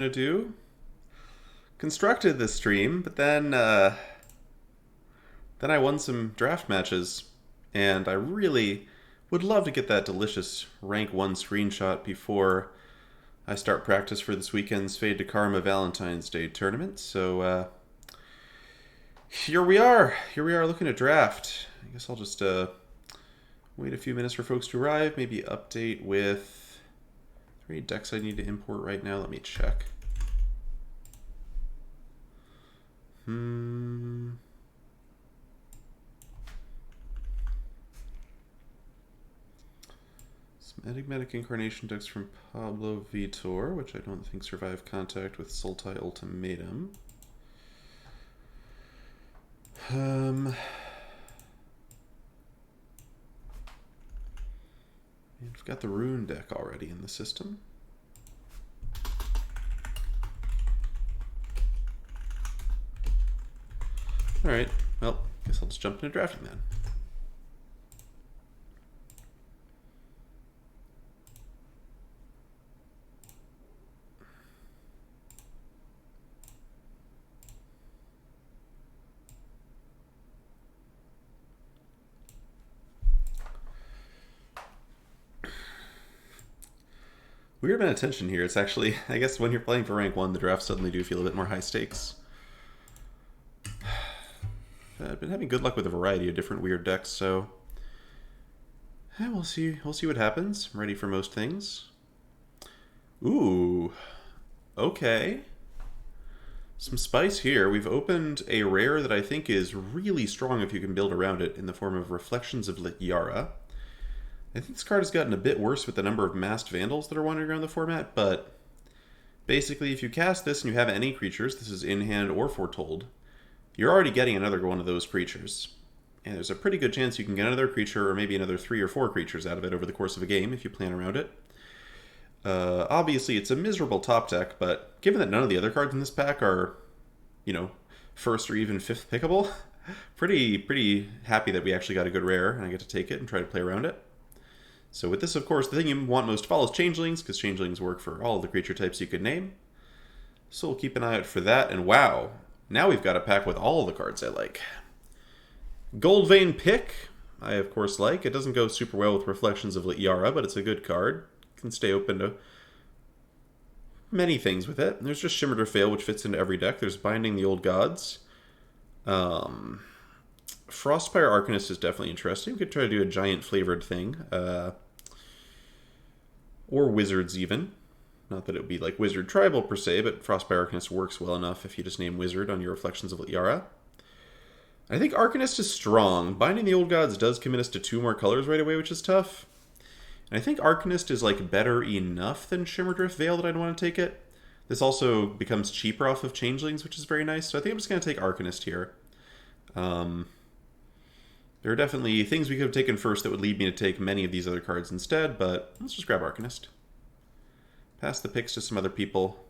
gonna do. Constructed this stream, but then I won some draft matches, and I really would love to get that delicious rank 1 screenshot before I start practice for this weekend's Fade to Karma Valentine's Day tournament. So here we are. Here we are looking to draft. I guess I'll just wait a few minutes for folks to arrive. Maybe update with 3 decks I need to import right now. Let me check. Some enigmatic incarnation decks from Pablo Vitor, which I don't think survived contact with Sultai Ultimatum. And we've got the Rune deck already in the system. Alright, well, guess I'll just jump into drafting then. Weird amount of tension here. It's actually, I guess when you're playing for rank 1, the drafts suddenly do feel a bit more high stakes. I've been having good luck with a variety of different weird decks, so yeah, we'll see what happens. I'm ready for most things. Ooh, okay. Some spice here. We've opened a rare that I think is really strong if you can build around it in the form of Reflections of Lityara. I think this card has gotten a bit worse with the number of masked vandals that are wandering around the format, but basically if you cast this and you have any creatures, this is in hand or foretold, you're already getting another one of those creatures. And there's a pretty good chance you can get another creature or maybe another 3 or 4 creatures out of it over the course of a game if you plan around it. Obviously it's a miserable top deck, but given that none of the other cards in this pack are, you know, 1st or even 5th pickable, pretty happy that we actually got a good rare and I get to take it and try to play around it. So with this, of course, the thing you want most of all is Changelings, because Changelings work for all of the creature types you could name. So we'll keep an eye out for that, and wow, now we've got a pack with all of the cards I like. Goldvein Pick, I of course like. It doesn't go super well with Reflections of Lityara, but it's a good card. Can stay open to many things with it. There's just Shimmer to Fail, which fits into every deck. There's Binding the Old Gods. Frostspire Arcanist is definitely interesting. We could try to do a giant flavored thing. Or Wizards even. Not that it would be like Wizard Tribal per se, but Frostspire Arcanist works well enough if you just name Wizard on your Reflections of Lityara. I think Arcanist is strong. Binding the Old Gods does commit us to 2 more colors right away, which is tough. And I think Arcanist is like better enough than Shimmerdrift Veil that I'd want to take it. This also becomes cheaper off of Changelings, which is very nice. So I think I'm just going to take Arcanist here. There are definitely things we could have taken first that would lead me to take many of these other cards instead, but let's just grab Arcanist. Pass the picks to some other people.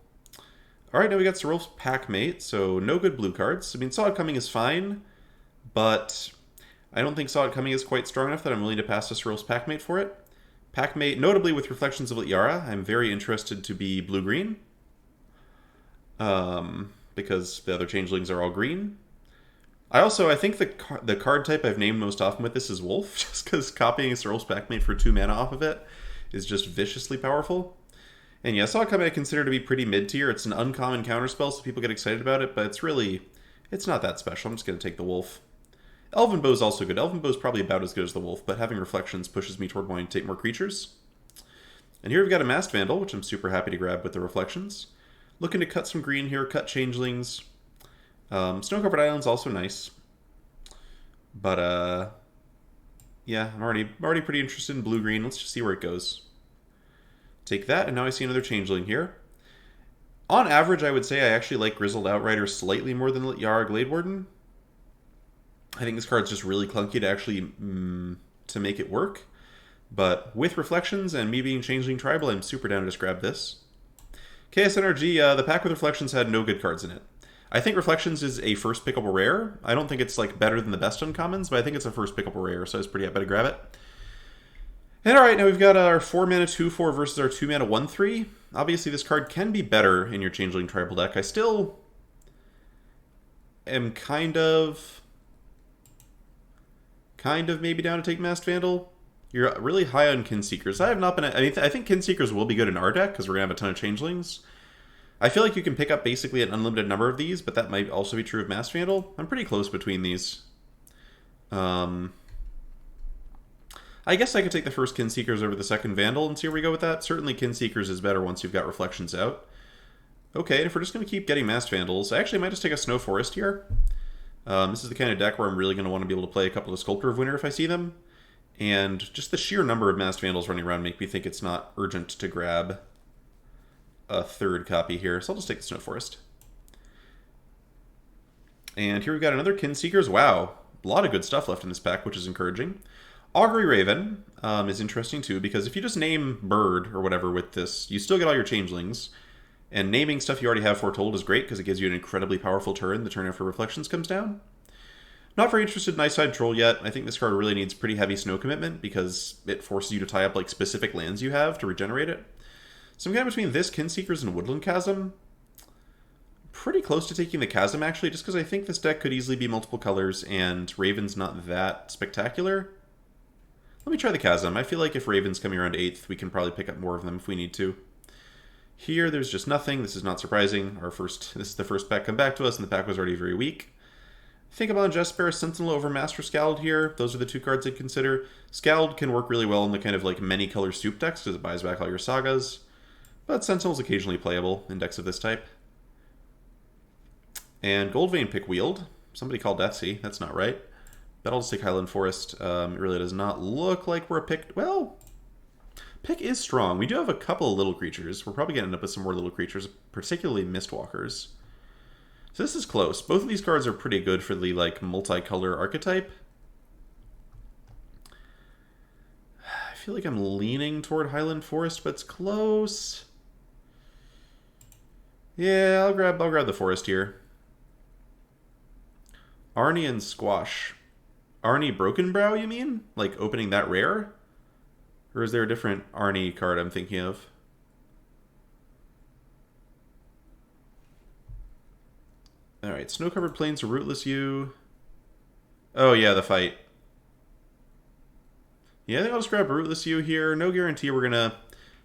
Alright, now we got Serulf's Packmate, so no good blue cards. I mean, Saw It Coming is fine, but I don't think Saw It Coming is quite strong enough that I'm willing to pass to Serulf's Packmate for it. Packmate, notably with Reflections of Lityara, I'm very interested to be blue-green, because the other Changelings are all green. I think the card type I've named most often with this is Wolf, just because copying a Serulf's Packmate for 2 mana off of it is just viciously powerful. And yeah, Saw It Coming I consider to be pretty mid-tier. It's an uncommon counterspell, so people get excited about it, but it's not that special. I'm just going to take the Wolf. Elven Bow is also good. Elven Bow is probably about as good as the Wolf, but having Reflections pushes me toward wanting to take more creatures. And here we've got a Masked Vandal, which I'm super happy to grab with the Reflections. Looking to cut some green here, cut Changelings. Snow-Covered Island's also nice. But, yeah, I'm already pretty interested in blue-green. Let's just see where it goes. Take that, and now I see another Changeling here. On average, I would say I actually like Grizzled Outrider slightly more than Lityara Glade Warden. I think this card's just really clunky to actually to make it work. But with Reflections and me being Changeling Tribal, I'm super down to just grab this. KSNRG, the pack with Reflections had no good cards in it. I think Reflections is a 1st pickable rare. I don't think it's like better than the best uncommons, but I think it's a 1st pickable rare, so I was pretty happy to grab it. And alright, now we've got our 4 mana 2/4 versus our 2 mana 1/3. Obviously, this card can be better in your Changeling Tribal deck. I still am kind of maybe down to take Masked Vandal. You're really high on Kinseekers. I have not been... I mean, I think Kinseekers will be good in our deck, because we're going to have a ton of Changelings. I feel like you can pick up basically an unlimited number of these, but that might also be true of Masked Vandal. I'm pretty close between these. I guess I could take the first Kinseekers over the second Vandal and see where we go with that. Certainly Kinseekers is better once you've got Reflections out. Okay, and if we're just going to keep getting Masked Vandals, I actually might just take a Snow Forest here. This is the kind of deck where I'm really going to want to be able to play a couple of Sculptor of Winter if I see them. And just the sheer number of Masked Vandals running around make me think it's not urgent to grab a third copy here. So I'll just take the Snow Forest. And here we've got another Kinseekers. Wow, a lot of good stuff left in this pack, which is encouraging. Augury Raven is interesting too, because if you just name Bird or whatever with this, you still get all your Changelings. And naming stuff you already have foretold is great, because it gives you an incredibly powerful turn the turn after Reflections comes down. Not very interested in Ice Side Troll yet. I think this card really needs pretty heavy snow commitment, because it forces you to tie up like specific lands you have to regenerate it. So I'm kind of between this, Kinseekers, and Woodland Chasm. Pretty close to taking the Chasm, actually, just because I think this deck could easily be multiple colors, and Raven's not that spectacular. Let me try the Chasm. I feel like if Raven's coming around 8th, we can probably pick up more of them if we need to. Here, there's just nothing. This is not surprising. This is the first pack come back to us, and the pack was already very weak. Think about Jesper, Sentinel over Master Scald here. Those are the two cards I'd consider. Scald can work really well in the kind of like many color soup decks, because it buys back all your sagas. But Sentinel's occasionally playable in decks of this type. And Goldvein Pick Wield. Somebody called Deathsea. That's not right. But I'll just take Highland Forest. It really does not look like we're a pick... Well, pick is strong. We do have a couple of little creatures. We're probably going to end up with some more little creatures, particularly Mistwalkers. So this is close. Both of these cards are pretty good for the like multicolor archetype. I feel like I'm leaning toward Highland Forest, but it's close. Yeah, I'll grab the Forest here. Arnie and Squash. Arnie Broken Brow, you mean? Like opening that rare? Or is there a different Arnie card I'm thinking of? Alright, Snow-Covered Plains or Rootless You. Oh yeah, the fight. Yeah, I think I'll just grab Rootless You here. No guarantee we're going to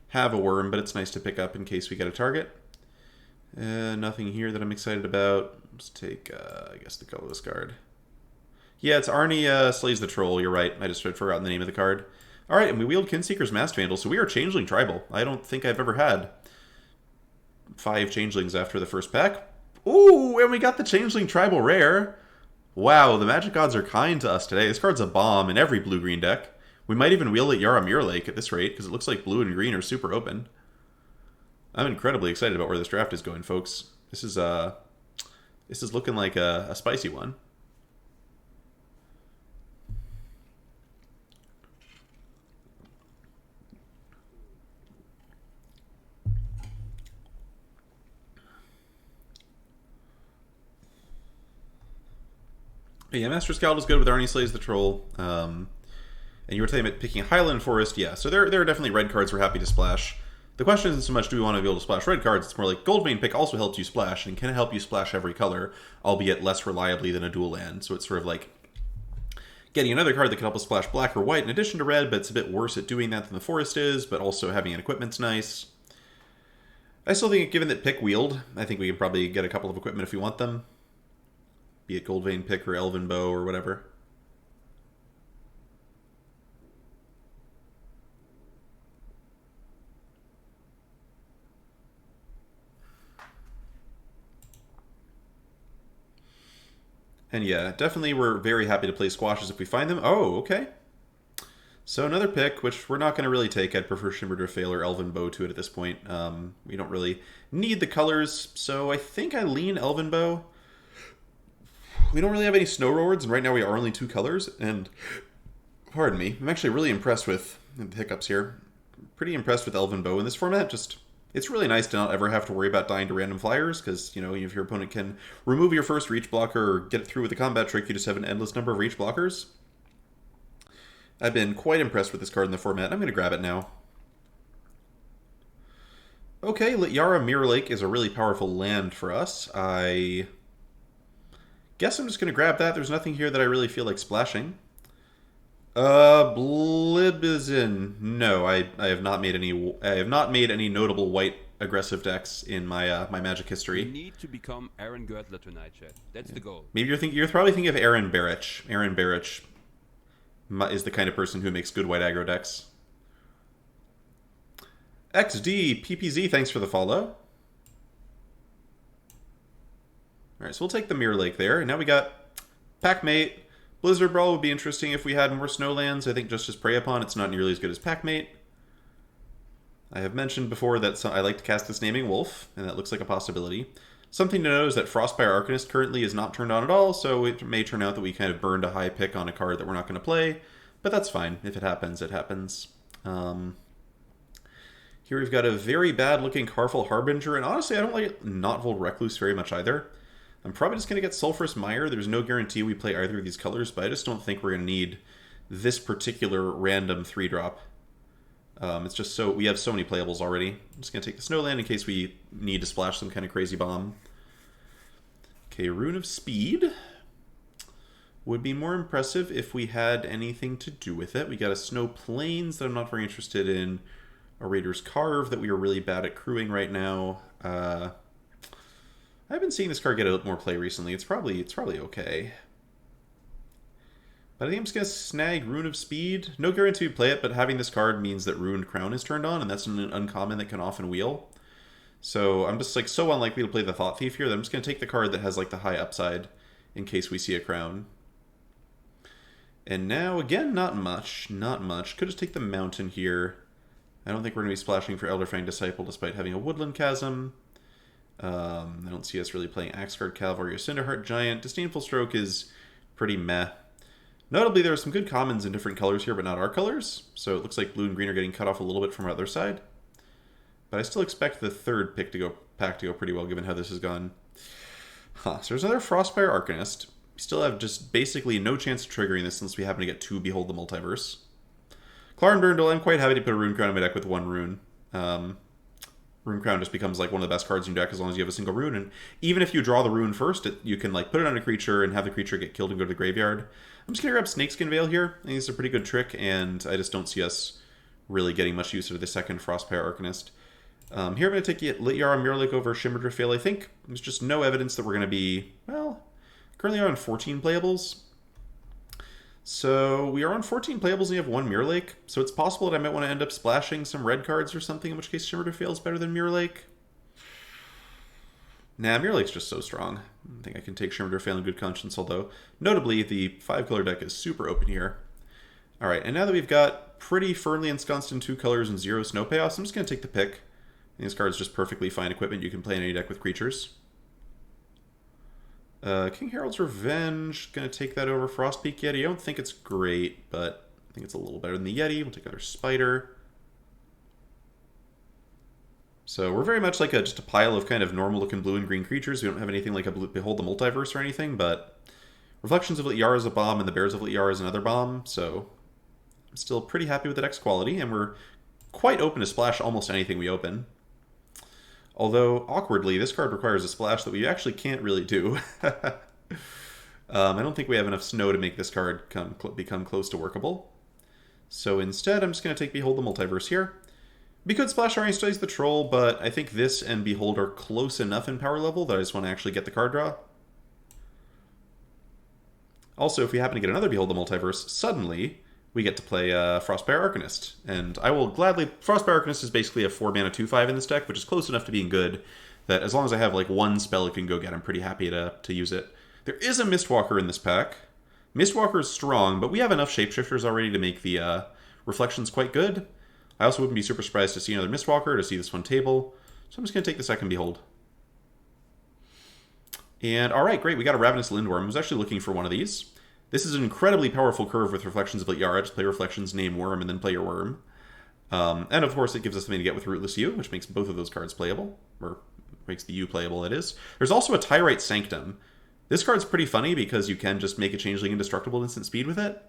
have a worm, but it's nice to pick up in case we get a target. Nothing here that I'm excited about. Let's take, I guess, the colorless card. Yeah, it's Arnie Slays the Troll. You're right. I just had forgotten the name of the card. All right, and we wield Kinseeker's Masked Vandal, so we are Changeling Tribal. I don't think I've ever had 5 Changelings after the first pack. Ooh, and we got the Changeling Tribal rare. Wow, the Magic Gods are kind to us today. This card's a bomb in every blue-green deck. We might even wield it Yaramir Lake at this rate, because it looks like blue and green are super open. I'm incredibly excited about where this draft is going, folks. This is looking like a spicy one. But yeah, Master Scald is good with Arnie Slays the Troll. And you were talking about picking Highland Forest. Yeah, so there are definitely red cards we're happy to splash. The question isn't so much do we want to be able to splash red cards, it's more like Goldvein Pick also helps you splash, and can help you splash every color, albeit less reliably than a dual land. So it's sort of like getting another card that can help us splash black or white in addition to red, but it's a bit worse at doing that than the Forest is, but also having an equipment's nice. I still think, given that Pick wield, I think we can probably get a couple of equipment if we want them. Be it Goldvein Pick or Elven Bow or whatever. And yeah, definitely we're very happy to play squashes if we find them. Oh, okay. So another pick, which we're not going to really take. I'd prefer Shimmerdrift Veil or Elven Bow to it at this point. We don't really need the colors, so I think I lean Elven Bow. We don't really have any Snow Lords, and right now we are only 2 colors, and pardon me, I'm actually really impressed with the hiccups here. Pretty impressed with Elven Bow in this format. Just, it's really nice to not ever have to worry about dying to random flyers, because, you know, if your opponent can remove your first reach blocker or get it through with a combat trick, you just have an endless number of reach blockers. I've been quite impressed with this card in the format. I'm going to grab it now. Okay, Lityara Mirror Lake is a really powerful land for us. I guess I'm just going to grab that. There's nothing here that I really feel like splashing. Blibizin. No, I have not made any. I have not made any notable white aggressive decks in my my Magic history. You need to become Aaron Girdler tonight, Chad. That's the goal. Maybe you're probably thinking of Aaron Barrich. Aaron Barrich is the kind of person who makes good white aggro decks. XD PPZ, thanks for the follow. All right, so we'll take the Mirror Lake there, and now we got Packmate. Blizzard Brawl would be interesting if we had more snowlands. I think just as Prey Upon, it's not nearly as good as Packmate. I have mentioned before that I like to cast this Naming Wolf, and that looks like a possibility. Something to note is that Frostfire Arcanist currently is not turned on at all, so it may turn out that we kind of burned a high pick on a card that we're not going to play, but that's fine. If it happens, it happens. Here we've got a very bad-looking Carful Harbinger, and honestly, I don't like Notvold Recluse very much either. I'm probably just going to get Sulphurous Mire. There's no guarantee we play either of these colors, but I just don't think we're going to need this particular random 3-drop. It's just so... we have so many playables already. I'm just going to take the Snowland in case we need to splash some kind of crazy bomb. Okay, Rune of Speed would be more impressive if we had anything to do with it. We got a Snow Plains that I'm not very interested in. A Raider's Carve that we are really bad at crewing right now. I've been seeing this card get a little more play recently. It's probably okay. But I think I'm just going to snag Rune of Speed. No guarantee we play it, but having this card means that Ruined Crown is turned on, and that's an uncommon that can often wheel. So I'm just like so unlikely to play the Thought Thief here that I'm just going to take the card that has like the high upside in case we see a Crown. And now, again, not much. Not much. Could just take the Mountain here. I don't think we're going to be splashing for Elderfang Disciple despite having a Woodland Chasm. I don't see us really playing Axeguard Cavalry or Cinderheart Giant. Disdainful Stroke is pretty meh. Notably, there are some good commons in different colors here, but not our colors. So it looks like blue and green are getting cut off a little bit from our other side. But I still expect the third pack to go pretty well, given how this has gone. So there's another Frostfire Arcanist. We still have just basically no chance of triggering this unless we happen to get 2 Behold the Multiverse. Clarn Burndle, I'm quite happy to put a Rune Crown in my deck with 1 rune. Rune Crown just becomes like one of the best cards in your deck as long as you have a single rune. And even if you draw the rune first, you can like put it on a creature and have the creature get killed and go to the graveyard. I'm just going to grab Snakeskin Veil here. I think it's a pretty good trick, and I just don't see us really getting much use of the second Frostfire Arcanist. Here I'm going to take Lityara Mirror Lake over Shimmerdrift Veil. I think there's just no evidence that we're going to be, well, currently on 14 playables. So we are on 14 playables and we have 1 Mirror Lake. So it's possible that I might want to end up splashing some red cards or something, in which case Shimmerdrift Veil is better than Mirror Lake. Nah, Mirror Lake's just so strong. I think I can take Shimmerdrift Veil in good conscience, although notably the 5-color deck is super open here. Alright, and now that we've got pretty firmly ensconced in 2 colors and 0 snow payoffs, I'm just going to take the pick. And this card's just perfectly fine equipment you can play in any deck with creatures. King Harold's Revenge, gonna take that over Frostpeak Yeti. I don't think it's great, but I think it's a little better than the Yeti. We'll take another Spider. So we're very much like just a pile of kind of normal-looking blue and green creatures. We don't have anything like a Behold the Multiverse or anything, but Reflections of Lityara is a bomb, and the Bears of Lityara is another bomb, so I'm still pretty happy with the deck's quality, and we're quite open to splash almost anything we open. Although, awkwardly, this card requires a splash that we actually can't really do. I don't think we have enough snow to make this card become close to workable. So instead, I'm just going to take Behold the Multiverse here. We could splash Iron Studies the Troll, but I think this and Behold are close enough in power level that I just want to actually get the card draw. Also, if we happen to get another Behold the Multiverse, suddenly we get to play Frostfire Arcanist. And I will gladly... Frostfire Arcanist is basically a 4-mana 2/5 in this deck, which is close enough to being good that as long as I have like 1 spell it can go get, I'm pretty happy to use it. There is a Mistwalker in this pack. Mistwalker is strong, but we have enough Shapeshifters already to make the Reflections quite good. I also wouldn't be super surprised to see another Mistwalker, to see this one table. So I'm just going to take the second Behold. And alright, great, we got a Ravenous Lindworm. I was actually looking for one of these. This is an incredibly powerful curve with Reflections of Lityara. Just play Reflections, name Worm, and then play your Worm. And of course, it gives us something to get with Rootless U, which makes both of those cards playable. Or makes the U playable, that is. There's also a Tyrite Sanctum. This card's pretty funny because you can just make a Changeling indestructible at instant speed with it.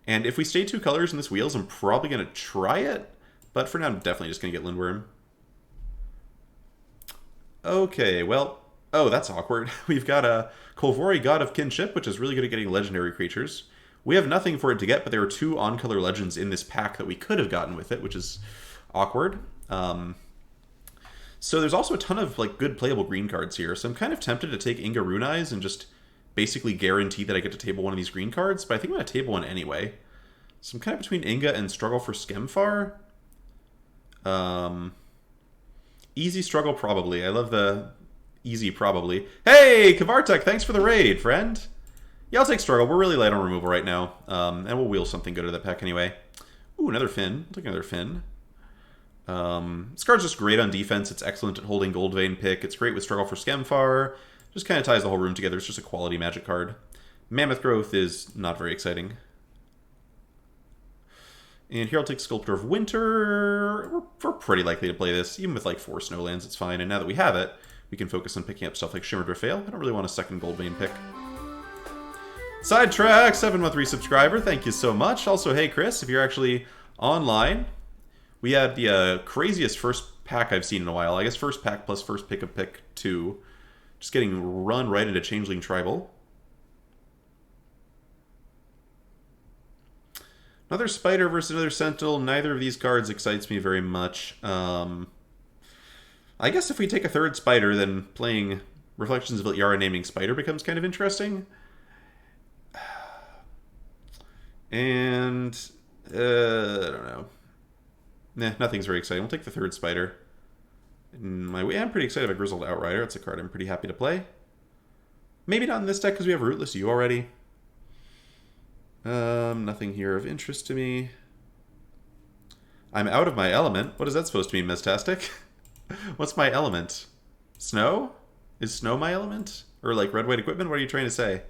And if we stay 2 colors in this wheels, I'm probably going to try it. But for now, I'm definitely just going to get Lindworm. Okay, well, oh, that's awkward. We've got a Kolvori God of Kinship, which is really good at getting legendary creatures. We have nothing for it to get, but there are two on-color legends in this pack that we could have gotten with it, which is awkward. So there's also a ton of like good playable green cards here. So I'm kind of tempted to take Inga Rune Eyes and just basically guarantee that I get to table one of these green cards, but I think I'm going to table one anyway. So I'm kind of between Inga and Struggle for Skemfar. Easy Struggle probably. I love the easy probably. Hey, Kavartek, thanks for the raid, friend. Yeah, I'll take Struggle. We're really light on removal right now. And we'll wheel something good to that pack anyway. Ooh, another Finn. I'll take another Finn. This card's just great on defense. It's excellent at holding Gold Vein Pick. It's great with Struggle for Skemfar. Just kind of ties the whole room together. It's just a quality magic card. Mammoth Growth is not very exciting. And here I'll take Sculptor of Winter. We're pretty likely to play this. Even with like 4 Snowlands, it's fine. And now that we have it, we can focus on picking up stuff like Shimmered Rafale. I don't really want a second Gold Vein pick. Sidetrack, 7-month resubscriber. Thank you so much. Also, hey Chris, if you're actually online, we had the craziest first pack I've seen in a while. I guess first pack plus first pick of pick 2. Just getting run right into Changeling Tribal. Another Spider versus another Sentinel. Neither of these cards excites me very much. I guess if we take a third Spider, then playing Reflections of Lityara naming Spider becomes kind of interesting. And, I don't know. Nah, nothing's very exciting. We'll take the third Spider. I'm pretty excited about Grizzled Outrider. It's a card I'm pretty happy to play. Maybe not in this deck because we have Rootless U already. Nothing here of interest to me. I'm out of my element. What is that supposed to mean, Mistastic? What's my element? Snow? Is snow my element? Or like red white equipment? What are you trying to say?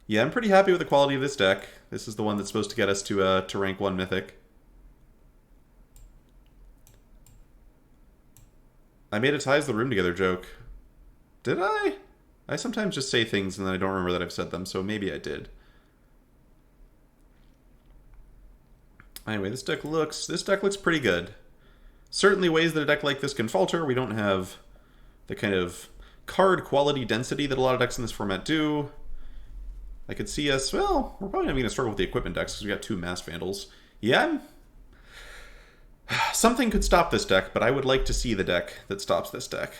Yeah, I'm pretty happy with the quality of this deck. This is the one that's supposed to get us to rank 1 Mythic. I made a ties the room together joke. Did I? I sometimes just say things and then I don't remember that I've said them, so maybe I did. Anyway, this deck looks pretty good. Certainly ways that a deck like this can falter. We don't have the kind of card quality density that a lot of decks in this format do. I could see us, well, we're probably not going to struggle with the equipment decks because we got 2 Mass Vandals. Yeah, something could stop this deck, but I would like to see the deck that stops this deck.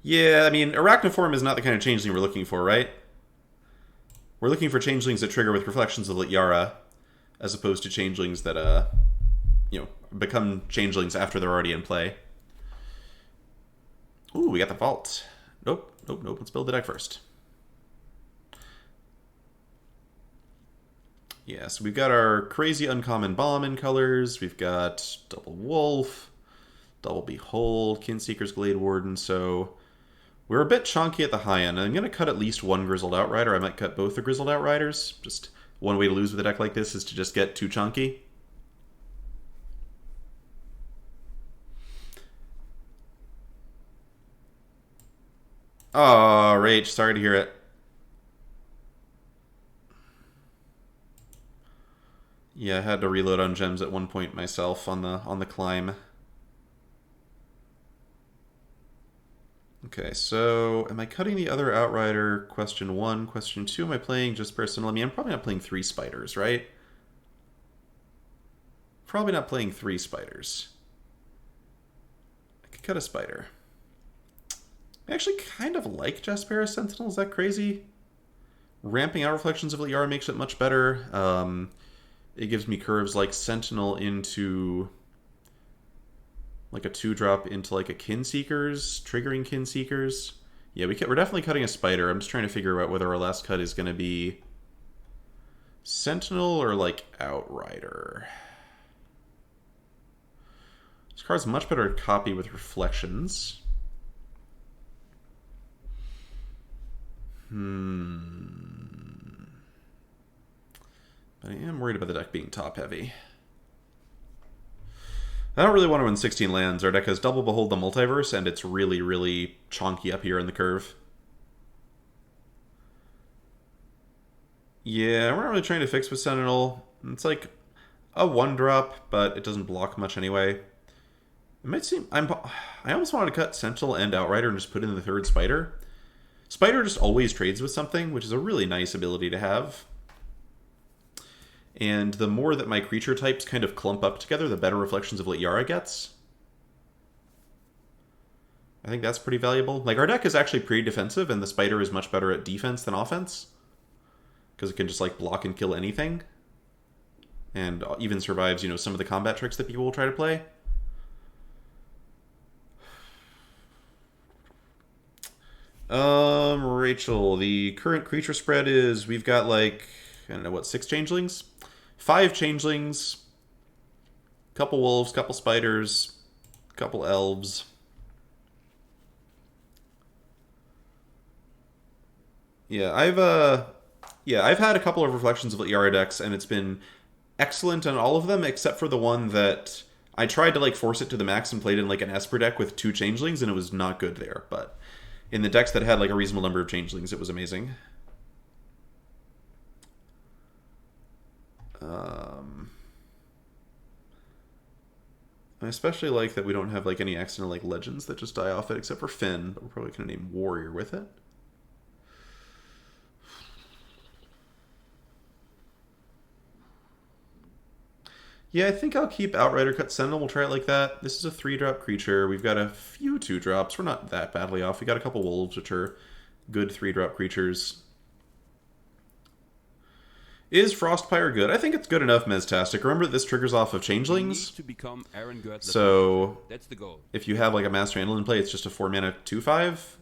Yeah, I mean, Arachnoform is not the kind of changeling we're looking for, right? We're looking for changelings that trigger with Reflections of Lityara, as opposed to changelings that, become changelings after they're already in play. Ooh, we got the Vault. Nope. Let's build the deck first. Yeah, so we've got our crazy uncommon bomb in colors. We've got Double Wolf, Double Behold, Kinseeker's Glade Warden. So we're a bit chunky at the high end. I'm going to cut at least 1 Grizzled Outrider. I might cut both the Grizzled Outriders. Just one way to lose with a deck like this is to just get too chunky. Oh, Rage, sorry to hear it. Yeah, I had to reload on gems at one point myself on the climb. Okay, so am I cutting the other Outrider? Question 1. Question 2, am I playing just personal? I mean, I'm probably not playing 3 Spiders, right? Probably not playing 3 Spiders. I could cut a Spider. I actually kind of like Jaspera Sentinel. Is that crazy? Ramping out Reflections of Lityara makes it much better. It gives me curves like Sentinel into like a 2-drop into like a Kinseekers, triggering Kinseekers. Yeah, we're definitely cutting a Spider. I'm just trying to figure out whether our last cut is going to be Sentinel or like Outrider. This card's much better at copy with Reflections. But I am worried about the deck being top heavy. I don't really want to win 16 lands. Our deck has double Behold the Multiverse, and it's really, really chonky up here in the curve. Yeah, we're not really trying to fix with Sentinel. It's like a 1-drop, but it doesn't block much anyway. It might seem... I almost wanted to cut Sentinel and Outrider and just put in the third Spider. Spider just always trades with something, which is a really nice ability to have. And the more that my creature types kind of clump up together, the better Reflections of Lityara gets. I think that's pretty valuable. Like, our deck is actually pretty defensive, and the Spider is much better at defense than offense. Because it can just, like, block and kill anything. And even survives, you know, some of the combat tricks that people will try to play. Rachel, the current creature spread is, we've got, like, I don't know, what, 6 changelings? 5 changelings, couple wolves, couple spiders, couple elves. Yeah, I've had a couple of Reflections of Lityara decks, and it's been excellent on all of them, except for the one that I tried to, like, force it to the max and played in, like, an Esper deck with 2 changelings, and it was not good there. But in the decks that had, like, a reasonable number of changelings, it was amazing. I especially like that we don't have, like, any accidental, like, legends that just die off it, except for Finn, but we're probably going to name Warrior with it. Yeah, I think I'll keep Outrider, cut Sentinel. We'll try it like that. This is a 3-drop creature. We've got a few 2-drops. We're not that badly off. We got a couple wolves, which are good 3-drop creatures. Is Frostpire good? I think it's good enough, Meztastic. Remember that this triggers off of changelings. To become So that's the goal. If you have, like, a Master Handle in play, it's just a 4-mana 2/5.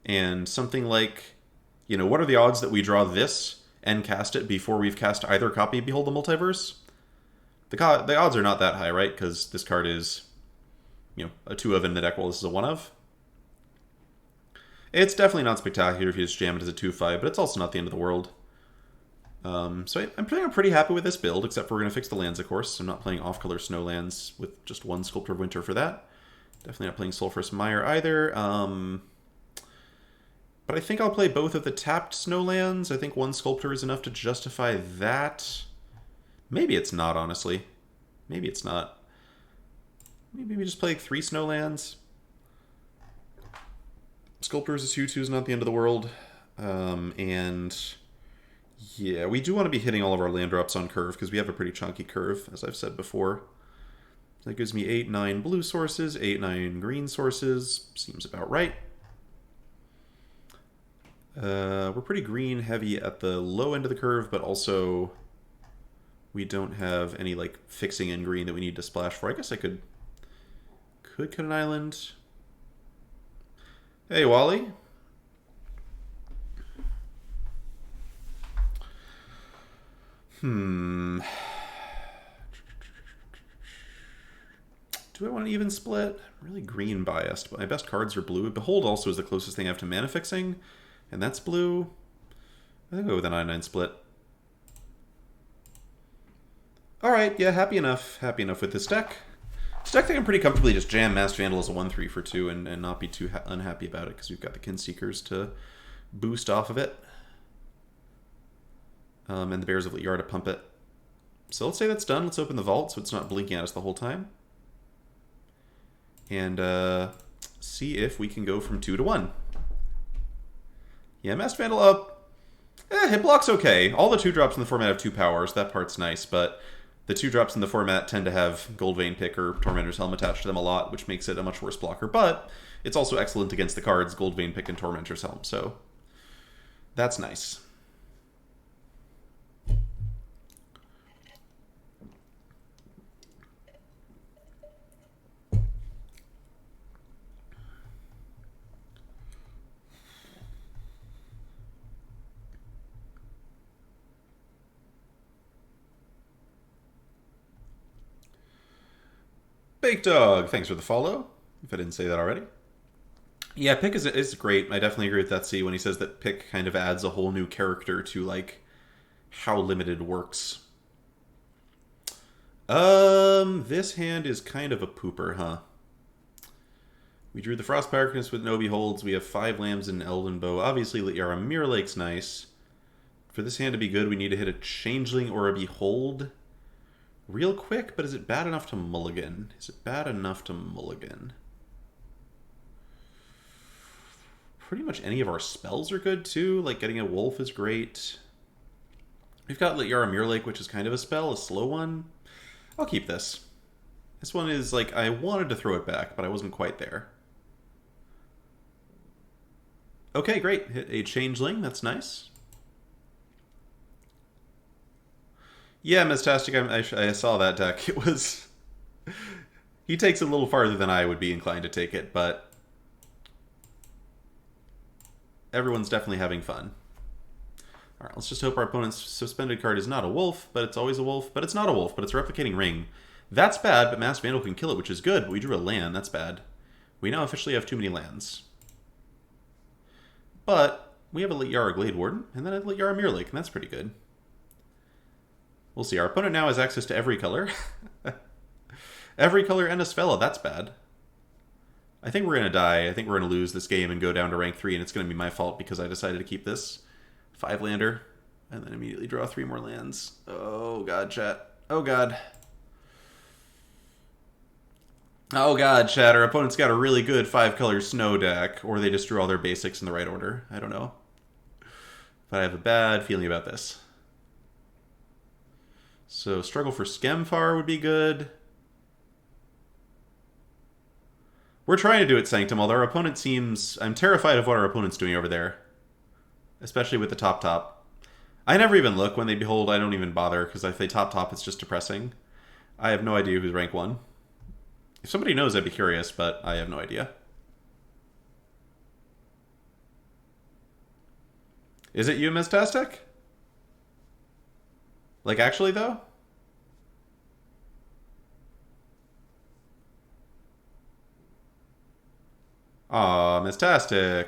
And something like, you know, what are the odds that we draw this and cast it before we've cast either copy of Behold the Multiverse? The odds are not that high, right? Because this card is, you know, a 2 of in the deck, while this is a 1 of. It's definitely not spectacular if you just jam it as a 2/5, but it's also not the end of the world. So I'm pretty happy with this build, except for we're going to fix the lands, of course. I'm not playing off-color snow lands with just 1 Sculptor of Winter for that. Definitely not playing Sulphurous Mire either. But I think I'll play both of the tapped snow lands. I think 1 Sculptor is enough to justify that. Maybe it's not, honestly. Maybe it's not. Maybe we just play 3 snow lands. Sculptor is a 2/2 is not the end of the world. And yeah, we do want to be hitting all of our land drops on curve, because we have a pretty chunky curve, as I've said before. That gives me 8-9 blue sources, 8-9 green sources. Seems about right. We're pretty green heavy at the low end of the curve, but also we don't have any, like, fixing in green that we need to splash for. I guess I could cut an island. Hey, Wally. Do I want an even split? I'm really green biased, but my best cards are blue. Behold also is the closest thing I have to mana fixing, and that's blue. I think I'll go with a 9-9 split. Alright, yeah, happy enough. Happy enough with this deck. This deck I think I'm pretty comfortably just jam Master Vandal as a 1/3 for 2 and not be too unhappy about it, because we've got the Kinseekers to boost off of it. And the Bears of Lityara to pump it. So let's say that's done. Let's open the vault so it's not blinking at us the whole time. And see if we can go from 2 to 1. Yeah, Master Vandal up. It blocks okay. All the 2-drops in the format have 2 powers. That part's nice, but the 2-drops in the format tend to have Goldvein Pick or Tormentor's Helm attached to them a lot, which makes it a much worse blocker. But it's also excellent against the cards Goldvein Pick and Tormentor's Helm, so that's nice. Baked Dog, thanks for the follow, if I didn't say that already. Yeah, Pick is great. I definitely agree with Etsy when he says that Pick kind of adds a whole new character to, like, how limited works. This hand is kind of a pooper, huh? We drew the Frost Pyrokiness with no Beholds. We have 5 Lambs and an Elven Bow. Obviously, Liara Mirror Lake's nice. For this hand to be good, we need to hit a Changeling or a Behold real quick, but is it bad enough to mulligan? Is it bad enough to mulligan? Pretty much any of our spells are good, too. Like, getting a Wolf is great. We've got Liara Mirror Lake, which is kind of a spell, a slow one. I'll keep this. This one is, like, I wanted to throw it back, but I wasn't quite there. Okay, great. Hit a Changeling. That's nice. Yeah, Mistastic, I saw that deck. It was... He takes it a little farther than I would be inclined to take it, but... Everyone's definitely having fun. Alright, let's just hope our opponent's suspended card is not a wolf, but it's always a wolf. But it's not a wolf, but it's a Replicating Ring. That's bad, but Mass Vandal can kill it, which is good. But we drew a land. That's bad. We now officially have too many lands. But we have a Liara Glade Warden, and then a Liara Mirror Lake, and that's pretty good. We'll see. Our opponent now has access to every color. Every color and a Svella. That's bad. I think we're going to die. I think we're going to lose this game and go down to rank 3, and it's going to be my fault because I decided to keep this 5-lander and then immediately draw 3 more lands. Oh, God, chat. Oh, God. Oh, God, chat. Our opponent's got a really good 5-color snow deck, or they just drew all their basics in the right order. I don't know. But I have a bad feeling about this. So, struggle for Skemfar would be good. We're trying to do it Sanctum, although our opponent seems... I'm terrified of what our opponent's doing over there. Especially with the top. I never even look when they behold. I don't even bother, because if they top, it's just depressing. I have no idea who's rank 1. If somebody knows, I'd be curious, but I have no idea. Is it you, Mistastic? Like, actually, though? Aw, Mistastic.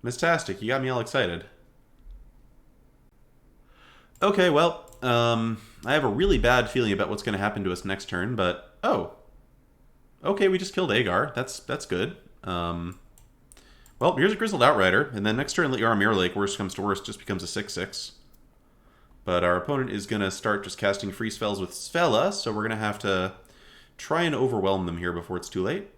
Mistastic, you got me all excited. Okay, well, I have a really bad feeling about what's going to happen to us next turn, but... Oh. Okay, we just killed Agar. That's good. Well, here's a Grizzled Outrider, and then next turn, Liara Mirror Lake, worst comes to worst, just becomes a 6/6. But our opponent is going to start just casting free spells with Svella, so we're going to have to try and overwhelm them here before it's too late.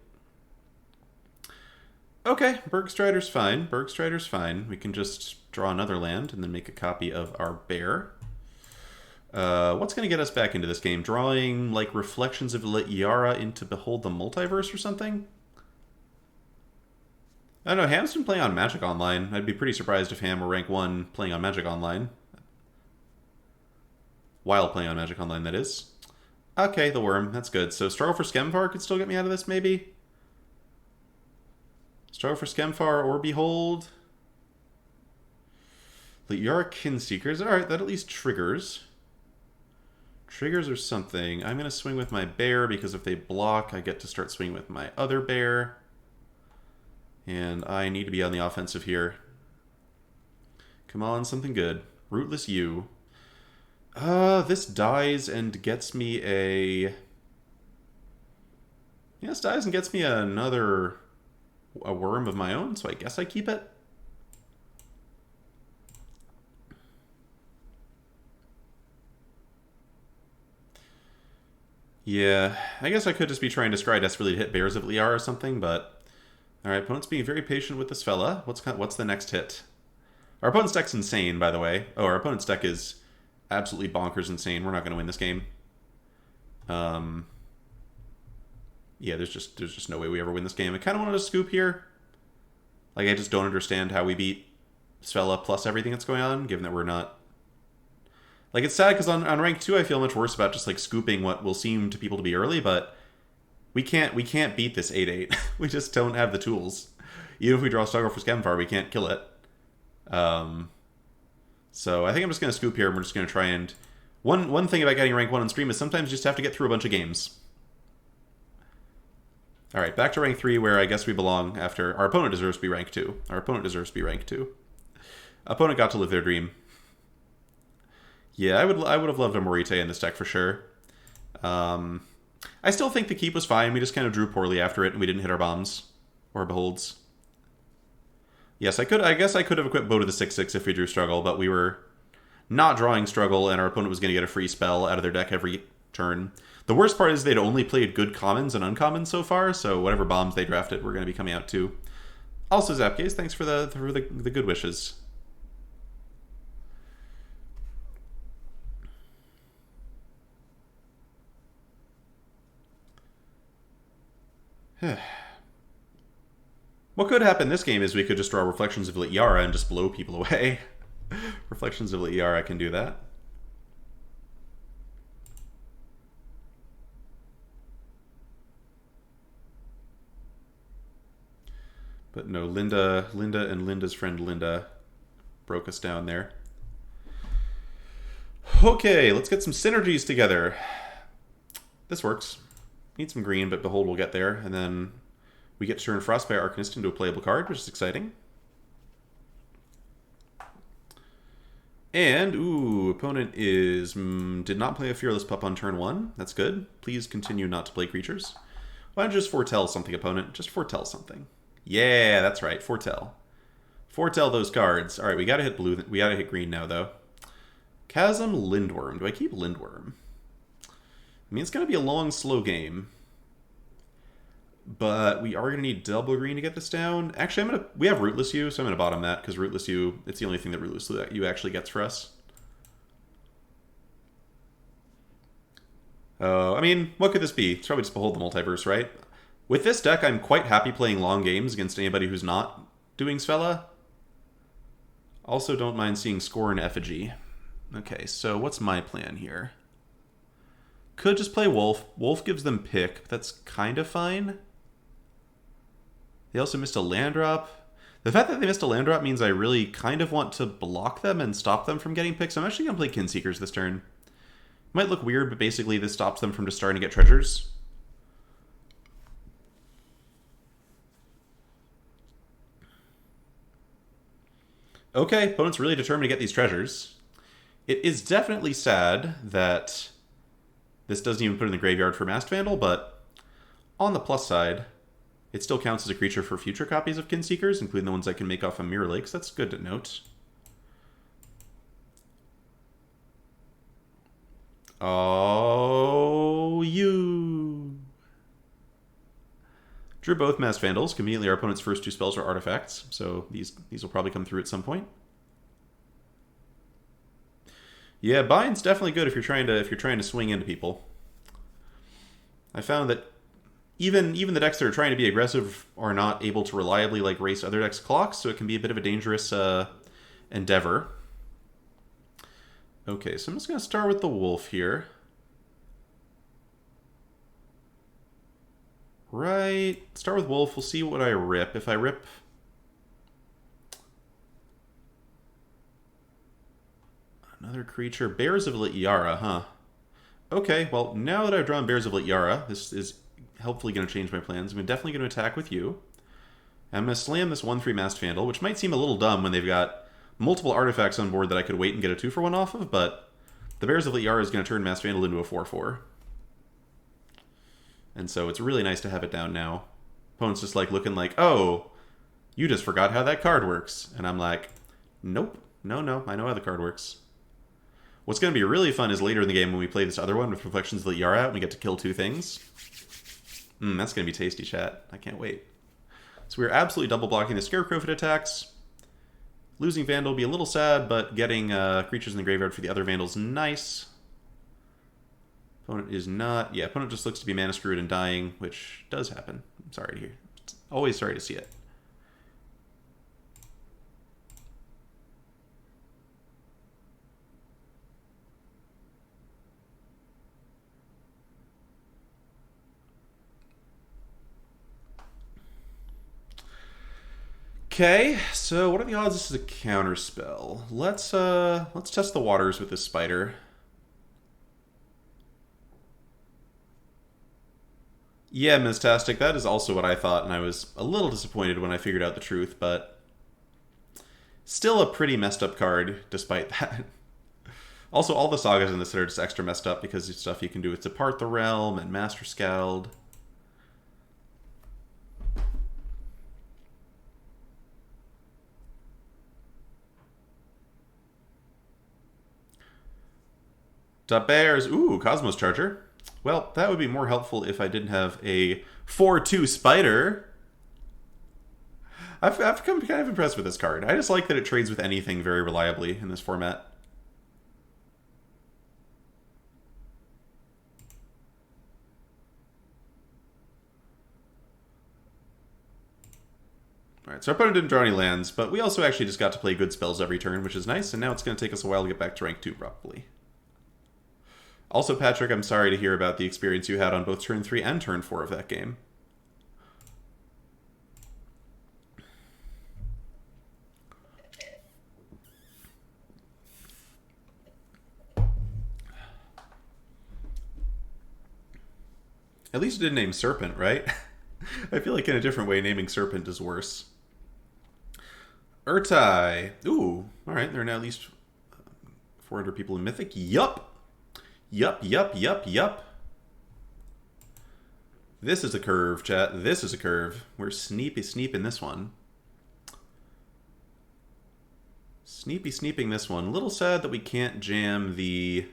Okay, Bergstrider's fine. Bergstrider's fine. We can just draw another land and then make a copy of our bear. What's going to get us back into this game? Drawing, like, Reflections of Liara into Behold the Multiverse or something? I don't know. Ham's been playing on Magic Online. I'd be pretty surprised if Ham were rank 1 playing on Magic Online. While playing on Magic Online, that is. Okay, the worm. That's good. So Struggle for Skemfar could still get me out of this, maybe? Struggle for Skemfar or Behold. Liara Kinseekers. Alright, that at least triggers. Triggers or something. I'm going to swing with my bear because if they block, I get to start swinging with my other bear. And I need to be on the offensive here. Come on, something good. Rootless U. This dies and gets me a... Yeah, this dies and gets me a worm of my own, so I guess I keep it. Yeah, I guess I could just be trying to scry desperately to hit Bears of Liara or something, but... Alright, opponent's being very patient with this fella. What's the next hit? Our opponent's deck's insane, by the way. Oh, our opponent's deck is absolutely bonkers insane. We're not going to win this game. Yeah, there's just no way we ever win this game. I kind of wanted to scoop here. Like, I just don't understand how we beat Svella plus everything that's going on, given that we're not... Like, it's sad because on rank 2 I feel much worse about just, like, scooping what will seem to people to be early, but we can't beat this 8/8. We just don't have the tools. Even if we draw Struggle for Skemfar, we can't kill it. So I think I'm just going to scoop here, and we're just going to try and... One thing about getting rank 1 on stream is sometimes you just have to get through a bunch of games. Alright, back to rank 3, where I guess we belong after... Our opponent deserves to be rank 2. Our opponent deserves to be rank 2. Opponent got to live their dream. Yeah, I would have loved a Morite in this deck for sure. I still think the keep was fine. We just kind of drew poorly after it, and we didn't hit our bombs or beholds. Yes, I could. I guess I could have equipped Bow to the 6/6 if we drew struggle, but we were not drawing struggle, and our opponent was going to get a free spell out of their deck every turn. The worst part is they'd only played good commons and uncommons so far, so whatever bombs they drafted were going to be coming out too. Also, Zapcase, thanks for the good wishes. What could happen this game is we could just draw Reflections of Lityara and just blow people away. Reflections of Lityara can do that. But no, Linda and Linda's friend Linda broke us down there. Okay, let's get some synergies together. This works. Need some green, but Behold will get there. And then we get to turn Frostbite Arcanist into a playable card, which is exciting. And, ooh, opponent is did not play a Fearless Pup on turn 1. That's good. Please continue not to play creatures. Why don't you just foretell something, opponent? Just foretell something. Yeah, that's right. Foretell. Foretell those cards. All right, we gotta hit blue. We gotta hit green now, though. Chasm Lindworm. Do I keep Lindworm? I mean, it's gonna be a long, slow game. But we are gonna need double green to get this down. Actually, we have Rootless U, so I'm gonna bottom that because Rootless U. It's the only thing that Rootless U actually gets for us. I mean, what could this be? It's probably just Behold the Multiverse, right? With this deck, I'm quite happy playing long games against anybody who's not doing Svella. Also, don't mind seeing Score and Effigy. Okay, so what's my plan here? Could just play Wolf. Wolf gives them pick, but that's kind of fine. They also missed a land drop. The fact that they missed a land drop means I really kind of want to block them and stop them from getting picks. I'm actually going to play Kinseekers this turn. Might look weird, but basically this stops them from just starting to get treasures. Okay, opponent's really determined to get these treasures. It is definitely sad that this doesn't even put in the graveyard for Masked Vandal, but on the plus side, it still counts as a creature for future copies of Kinseekers, including the ones I can make off of Mirror Lakes. That's good to note. Oh, you. Drew both Masked Vandals. Conveniently, our opponent's first 2 spells are artifacts, so these will probably come through at some point. Yeah, bind's definitely good if you're trying to swing into people. I found that even the decks that are trying to be aggressive are not able to reliably race other decks' clocks, so it can be a bit of a dangerous endeavor. Okay, so I'm just going to start with the Wolf here. Right, start with Wolf. We'll see what I rip. If I rip... Another creature. Bears of Lityara, huh? Okay, well, now that I've drawn Bears of Lityara, this is hopefully going to change my plans. I'm definitely going to attack with you. I'm going to slam this 1/3 Masked Vandal, which might seem a little dumb when they've got multiple artifacts on board that I could wait and get a 2-for-1 off of, but the Bears of Lityara is going to turn Masked Vandal into a 4/4. And so it's really nice to have it down now. Opponent's just looking like, oh, you just forgot how that card works. And I'm like, nope, no, I know how the card works. What's going to be really fun is later in the game when we play this other one with Reflections of Lityara out and we get to kill 2 things. That's going to be tasty, chat. I can't wait. So we're absolutely double blocking the Scarecrow if it attacks. Losing Vandal will be a little sad, but getting creatures in the graveyard for the other Vandal's nice. Opponent is not... Yeah, opponent just looks to be mana screwed and dying, which does happen. I'm sorry to hear. Always sorry to see it. Okay, so what are the odds this is a counter spell? Let's test the waters with this spider. Yeah, Mistastic, that is also what I thought, and I was a little disappointed when I figured out the truth, but still a pretty messed up card despite that. Also, all the sagas in this set are just extra messed up because of stuff you can do with Depart the Realm and Master Scald. Bears. Ooh, Cosmos Charger. Well, that would be more helpful if I didn't have a 4/2 Spider. I've become kind of impressed with this card. I just like that it trades with anything very reliably in this format. Alright, so our opponent didn't draw any lands, but we also actually just got to play good spells every turn, which is nice, and now it's going to take us a while to get back to rank 2, probably. Also, Patrick, I'm sorry to hear about the experience you had on both turn 3 and turn 4 of that game. At least it didn't name Serpent, right? I feel like in a different way, naming Serpent is worse. Urtai. Ooh, alright, there are now at least 400 people in Mythic. Yup! Yup. This is a curve, chat. This is a curve. We're sneeping this one. Sneeping this one. A little sad that we can't jam the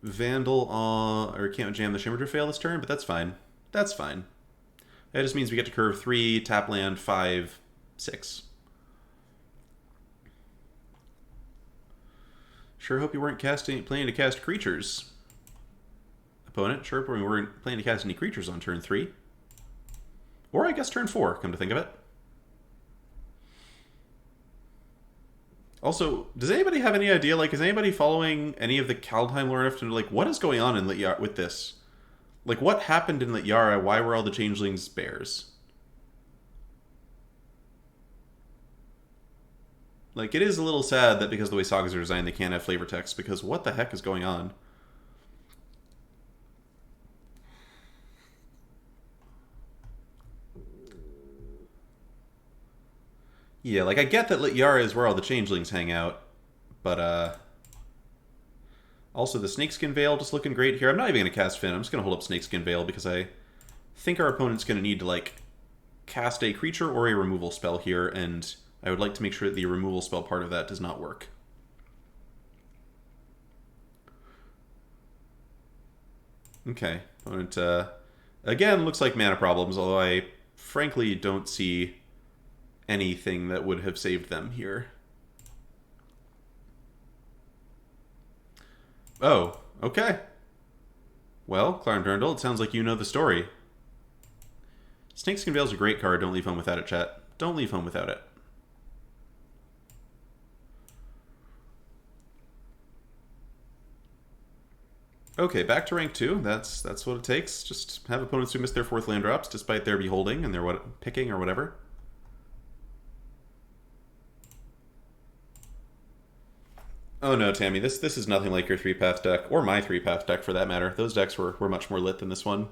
Vandal or can't jam the Shimmer to fail this turn, but that's fine. That's fine. That just means we get to curve 3, tap land 5, 6. Sure hope you weren't planning to cast creatures. Opponent, sure hope we weren't planning to cast any creatures on turn 3. Or I guess turn 4, come to think of it. Also, does anybody have any idea, like, is anybody following any of the Kaldheim lore enough to know, like, what is going on in Lityara with this? Like, what happened in Lityara? Why were all the changelings bears? Like, it is a little sad that because of the way sagas are designed, they can't have flavor text, because what the heck is going on? Yeah, like, I get that Lityara is where all the changelings hang out, but, also, the Snakeskin Veil just looking great here. I'm not even going to cast Finn. I'm just going to hold up Snakeskin Veil because I think our opponent's going to need to, like, cast a creature or a removal spell here, and I would like to make sure that the removal spell part of that does not work. Okay. Opponent, again, looks like mana problems, although I frankly don't see anything that would have saved them here. Oh, okay. Well, Clarn Durndal, it sounds like you know the story. Snakeskin Veil's a great card. Don't leave home without it, chat. Don't leave home without it. Okay, back to rank 2. That's what it takes. Just have opponents who miss their 4th land drops despite their beholding and their picking or whatever. Oh no, Tammy, this is nothing like your 3-path deck, or my 3-path deck for that matter. Those decks were much more lit than this one.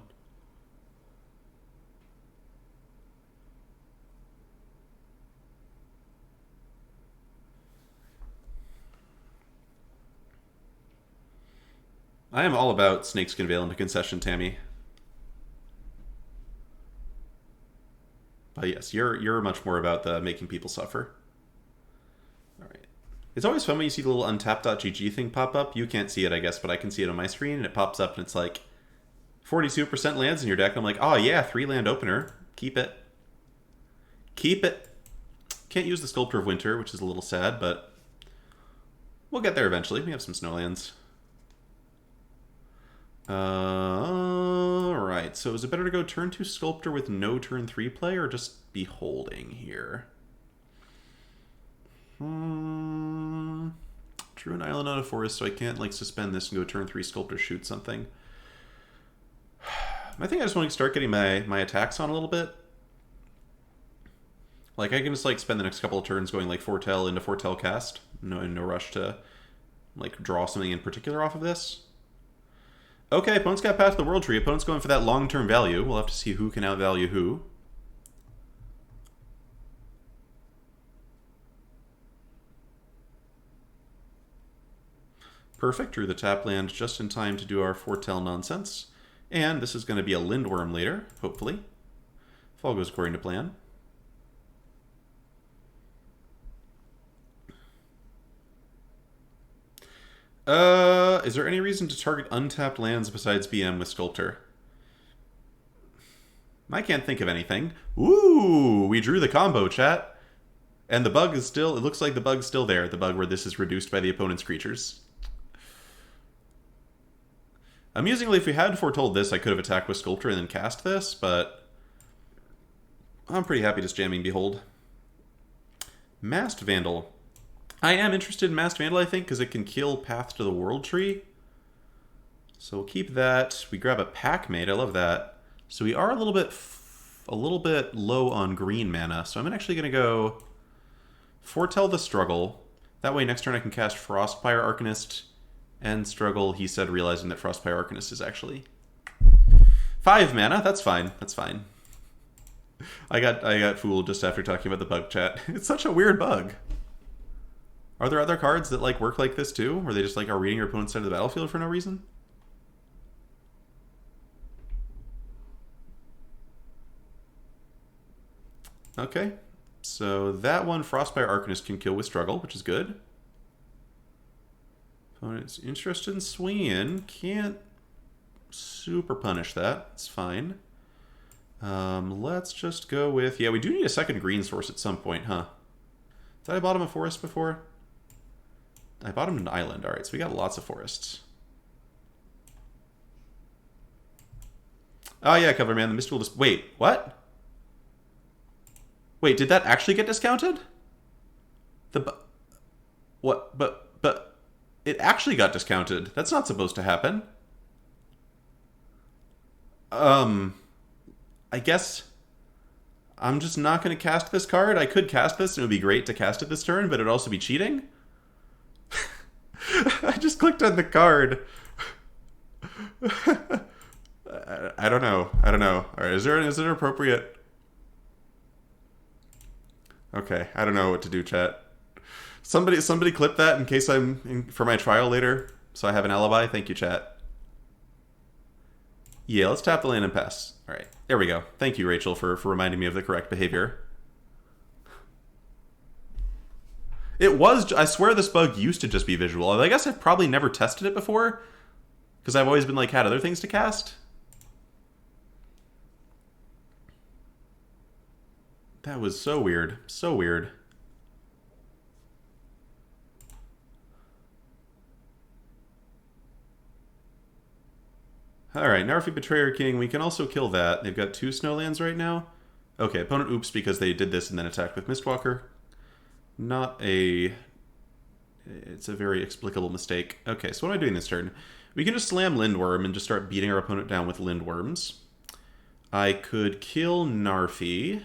I am all about Snakeskin Veil into concession, Tammy. But yes, you're much more about the making people suffer. Alright. It's always fun when you see the little untap.gg thing pop up. You can't see it, I guess, but I can see it on my screen, and it pops up, and it's like 42% lands in your deck. I'm like, oh yeah, 3-land opener. Keep it. Keep it. Can't use the Sculptor of Winter, which is a little sad, but we'll get there eventually. We have some snowlands. Alright, so is it better to go turn 2 Sculptor with no turn 3 play, or just be holding here? Drew an island on a forest, so I can't, like, suspend this and go turn 3 Sculptor shoot something. I think I just want to start getting my attacks on a little bit. Like, I can just, like, spend the next couple of turns going, like, Foretell into Foretell cast. No rush to, like, draw something in particular off of this. Okay, opponent's got Path to the World Tree. Opponent's going for that long-term value. We'll have to see who can outvalue who. Perfect. Drew the tap land just in time to do our foretell nonsense. And this is going to be a Lindworm later, hopefully. If all goes according to plan. Is there any reason to target untapped lands besides BM with Sculptor? I can't think of anything. Ooh, we drew the combo, chat. And the bug is still, it looks like the bug's still there. The bug where this is reduced by the opponent's creatures. Amusingly, if we had foretold this, I could have attacked with Sculptor and then cast this, but I'm pretty happy just jamming Behold. Masked Vandal. I am interested in Masked Vandal, I think, because it can kill Path to the World Tree. So we'll keep that. We grab a Packmate. I love that. So we are a little bit low on green mana. So I'm actually going to go Foretell the Struggle. That way next turn I can cast Frostpire Arcanist and Struggle, he said, realizing that Frostpire Arcanist is actually 5 mana. That's fine. That's fine. I got fooled just after talking about the bug, chat. It's such a weird bug. Are there other cards that like work like this too? Where they just like are reading your opponent's side of the battlefield for no reason? Okay. So that one, Frostbite Arcanist can kill with Struggle, which is good. Opponent's interested in swinging in. Can't super punish that. It's fine. Let's just go with... Yeah, we do need a second green source at some point, huh? Did I bottom a forest before? I bottomed an island. Alright, so we got lots of forests. Oh yeah, Coverman, the Mist will just... Wait, what? Wait, did that actually get discounted? What? But... It actually got discounted. That's not supposed to happen. I guess... I'm just not going to cast this card. I could cast this, and it would be great to cast it this turn, but it would also be cheating. I just clicked on the card. I don't know. I don't know. All right, is it appropriate? Okay, I don't know what to do, chat. Somebody clip that in case for my trial later, so I have an alibi. Thank you, chat. Yeah, let's tap the land and pass. All right, there we go. Thank you, Rachel, for reminding me of the correct behavior. It was... I swear this bug used to just be visual. I guess I've probably never tested it before, because I've always been like had other things to cast. That was so weird. So weird. Alright, Narfi Betrayer King. We can also kill that. They've got 2 snowlands right now. Okay, opponent oops because they did this and then attacked with Mistwalker. Not a... It's a very explicable mistake. Okay, so what am I doing this turn? We can just slam Lindworm and just start beating our opponent down with Lindworms. I could kill Narfi,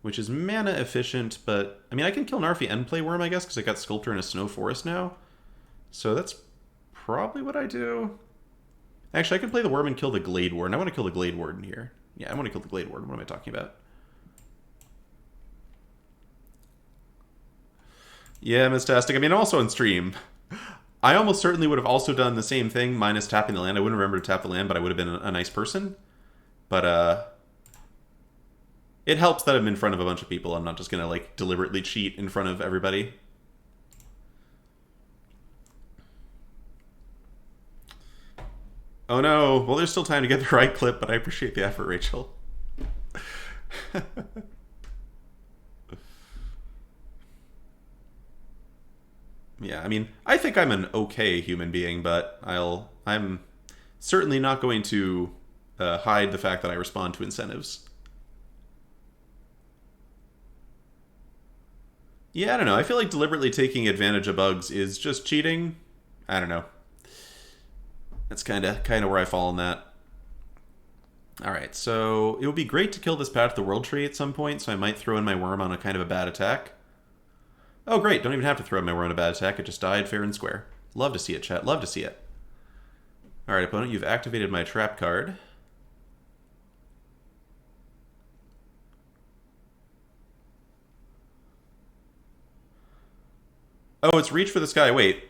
which is mana efficient, but... I mean, I can kill Narfi and play Worm, I guess, because I got Sculptor in a Snow Forest now. So that's probably what I do. Actually, I can play the Worm and kill the Glade Warden. I want to kill the Glade Warden here. Yeah, I want to kill the Glade Warden. What am I talking about? Yeah, Mistastic. I mean, I'm also on stream. I almost certainly would have also done the same thing, minus tapping the land. I wouldn't remember to tap the land, but I would have been a nice person. But, it helps that I'm in front of a bunch of people. I'm not just going to, like, deliberately cheat in front of everybody. Oh no. Well, there's still time to get the right clip, but I appreciate the effort, Rachel. Yeah, I mean, I think I'm an okay human being, but I'm certainly not going to hide the fact that I respond to incentives. Yeah, I don't know. I feel like deliberately taking advantage of bugs is just cheating. I don't know. That's kind of where I fall on that. Alright, so it would be great to kill this Path to the World Tree at some point, so I might throw in my Worm on a kind of a bad attack. Oh great, don't even have to throw in my Worm on a bad attack, it just died fair and square. Love to see it, chat, love to see it. Alright, opponent, you've activated my trap card. Oh, it's Reach for the Sky, wait.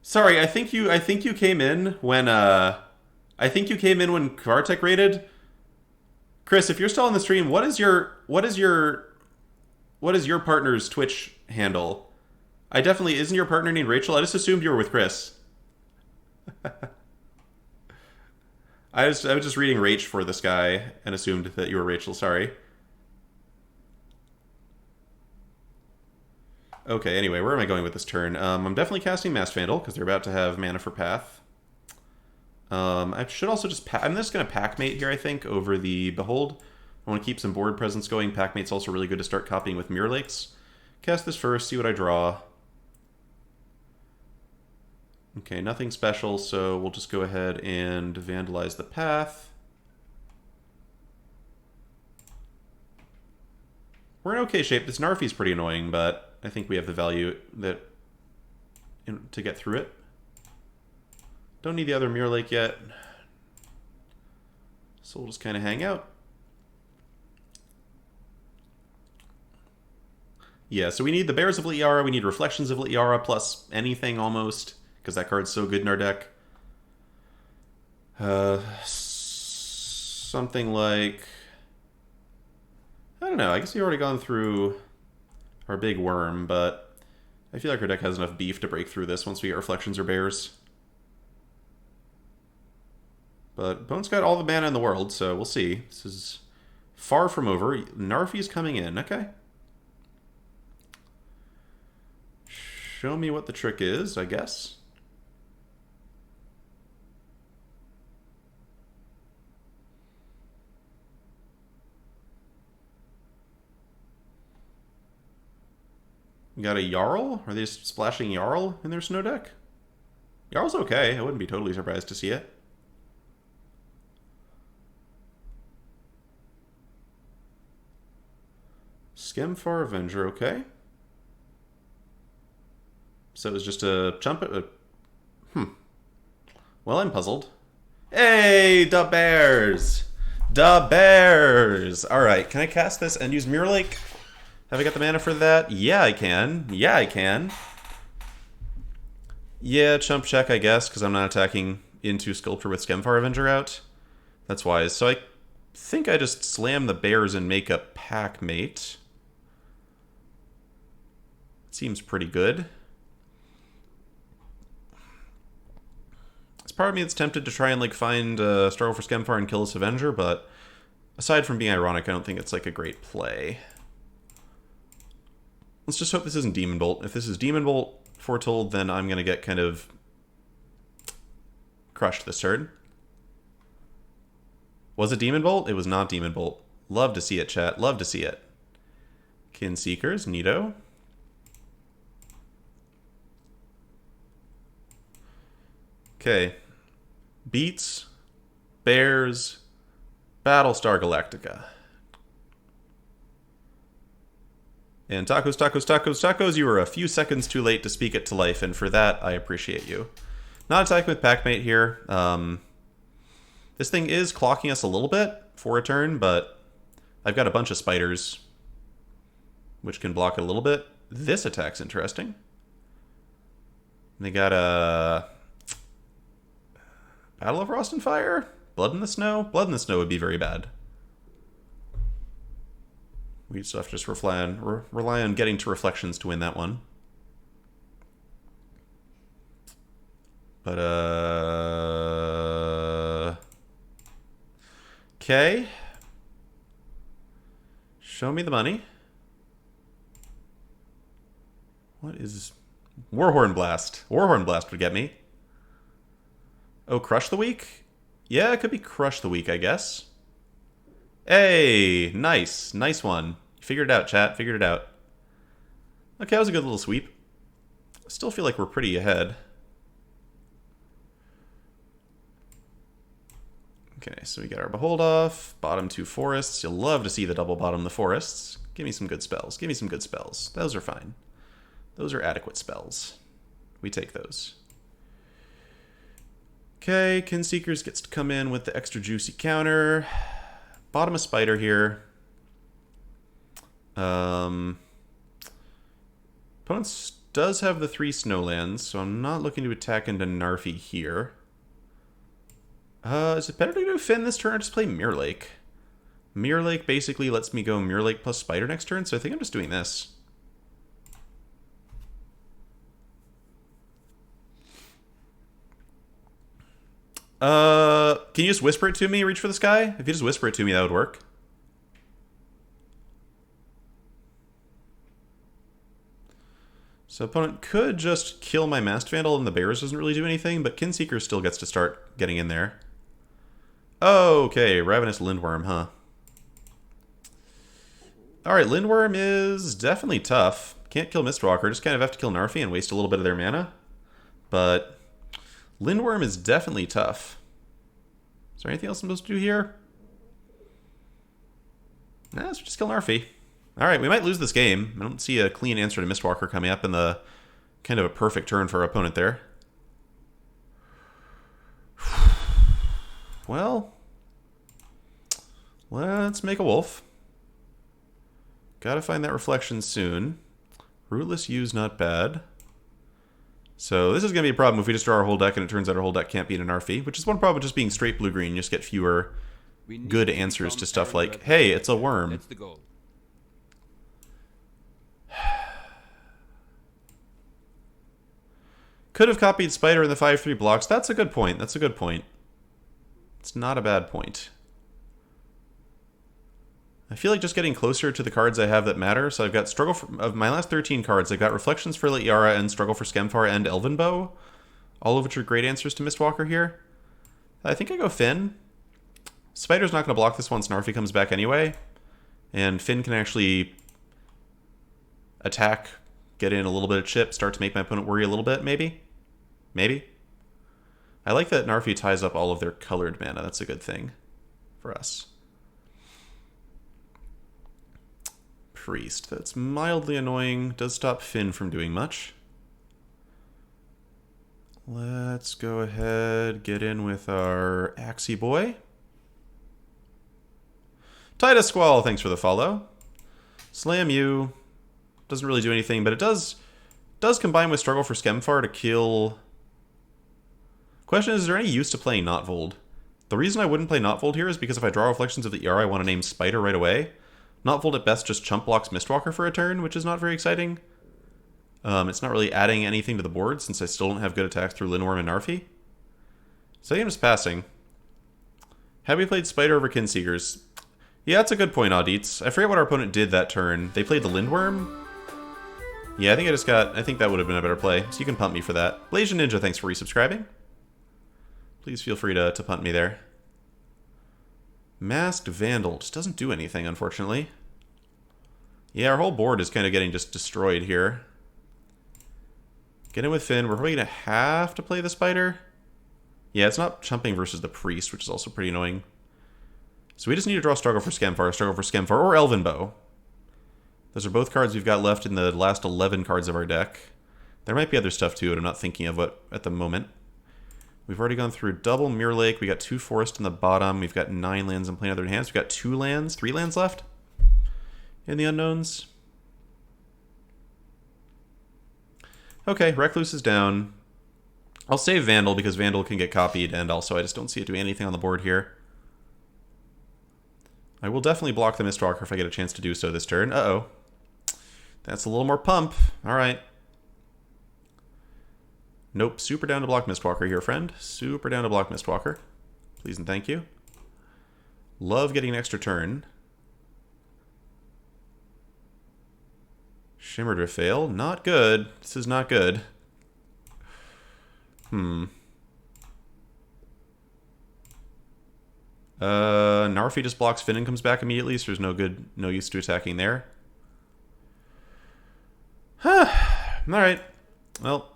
Sorry, I think you came in when I think you came in when Kvartek raided. Chris, if you're still on the stream, what is your partner's Twitch handle? I definitely isn't your partner named Rachel. I just assumed you were with Chris. I was just reading Rach for this guy and assumed that you were Rachel. Sorry. Okay, anyway, where am I going with this turn? I'm definitely casting Mass Vandal because they're about to have mana for Path. I should also just... I'm just going to Packmate here, I think, over the Behold. I want to keep some board presence going. Packmate's also really good to start copying with Mirror Lakes. Cast this first, see what I draw. Okay, nothing special, so we'll just go ahead and vandalize the path. We're in okay shape. This Narfi's pretty annoying, but I think we have the value to get through it. Don't need the other Mirror Lake yet. So we'll just kind of hang out. Yeah, so we need the Bears of Liara, we need Reflections of Liara, plus anything almost, because that card's so good in our deck. Something like... I don't know, I guess we've already gone through our big worm, but I feel like our deck has enough beef to break through this once we get Reflections or Bears. But opponent's got all the mana in the world, so we'll see. This is far from over. Narfi's coming in, okay. Show me what the trick is, I guess. You got a Jarl? Are they splashing Jarl in their snow deck? Jarl's okay. I wouldn't be totally surprised to see it. Skemfar Avenger, okay. So it was just a jump at... Well, I'm puzzled. Hey, da Bears! Da Bears! Alright, can I cast this and use Mirror Lake? Have I got the mana for that? Yeah, I can. Yeah, I can. Yeah, chump check, I guess, because I'm not attacking into Sculptor with Skemfar Avenger out. That's wise. So I think I just slam the Bears and make a Packmate. Seems pretty good. There's part of me that's tempted to try and like find Struggle for Skemfar and kill this Avenger, but aside from being ironic, I don't think it's like a great play. Let's just hope this isn't Demon Bolt. If this is Demon Bolt foretold, then I'm going to get kind of crushed this turn. Was it Demon Bolt? It was not Demon Bolt. Love to see it, chat. Love to see it. Kin Seekers, neato. Okay. Beats, Bears, Battlestar Galactica. And tacos, tacos, tacos, tacos, you were a few seconds too late to speak it to life, and for that, I appreciate you. Not attacking with Packmate here. This thing is clocking us a little bit for a turn, but I've got a bunch of spiders, which can block it a little bit. This attack's interesting. They got a... Battle of Frost and Fire? Blood in the Snow? Blood in the Snow would be very bad. We still have to just rely on getting to Reflections to win that one. But, okay. Show me the money. What is... Warhorn Blast. Warhorn Blast would get me. Oh, Crush the Week? Yeah, it could be Crush the Week, I guess. Hey, nice. Nice one. Figured it out, chat. Figured it out. Okay, that was a good little sweep. I still feel like we're pretty ahead. Okay, so we get our Behold off. Bottom two forests. You'll love to see the double bottom the forests. Give me some good spells. Give me some good spells. Those are fine. Those are adequate spells. We take those. Okay, Kin Seekers gets to come in with the extra juicy counter. Bottom a spider here. Opponent's does have the 3 snowlands, so I'm not looking to attack into Narfi here. Is it better to do Finn this turn or just play Mirror Lake? Mirror Lake basically lets me go Mirror Lake plus Spider next turn, so I think I'm just doing this. Can you just whisper it to me, Reach for the Sky? If you just whisper it to me, that would work. So opponent could just kill my Mast Vandal and the Bears doesn't really do anything, but Kinseeker still gets to start getting in there. Okay, Ravenous Lindworm, huh? Alright, Lindworm is definitely tough. Can't kill Mistwalker, just kind of have to kill Narfi and waste a little bit of their mana. But Lindworm is definitely tough. Is there anything else I'm supposed to do here? Nah, let's just kill Narfi. Alright, we might lose this game. I don't see a clean answer to Mistwalker coming up in the kind of a perfect turn for our opponent there. Well, let's make a wolf. Gotta find that reflection soon. Rootless U's not bad. So this is going to be a problem if we just draw our whole deck and it turns out our whole deck can't beat an Narfi, which is one problem with just being straight blue-green. You just get fewer good answers to stuff like, hey, it's a worm. That's the goal. Could have copied Spider in the 5-3 blocks. That's a good point. That's a good point. It's not a bad point. I feel like just getting closer to the cards I have that matter. So I've got Struggle for... Of my last 13 cards, I've got Reflections for Liara and Struggle for Skemfar and Elvenbow. All of which are great answers to Mistwalker here. I think I go Finn. Spider's not going to block this once Narfi comes back anyway. And Finn can actually attack, get in a little bit of chip, start to make my opponent worry a little bit, maybe? Maybe? I like that Narfi ties up all of their colored mana. That's a good thing for us. Priest. That's mildly annoying. Does stop Finn from doing much. Let's go ahead, get in with our Axie boy. Titus Squall, thanks for the follow. Slam you. Doesn't really do anything, but it does combine with Struggle for Skemfar to kill... Question is there any use to playing Notvold? The reason I wouldn't play Notvold here is because if I draw Reflections of the ER, I want to name Spider right away. Notvold at best just chump blocks Mistwalker for a turn, which is not very exciting. It's not really adding anything to the board since I still don't have good attacks through Lindworm and Narfi. So I think I'm just passing. Have we played Spider over Kinseekers? Yeah, that's a good point, Audits. I forget what our opponent did that turn. They played the Lindworm? Yeah, I think that would have been a better play, so you can punt me for that. Blasian Ninja, thanks for resubscribing. Please feel free to punt me there. Masked Vandal just doesn't do anything, unfortunately. Yeah, our whole board is kind of getting just destroyed here. Get in with Finn. We're probably going to have to play the Spider. Yeah, it's not chumping versus the Priest, which is also pretty annoying. So we just need to draw Struggle for Skemfar, or Elvenbow. Those are both cards we've got left in the last 11 cards of our deck. There might be other stuff too, but I'm not thinking of what at the moment. We've already gone through double Mirror Lake. We got 2 Forest in the bottom. We've got 9 lands in Play Other Hands. We've got 2 lands, 3 lands left in the unknowns. Okay, Recluse is down. I'll save Vandal because Vandal can get copied, and also I just don't see it doing anything on the board here. I will definitely block the Mistwalker if I get a chance to do so this turn. Uh-oh. That's a little more pump. All right. Nope, super down to block Mistwalker here, friend. Super down to block Mistwalker. Please and thank you. Love getting an extra turn. Shimmer to fail. Not good. This is not good. Narfi just blocks Finn and comes back immediately, so there's no use to attacking there. Alright. Well,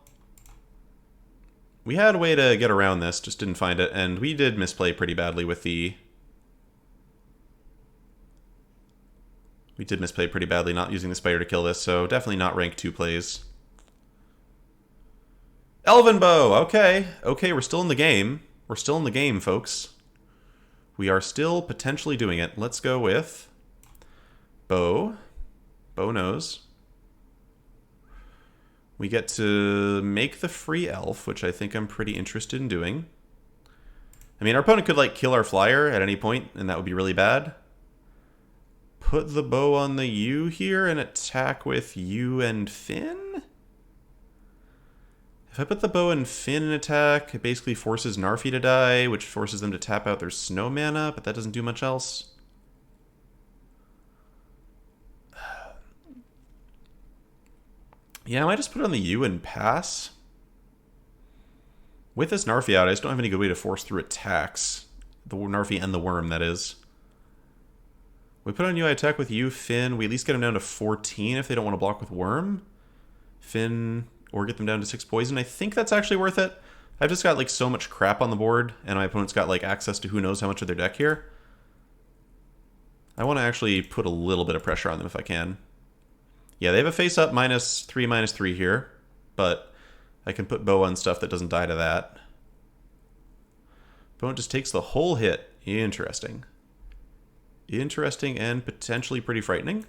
we had a way to get around this, just didn't find it, and we did misplay pretty badly with the... We did misplay pretty badly not using the Spider to kill this, so definitely not rank 2 plays. Elvenbow! Okay. Okay, we're still in the game. We're still in the game, folks. We are still potentially doing it. Let's go with... Bow. Bow knows. We get to make the free elf, which I think I'm pretty interested in doing. I mean, our opponent could, like, kill our flyer at any point, and that would be really bad. Put the bow on the U here and attack with U and Finn? If I put the bow and Finn in attack, it basically forces Narfi to die, which forces them to tap out their snow mana, but that doesn't do much else. Yeah, I might just put it on the U and pass. With this Narfi out, I just don't have any good way to force through attacks. The Narfi and the worm, that is. We put on UI attack with U, Finn. We at least get them down to 14 if they don't want to block with worm. Finn, or get them down to 6 poison. I think that's actually worth it. I've just got like so much crap on the board, and my opponent's got like access to who knows how much of their deck here. I want to actually put a little bit of pressure on them if I can. Yeah, they have a face-up -3/-3 here, but I can put bow on stuff that doesn't die to that. Opponent just takes the whole hit. Interesting. Interesting and potentially pretty frightening.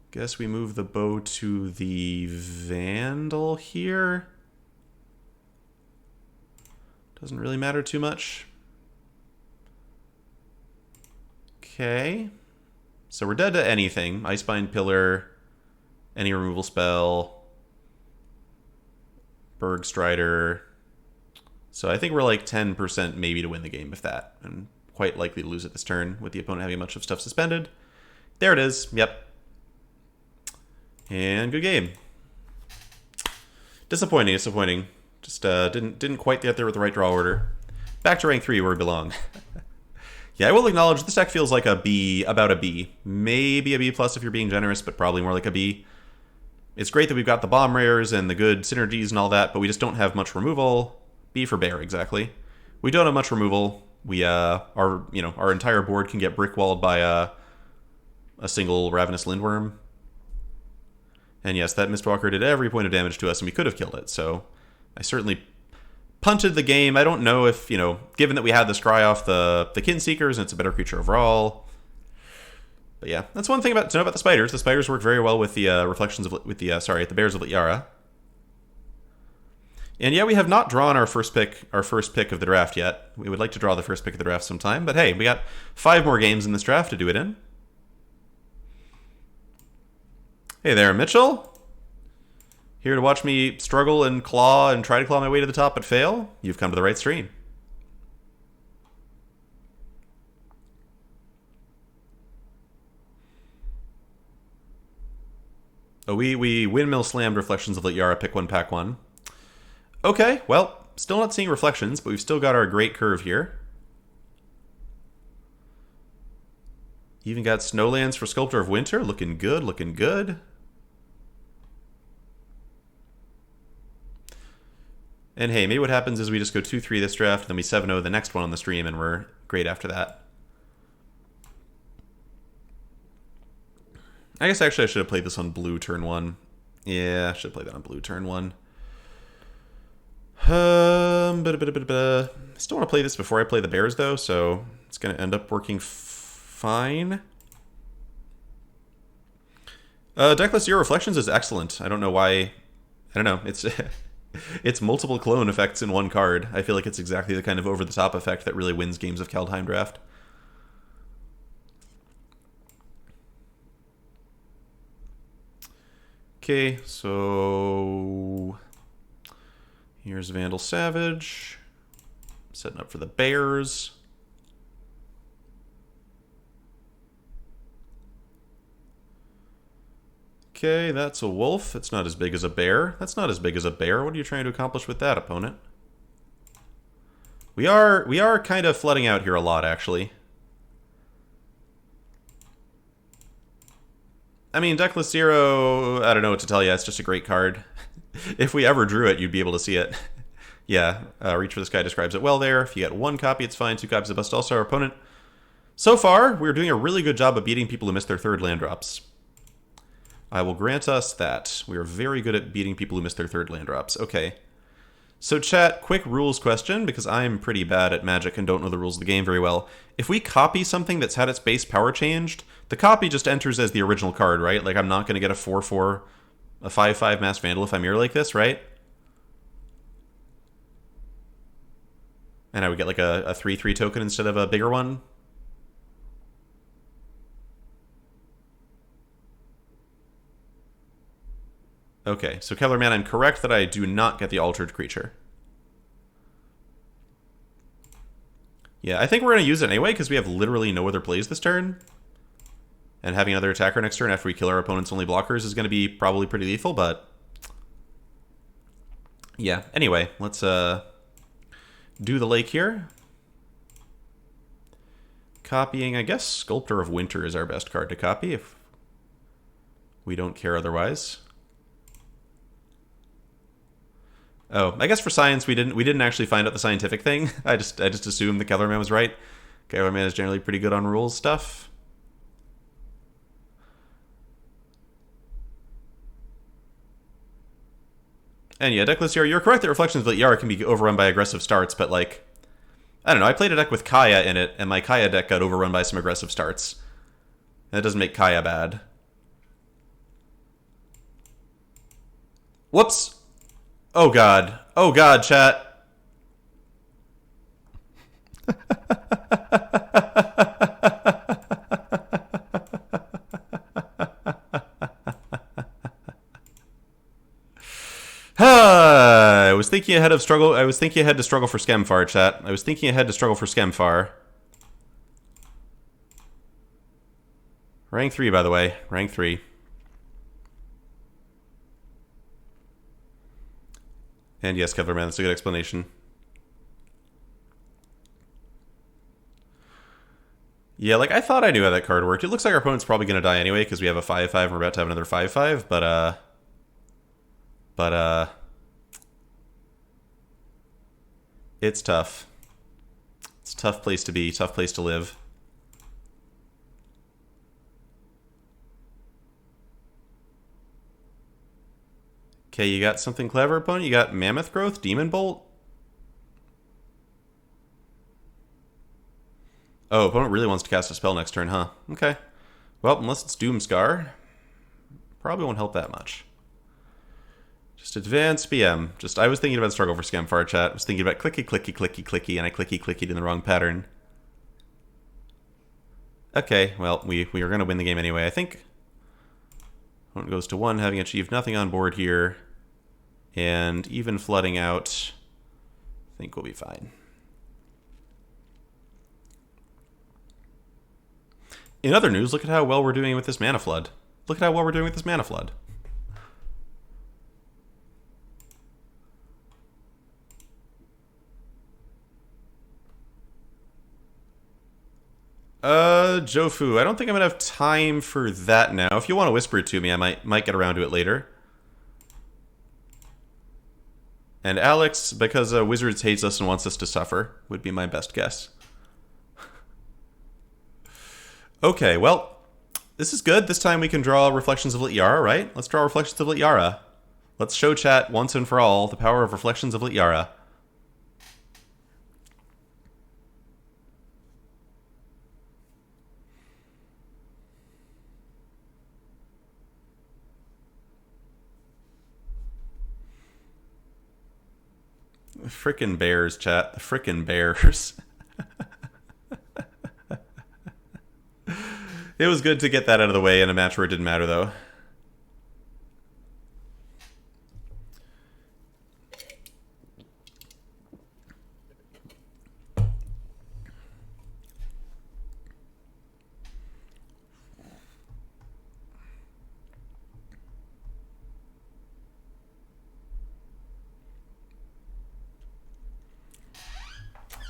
Guess we move the bow to the Vandal here. Doesn't really matter too much. Okay. So we're dead to anything. Icebind Pillar, any removal spell, Berg Strider. So I think we're like 10% maybe to win the game, if that. And quite likely to lose it this turn with the opponent having a bunch of stuff suspended. There it is. Yep. And good game. Disappointing, disappointing. Just didn't quite get there with the right draw order. Back to rank 3 where we belong. Yeah, I will acknowledge this deck feels like a B, about a B. Maybe a B plus if you're being generous, but probably more like a B. It's great that we've got the bomb rares and the good synergies and all that, but we just don't have much removal. B for bear, exactly. We don't have much removal. We our entire board can get brickwalled by a single Ravenous Lindworm. And yes, that Mistwalker did every point of damage to us, and we could have killed it. So I certainly punted the game. I don't know if, given that we had the scry off the Kinseekers and it's a better creature overall. But yeah, that's one thing to know about the spiders. The spiders work very well with the the Bears of Lityara. And yeah, we have not drawn our first pick of the draft yet. We would like to draw the first pick of the draft sometime, but hey, we got 5 more games in this draft to do it in. Hey there, Mitchell. Here to watch me struggle and claw and try to claw my way to the top but fail? You've come to the right stream. Oh, we windmill slammed Reflections of Lityara, pick 1, pack 1. Okay, well, still not seeing Reflections, but we've still got our great curve here. Even got Snowlands for Sculptor of Winter. Looking good, looking good. And hey, maybe what happens is we just go 2-3 this draft, then we 7-0 the next one on the stream, and we're great after that. I guess actually I should have played this on blue turn 1. Yeah, I should have played that on blue turn 1. I still want to play this before I play the Bears, though, so it's going to end up working fine. Deckless Zero Reflections is excellent. I don't know why. I don't know. It's it's multiple clone effects in one card. I feel like it's exactly the kind of over-the-top effect that really wins games of Kaldheim draft. Okay, so here's Vandal Savage. Setting up for the Bears. Okay, that's a wolf. It's not as big as a bear. That's not as big as a bear. What are you trying to accomplish with that, opponent? We are kind of flooding out here a lot, actually. I mean, Deckless Zero, I don't know what to tell you. It's just a great card. If we ever drew it, you'd be able to see it. Yeah, Reach for the Sky describes it well there. If you get 1 copy, it's fine. 2 copies of bust. Also, our opponent. So far, we're doing a really good job of beating people who miss their 3rd land drops. I will grant us that. We are very good at beating people who miss their 3rd land drops. Okay. So chat, quick rules question, because I'm pretty bad at Magic and don't know the rules of the game very well. If we copy something that's had its base power changed, the copy just enters as the original card, right? Like, I'm not going to get a 4/4, a 5/5 Masked Vandal if I mirror like this, right? And I would get like a 3/3 token instead of a bigger one. Okay, so Kellerman, I'm correct that I do not get the altered creature. Yeah, I think we're going to use it anyway, because we have literally no other plays this turn. And having another attacker next turn after we kill our opponent's only blockers is going to be probably pretty lethal, but... yeah, anyway, let's do the lake here. Copying, I guess Sculptor of Winter is our best card to copy, if we don't care otherwise. Oh, I guess for science we didn't actually find out the scientific thing. I just assumed the Kellerman was right. Kellerman is generally pretty good on rules stuff. And yeah, Deckless Yar, you're correct that Reflections of Yar can be overrun by aggressive starts, but like, I don't know, I played a deck with Kaya in it, and my Kaya deck got overrun by some aggressive starts. And that doesn't make Kaya bad. Whoops! Oh god. Oh god, chat. I was thinking ahead to struggle for Skemfar, chat. I was thinking ahead to struggle for Skemfar. Rank 3, by the way. Rank 3. And yes, Kevlarman, that's a good explanation. Yeah, like, I thought I knew how that card worked. It looks like our opponent's probably going to die anyway, because we have a 5/5 and we're about to have another 5/5, but, it's tough. It's a tough place to be, tough place to live. Okay, you got something clever, opponent? You got Mammoth Growth, Demon Bolt? Oh, opponent really wants to cast a spell next turn, huh? Okay. Well, unless it's Doomscar, probably won't help that much. Just advance BM. I was thinking about struggle for Skemfar, chat. I was thinking about clicky, clicky, clicky, clicky, and I clicky, clickied in the wrong pattern. Okay, well, we are going to win the game anyway, I think. Opponent goes to 1, having achieved nothing on board here. And even flooding out, I think we'll be fine. In other news, look at how well we're doing with this mana flood. Look at how well we're doing with this mana flood. Jofu, I don't think I'm gonna have time for that now. If you want to whisper it to me, I might get around to it later. And Alex, because Wizards hates us and wants us to suffer, would be my best guess. Okay, well, this is good. This time we can draw Reflections of Lityara, right? Let's draw Reflections of Lityara. Let's show chat once and for all the power of Reflections of Lityara. The frickin' bears, chat. The frickin' bears. It was good to get that out of the way in a match where it didn't matter, though.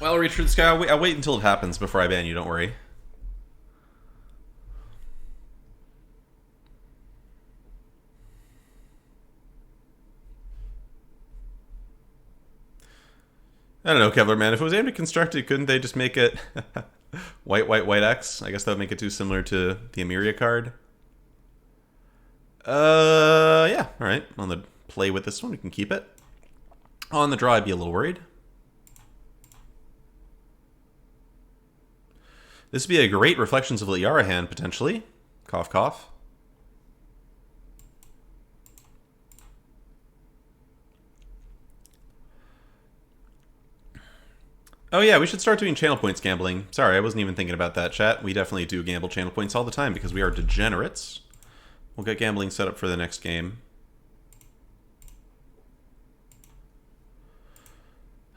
Well, reach for the sky. I'll wait until it happens before I ban you, don't worry. I don't know, Kevlar Man. If it was aimed at constructed, couldn't they just make it white, white, white X? I guess that would make it too similar to the Emiria card. Yeah. All right. On the play with this one, we can keep it. On the draw, I'd be a little worried. This would be a great Reflections of Liara hand, potentially. Cough, cough. Oh yeah, we should start doing channel points gambling. Sorry, I wasn't even thinking about that, chat. We definitely do gamble channel points all the time because we are degenerates. We'll get gambling set up for the next game.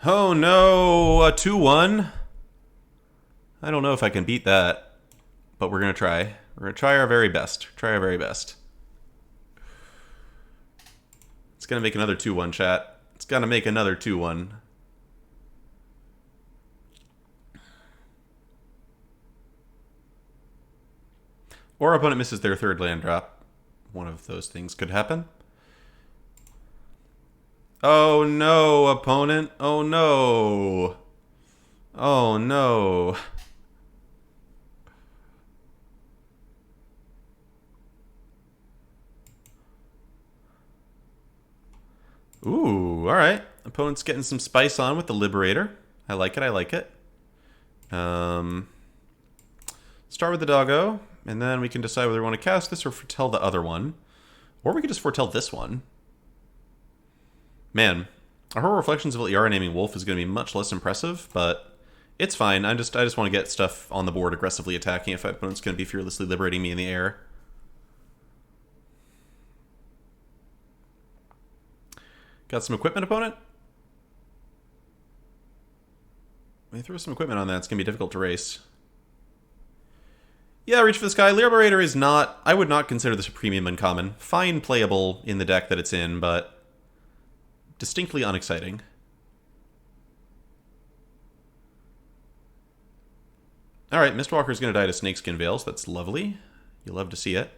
Oh no, a 2-1? I don't know if I can beat that, but we're going to try. We're going to try our very best. Try our very best. It's going to make another 2-1, chat. It's going to make another 2-1. Or opponent misses their third land drop. One of those things could happen. Oh no, opponent. Oh no. Oh no. Ooh, alright. Opponent's getting some spice on with the Liberator. I like it, I like it. Start with the doggo, and then we can decide whether we want to cast this or foretell the other one. Or we could just foretell this one. Man, our whole Reflections of Liara naming Wolf is going to be much less impressive, but it's fine. I just want to get stuff on the board aggressively attacking if my opponent's going to be fearlessly liberating me in the air. Got some equipment, opponent? When you throw some equipment on that, it's going to be difficult to race. Yeah, Reach for the Sky. Liberator is not... I would not consider this a premium uncommon. Fine playable in the deck that it's in, but distinctly unexciting. Alright, Mistwalker's going to die to Snakeskin Veils. That's lovely. You love to see it.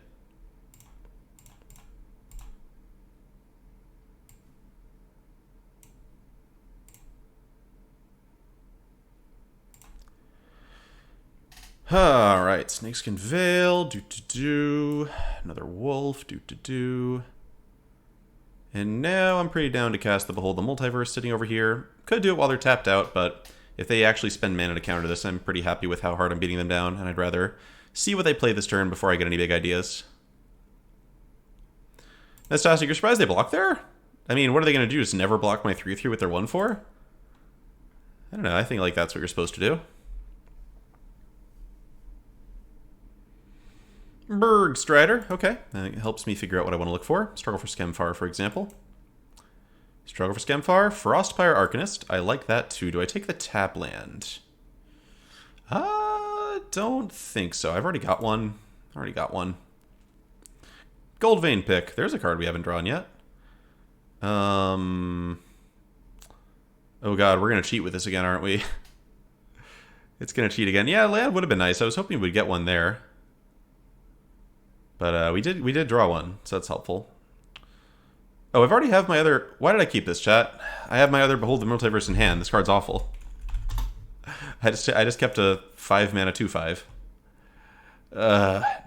Alright, Snakeskin Veil, do-do-do. Another Wolf, do-do-do. And now I'm pretty down to cast the Behold the Multiverse sitting over here. Could do it while they're tapped out, but if they actually spend mana to counter this, I'm pretty happy with how hard I'm beating them down, and I'd rather see what they play this turn before I get any big ideas. Nastastic, you're surprised they block there? I mean, what are they going to do, just never block my 3-3 with their 1-4? I don't know, I think like that's what you're supposed to do. Bergstrider, okay. It helps me figure out what I want to look for. Struggle for Skemfar, for example. Struggle for Skemfar, Frostpire Arcanist. I like that too. Do I take the tap land? Don't think so. I've already got one. Goldvein Pick. There's a card we haven't drawn yet. Oh god, we're going to cheat with this again, aren't we? It's going to cheat again. Yeah, land would have been nice. I was hoping we'd get one there. But we did draw one, so that's helpful. Oh, I've already have my other... Why did I keep this, chat? I have my other Behold the Multiverse in hand. This card's awful. I just kept a 5-mana 2/5.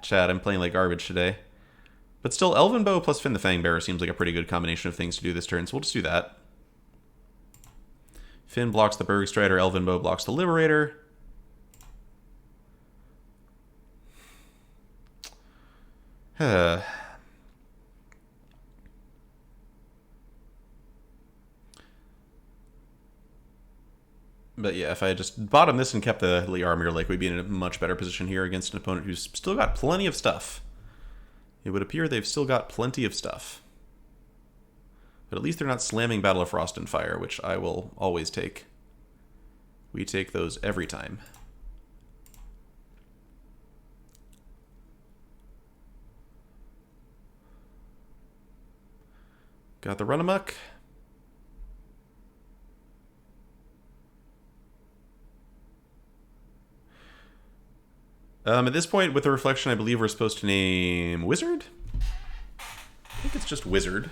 Chat, I'm playing like garbage today. But still, Elven Bow plus Finn the Fangbearer seems like a pretty good combination of things to do this turn, so we'll just do that. Finn blocks the Bergstrider, Elven Bow blocks the Liberator. But yeah, if I just bottom this and kept the Liara Mirror Lake, we'd be in a much better position here against an opponent who's still got plenty of stuff. It would appear they've still got plenty of stuff. But at least they're not slamming Battle of Frost and Fire, which I will always take. We take those every time. Got the run-amok. At this point, with the reflection, I believe we're supposed to name Wizard? I think it's just Wizard.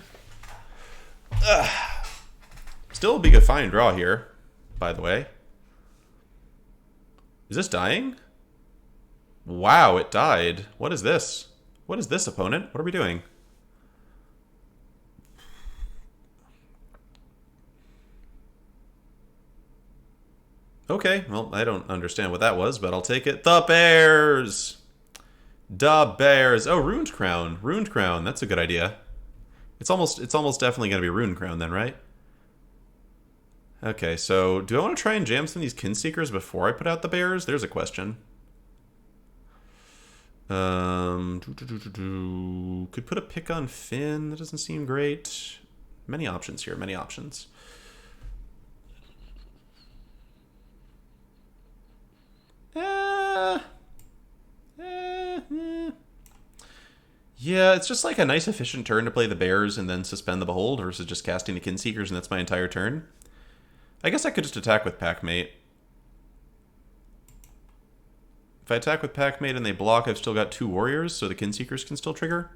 Still a big a fine draw here, by the way. Is this dying? Wow, it died. What is this? What is this, opponent? What are we doing? Okay, well, I don't understand what that was, but I'll take it. The Bears! Da Bears. Oh, Ruined Crown. Ruined Crown. That's a good idea. It's almost definitely going to be Ruined Crown then, right? Okay, so do I want to try and jam some of these Kinseekers before I put out the Bears? There's a question. Could put a pick on Finn. That doesn't seem great. Many options here, many options. Yeah, it's just like a nice efficient turn to play the Bears and then suspend the Behold versus just casting the Kinseekers and that's my entire turn. I guess I could just attack with Packmate. If I attack with Packmate and they block, I've still got 2 Warriors, so the Kinseekers can still trigger.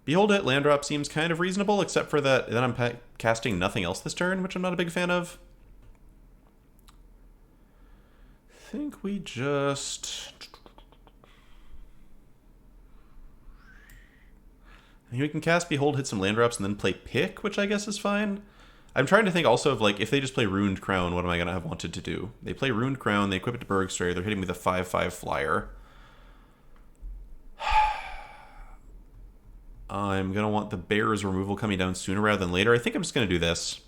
Behold It, land drop seems kind of reasonable, except for that then I'm casting nothing else this turn, which I'm not a big fan of. I think we just... we can cast Behold, hit some land drops, and then play Pick, which I guess is fine. I'm trying to think also of, like, if they just play Ruined Crown, what am I going to have wanted to do? They play Ruined Crown, they equip it to Bergstrayer, they're hitting me with a 5/5 flyer. I'm going to want the Bears removal coming down sooner rather than later. I think I'm just going to do this.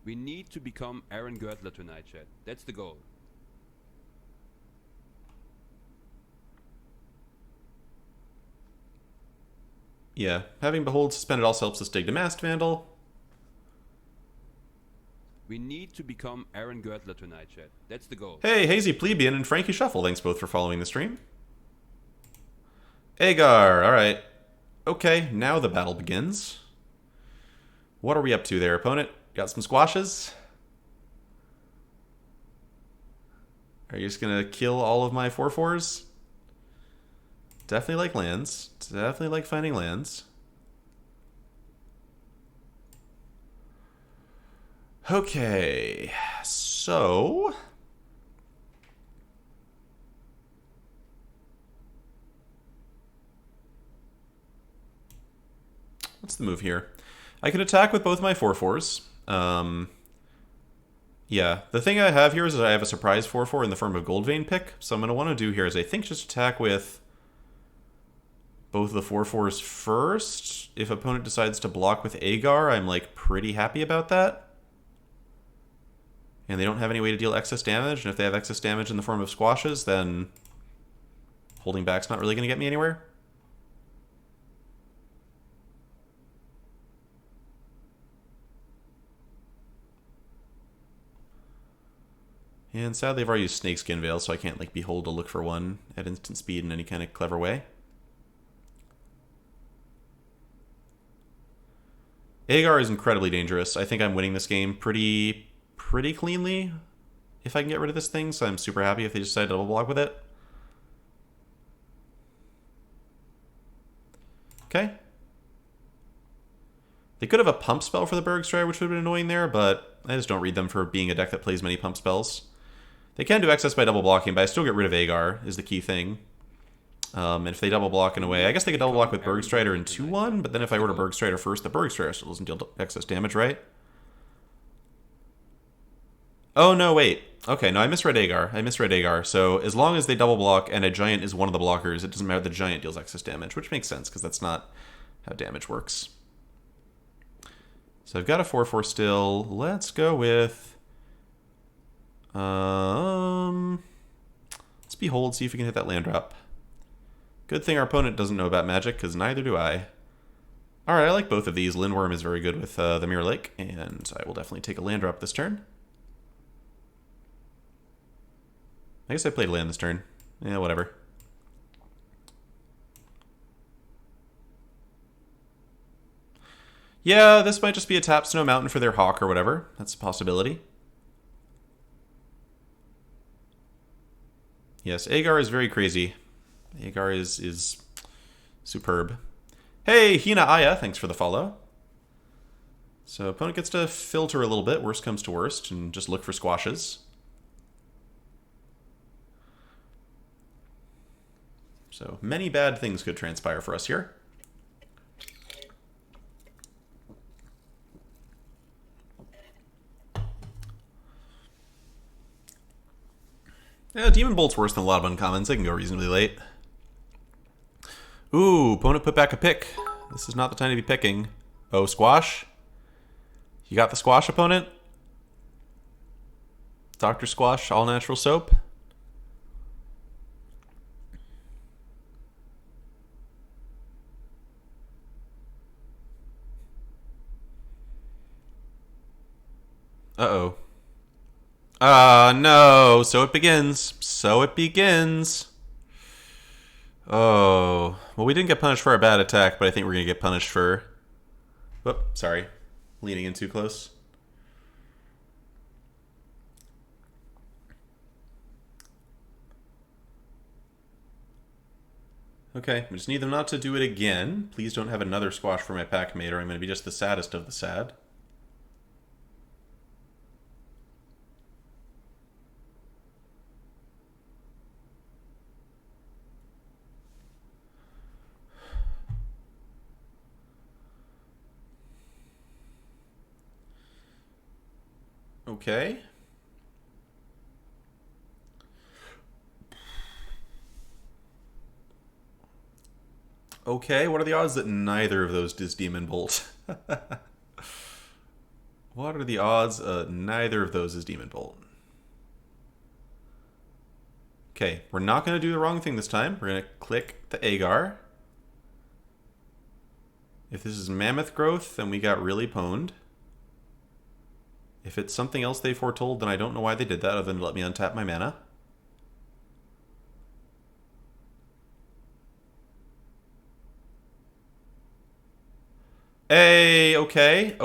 We need to become Aaron Girdler tonight, chat. That's the goal. Yeah, having Behold suspended also helps us dig to Masked Vandal. We need to become Aaron Girdler tonight, chat. That's the goal. Hey, Hazy Plebeian and Frankie Shuffle, thanks both for following the stream. Agar, alright. Okay, now the battle begins. What are we up to there, opponent? Got some squashes? Are you just gonna kill all of my 4/4s? Definitely like lands. Definitely like finding lands. Okay, so... what's the move here? I could attack with both my 4/4s. Yeah, the thing I have here is that I have a surprise 4/4 in the form of Goldvein Pick. So I'm going to want to do here is I think just attack with both the 4/4s first. If opponent decides to block with Agar, I'm like pretty happy about that. And they don't have any way to deal excess damage. And if they have excess damage in the form of squashes, then holding back's not really going to get me anywhere. And sadly, I've already used Snakeskin Veil, so I can't like Behold to look for one at instant speed in any kind of clever way. Agar is incredibly dangerous. I think I'm winning this game pretty cleanly if I can get rid of this thing, so I'm super happy if they decide to double block with it. Okay. They could have a pump spell for the Bergstrayer, which would have been annoying there, but I just don't read them for being a deck that plays many pump spells. They can do excess by double blocking, but I still get rid of Agar, is the key thing. And if they double block in a way, I guess they could double block with Bergstrider in 2/1, but then if I order Bergstrider first, the Bergstrider still doesn't deal excess damage, right? Oh, no, wait. Okay, no, I misread Agar. So as long as they double block and a Giant is one of the blockers, it doesn't matter the Giant deals excess damage, which makes sense, because that's not how damage works. So I've got a 4/4 still. Let's go with... let's Behold, see if we can hit that land drop. Good thing our opponent doesn't know about magic, because neither do I. Alright, I like both of these. Lindworm is very good with the Mirror Lake, and I will definitely take a land drop this turn. I guess I played land this turn. Yeah, whatever. Yeah, this might just be a tap Snow Mountain for their Hawk or whatever. That's a possibility. Yes, Agar is very crazy. Agar is superb. Hey, Hina Aya, thanks for the follow. So opponent gets to filter a little bit, worst comes to worst, and just look for squashes. So many bad things could transpire for us here. Demon Bolt's worse than a lot of uncommons. They can go reasonably late. Ooh, opponent put back a pick. This is not the time to be picking. Oh, squash? You got the squash, opponent? Dr. Squash, all natural soap? Uh-oh. No. So it begins. So it begins. Oh. Well, we didn't get punished for our bad attack, but I think we're going to get punished for... Whoop, sorry. Leaning in too close. Okay, I just need them not to do it again. Please don't have another squash for my pack mate, or I'm going to be just the saddest of the sad. Okay. Okay, what are the odds that neither of those is Demon Bolt? What are the odds neither of those is Demon Bolt? Okay, we're not going to do the wrong thing this time. We're going to click the Agar. If this is Mammoth Growth, then we got really pwned. If it's something else they foretold, then I don't know why they did that other than to let me untap my mana. Hey, okay.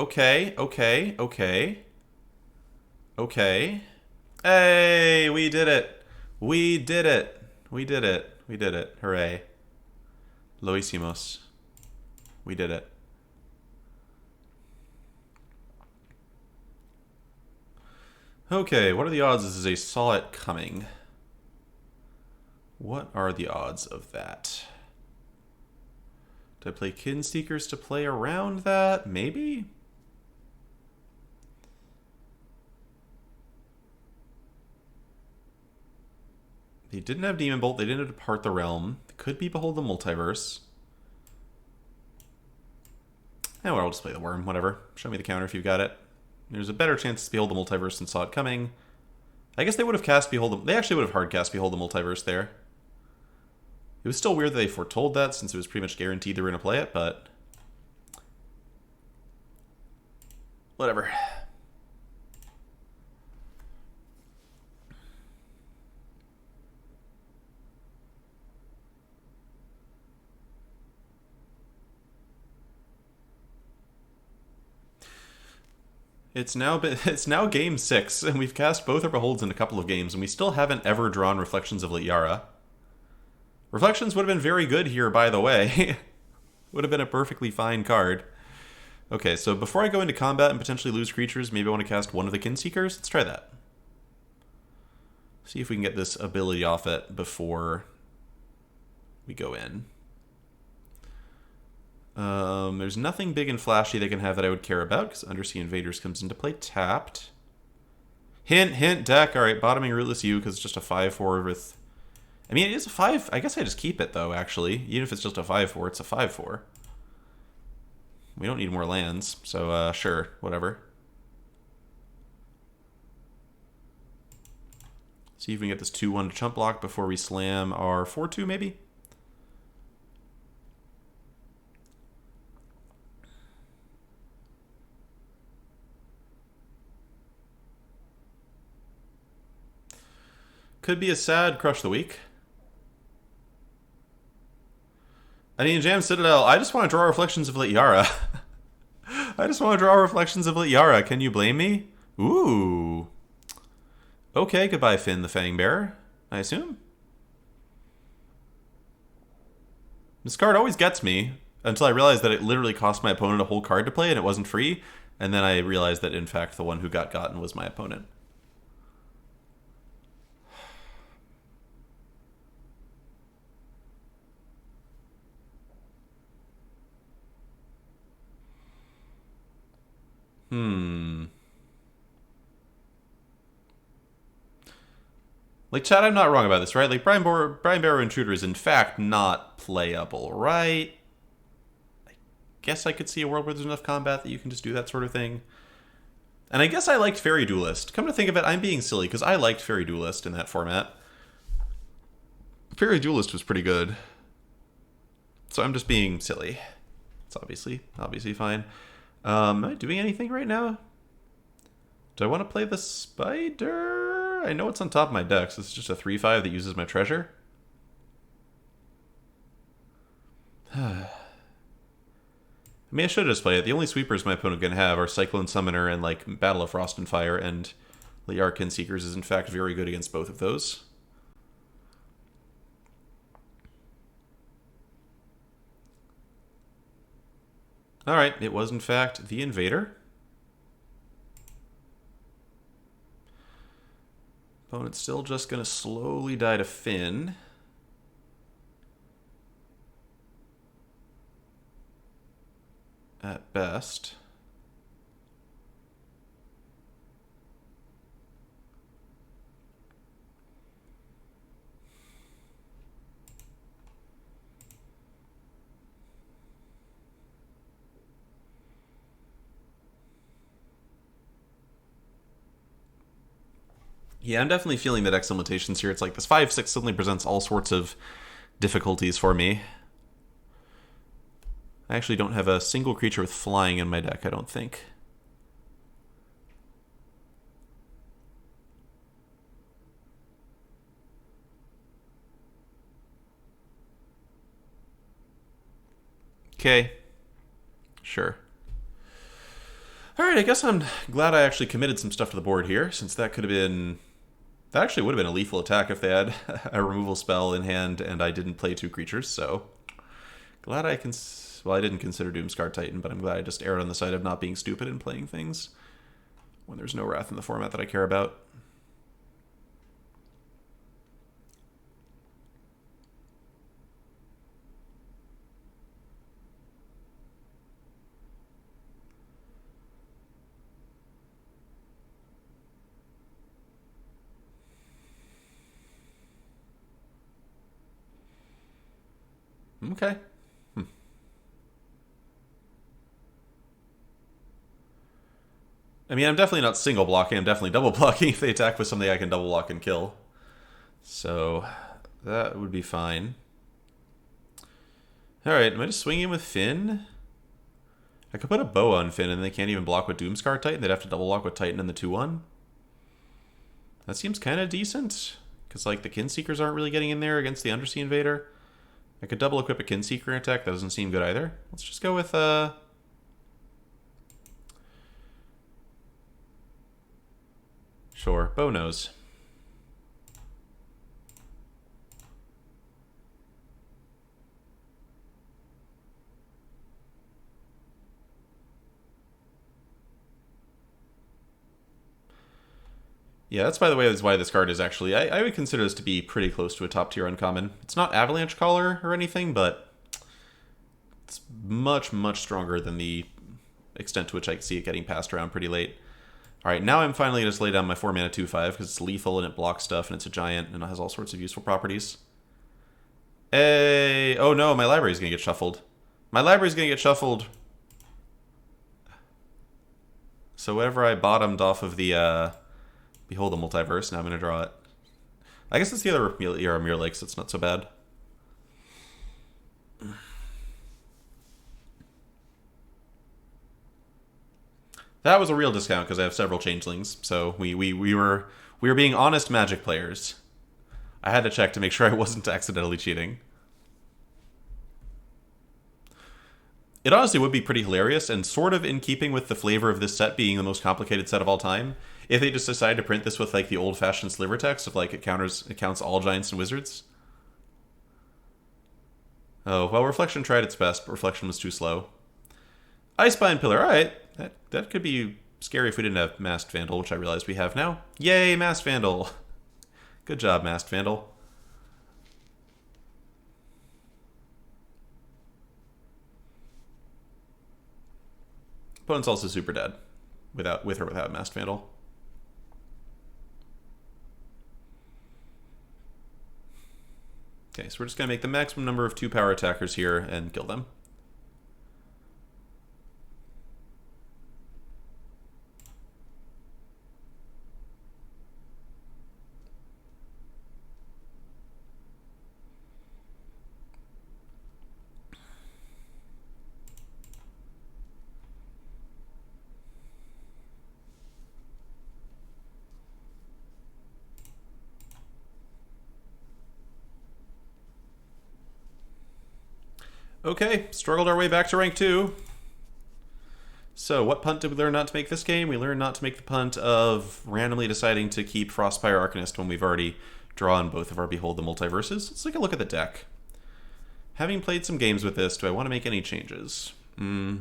Hey, we did it. We did it. Hooray. Lo hicimos. We did it. Okay, what are the odds this is a saw it coming? What are the odds of that? Do I play Kinseekers to play around that? Maybe? They didn't have Demon Bolt. They didn't depart the realm. They could be Behold the Multiverse. Well, I'll just play the Worm. Whatever. Show me the counter if you've got it. There's a better chance to Behold the Multiverse than saw it coming. I guess they would have cast Behold the... They actually would have hard cast Behold the Multiverse there. It was still weird that they foretold that since it was pretty much guaranteed they were going to play it, but... whatever. It's now game 6, and we've cast both our Beholds in a couple of games, and we still haven't ever drawn Reflections of Liara. Reflections would have been very good here, by the way. Would have been a perfectly fine card. Okay, so before I go into combat and potentially lose creatures, maybe I want to cast one of the Kinseekers. Let's try that. See if we can get this ability off it before we go in. There's nothing big and flashy they can have that I would care about, because Undersea Invaders comes into play tapped. Hint, deck. Alright, bottoming Rootless U, because it's just a 5-4 with... I mean, it is a 5... I guess I just keep it, though, actually. Even if it's just a 5-4, it's a 5-4. We don't need more lands, so, sure, whatever. See if we can get this 2-1 to chump block before we slam our 4-2, maybe? Could be a sad crush the week. I mean, Jam Citadel, I just want to draw Reflections of Liara. I just want to draw Reflections of Liara. Can you blame me? Ooh. Okay, goodbye, Finn the Fangbearer, I assume. This card always gets me until I realize that it literally cost my opponent a whole card to play and it wasn't free. And then I realized that, in fact, the one who got gotten was my opponent. Like, Chad, I'm not wrong about this, right? Like, Brian Barrow Intruder is in fact not playable, right? I guess I could see a world where there's enough combat that you can just do that sort of thing. And I guess I liked Fairy Duelist. Come to think of it, I'm being silly, because I liked Fairy Duelist in that format. Fairy Duelist was pretty good. So I'm just being silly. It's obviously fine. Am I doing anything right now? Do I want to play the spider? I know it's on top of my deck, so it's just a 3/5 that uses my treasure. I mean, I should just play it. The only sweepers my opponent can have are Cyclone Summoner and, like, Battle of Frost and Fire, and Liarkin Seekers is, in fact, very good against both of those. Alright, it was, in fact, the Invader. Opponent's still just going to slowly die to Finn. At best. Yeah, I'm definitely feeling the deck's limitations here. It's like this 5/6 suddenly presents all sorts of difficulties for me. I actually don't have a single creature with flying in my deck, I don't think. Okay. Sure. Alright, I guess I'm glad I actually committed some stuff to the board here, since that could have been... That actually would have been a lethal attack if they had a removal spell in hand and I didn't play 2 creatures, so... Glad I can... Well, I didn't consider Doomscar Titan, but I'm glad I just erred on the side of not being stupid and playing things when there's no Wrath in the format that I care about. Okay. I mean, I'm definitely not single blocking. I'm definitely double blocking if they attack with something I can double block and kill. So, that would be fine. Alright, am I just swinging with Finn? I could put a bow on Finn and they can't even block with Doomscar Titan. They'd have to double block with Titan and the 2/1. That seems kind of decent. Because, like, the Kinseekers aren't really getting in there against the Undersea Invader. I could double equip a Kinseeker attack. That doesn't seem good either. Let's just go with, Sure, bow nose. Yeah, that's, by the way, is why this card is actually... I would consider this to be pretty close to a top-tier uncommon. It's not Avalanche Caller or anything, but it's much, much stronger than the extent to which I see it getting passed around pretty late. Alright, now I'm finally going to lay down my 4-mana 2/5 because it's lethal and it blocks stuff and it's a giant and it has all sorts of useful properties. Hey! Oh no, my library's going to get shuffled. My library's going to get shuffled. So whatever I bottomed off of the, Behold the Multiverse, now I'm going to draw it. I guess it's the other era Mirror Lake, so it's not so bad. That was a real discount because I have several changelings, so we were being honest Magic players. I had to check to make sure I wasn't accidentally cheating. It honestly would be pretty hilarious and sort of in keeping with the flavor of this set being the most complicated set of all time if they just decided to print this with like the old-fashioned sliver text of like it counts all giants and wizards. Oh, well, Reflection tried its best, but Reflection was too slow. Icebind Pillar, alright. That could be scary if we didn't have Masked Vandal, which I realize we have now. Yay, Masked Vandal! Good job, Masked Vandal. Opponent's also super dead. With or without Masked Vandal. Okay, so we're just going to make the maximum number of 2-power attackers here and kill them. Okay, struggled our way back to rank 2. So, what punt did we learn not to make this game? We learned not to make the punt of randomly deciding to keep Frostfire Arcanist when we've already drawn both of our Behold the Multiverses. Let's take a look at the deck. Having played some games with this, do I want to make any changes? The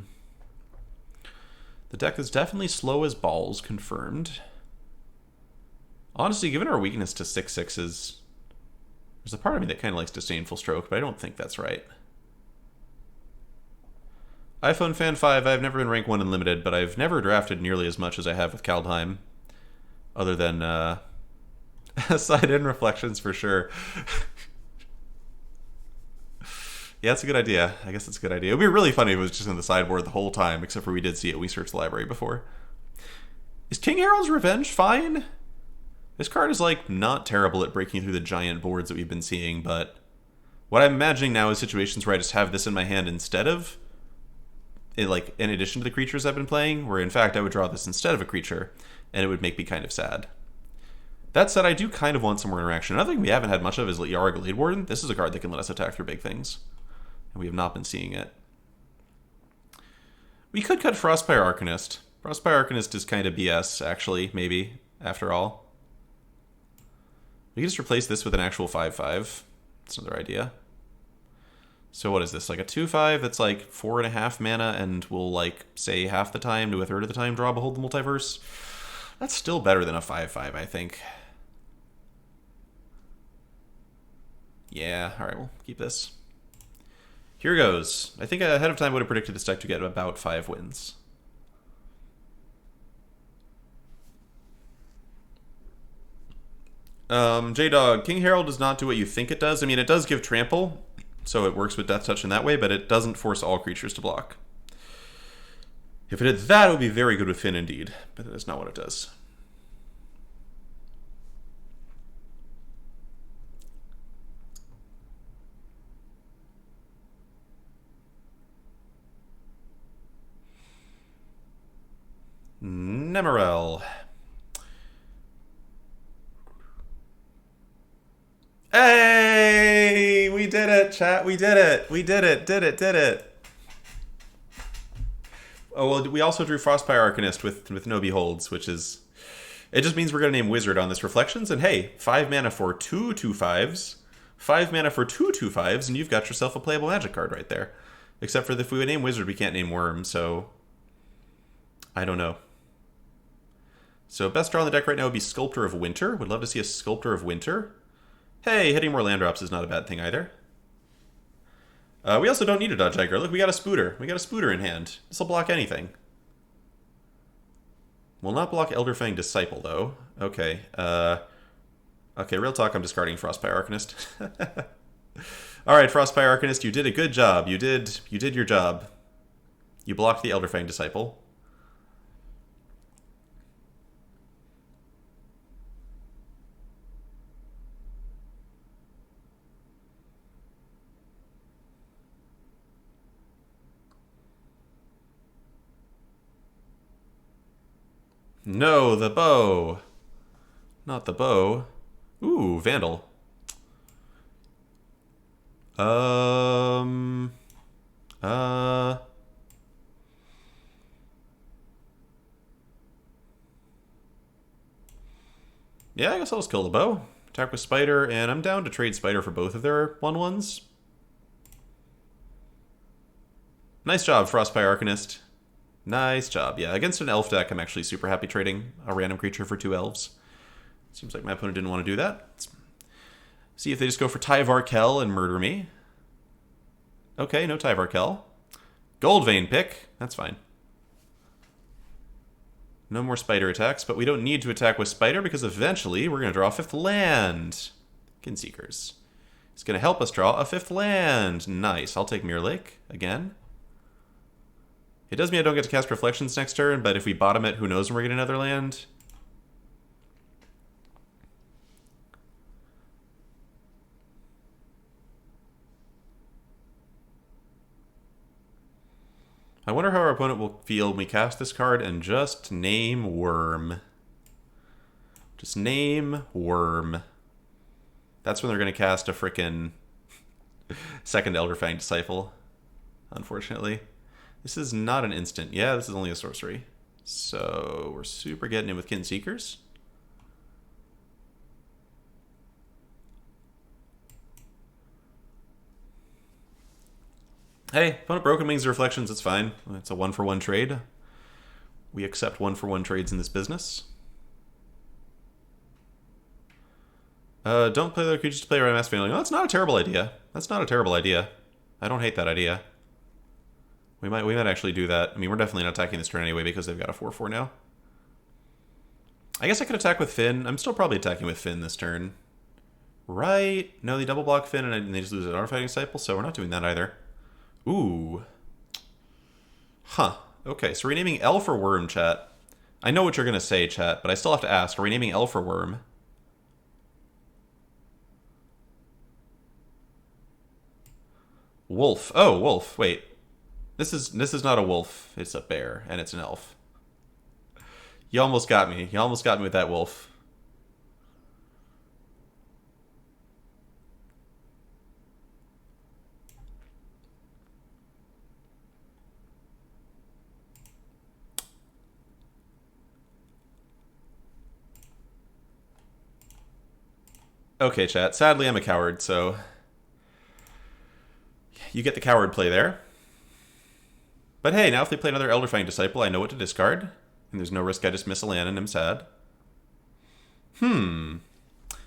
deck is definitely slow as balls, confirmed. Honestly, given our weakness to 6/6s, there's a part of me that kind of likes Disdainful Stroke, but I don't think that's right. iPhone Fan 5, I've never been rank 1 in Limited, but I've never drafted nearly as much as I have with Kaldheim. Other than, side-in reflections for sure. Yeah, that's a good idea. I guess it's a good idea. It would be really funny if it was just in the sideboard the whole time, except for we did see it. We searched the library before. Is King Harold's Revenge fine? This card is, like, not terrible at breaking through the giant boards that we've been seeing, but what I'm imagining now is situations where I just have this in my hand instead of, in addition to the creatures I've been playing, where in fact I would draw this instead of a creature, and it would make me kind of sad. That said, I do kind of want some more interaction. Another thing we haven't had much of is Liara Glade Warden. This is a card that can let us attack through big things, and we have not been seeing it. We could cut Frostfire Arcanist. Frostfire Arcanist is kind of BS, actually, maybe, after all. We can just replace this with an actual 5/5. That's another idea. So what is this, like a 2/5 that's like 4.5 mana and will, like, say half the time to a third of the time draw Behold the Multiverse? That's still better than a 5/5, I think. Yeah, alright, we'll keep this. Here goes. I think ahead of time I would have predicted this deck to get about 5 wins. J-Dog, King Harold does not do what you think it does. I mean, it does give trample, so it works with Death Touch in that way, but it doesn't force all creatures to block. If it did that, it would be very good with Finn indeed, but that is not what it does. Nemerel. Hey! We did it, chat. We did it. We did it. Did it. Oh, well, we also drew Frostfire Arcanist with no Beholds, which is... It just means we're going to name Wizard on this Reflections, and hey, 5 mana for 2 2/5s, 5 mana for 2 2/5s, and you've got yourself a playable Magic card right there. Except for if we would name Wizard, we can't name Worm, so... I don't know. So best draw on the deck right now would be Sculptor of Winter. Would love to see a Sculptor of Winter. Hey, hitting more land drops is not a bad thing either. We also don't need a Dodge Aggro. Look, we got a Spooter. We got a Spooter in hand. This will block anything. Will not block Elderfang Disciple, though. Okay. Okay, real talk, I'm discarding Frostfire Arcanist. Alright, Frostfire Arcanist, you did a good job. You did your job. You blocked the Elderfang Disciple. No, the bow. Not the bow. Ooh, Vandal. Yeah, I guess I'll just kill the bow. Attack with Spider, and I'm down to trade Spider for both of their 1/1s. Nice job, Frostfire Arcanist. Nice job. Yeah, against an elf deck, I'm actually super happy trading a random creature for 2 elves. Seems like my opponent didn't want to do that. Let's see if they just go for Tyvar Kell and murder me. Okay, no Tyvar Kell. Goldvein pick. That's fine. No more Spider attacks, but we don't need to attack with Spider because eventually we're going to draw a 5th land. Kinseekers. It's going to help us draw a 5th land. Nice. I'll take Mirror Lake again. It does mean I don't get to cast Reflections next turn, but if we bottom it, who knows when we're getting another land. I wonder how our opponent will feel when we cast this card and just name Worm. Just name Worm. That's when they're going to cast a frickin' second Elderfang Disciple, unfortunately. This is not an instant. Yeah, this is only a sorcery. So we're super getting in with Kin Seekers. Hey, opponent Broken Wings Reflections, it's fine. It's a 1-for-1 trade. We accept 1-for-1 trades in this business. Don't play the creatures to play around Mass Failing. No, that's not a terrible idea. That's not a terrible idea. I don't hate that idea. We might actually do that. I mean, we're definitely not attacking this turn anyway because they've got a 4/4 now. I guess I could attack with Finn. I'm still probably attacking with Finn this turn. Right? No, they double block Finn and they just lose an Artifighting Disciple, so we're not doing that either. Ooh. Huh. Okay, so renaming L for Worm, chat. I know what you're going to say, chat, but I still have to ask. Are we naming L for Worm? Wolf. Oh, wolf. Wait. This is not a wolf. It's a bear, and it's an elf. You almost got me. You almost got me with that wolf. Okay, chat. Sadly, I'm a coward, so you get the coward play there. But hey, now if they play another Elderfang Disciple, I know what to discard. And there's no risk I dismiss a land and I'm sad.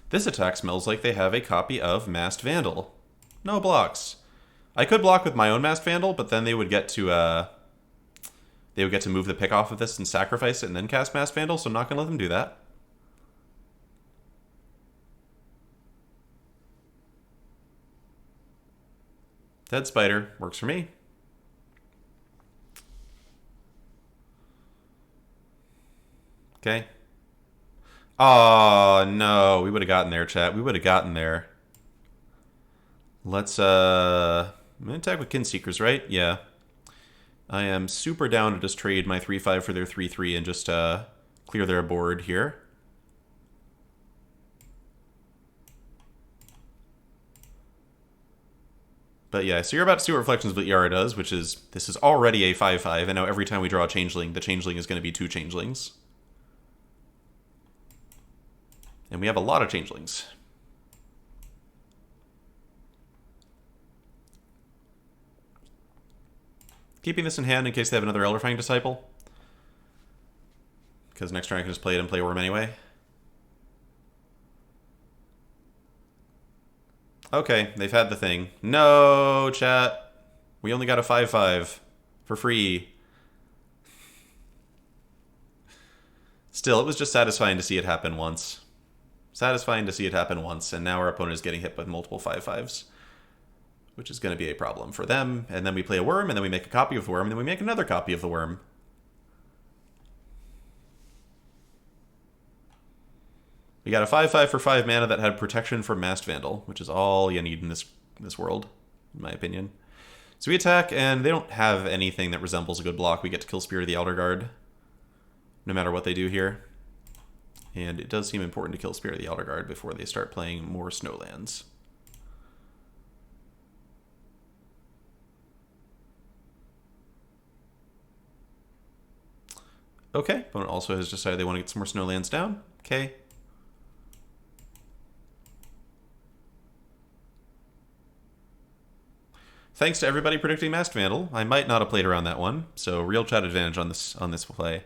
This attack smells like they have a copy of Masked Vandal. No blocks. I could block with my own Masked Vandal, but then they would get to move the pick off of this and sacrifice it and then cast Masked Vandal, so I'm not going to let them do that. Dead Spider works for me. Okay. Oh, no. We would have gotten there, chat. We would have gotten there. Let's, I'm going to attack with Kin Seekers, right? Yeah. I am super down to just trade my 3/5 for their 3/3 and just, clear their board here. But yeah, so you're about to see what Reflections of Yara does, which is, this is already a 5/5, and now every time we draw a Changeling, the Changeling is going to be 2 Changelings. And we have a lot of Changelings. Keeping this in hand in case they have another Elderfang Disciple. Because next turn I can just play it and play Worm anyway. Okay, they've had the thing. No, chat. We only got a 5/5 for free. Still, it was just satisfying to see it happen once. Satisfying to see it happen once, and now our opponent is getting hit with multiple 5/5s. Which is going to be a problem for them. And then we play a Worm, and then we make a copy of the Worm, and then we make another copy of the Worm. We got a 5/5 for 5 mana that had protection from Masked Vandal, which is all you need in this world, in my opinion. So we attack, and they don't have anything that resembles a good block. We get to kill Spirit of the Elder Guard, no matter what they do here. And it does seem important to kill Spirit of the Elder Guard before they start playing more Snowlands. Okay, opponent also has decided they want to get some more Snowlands down. Okay. Thanks to everybody predicting Masked Vandal. I might not have played around that one, so real chat advantage on this play.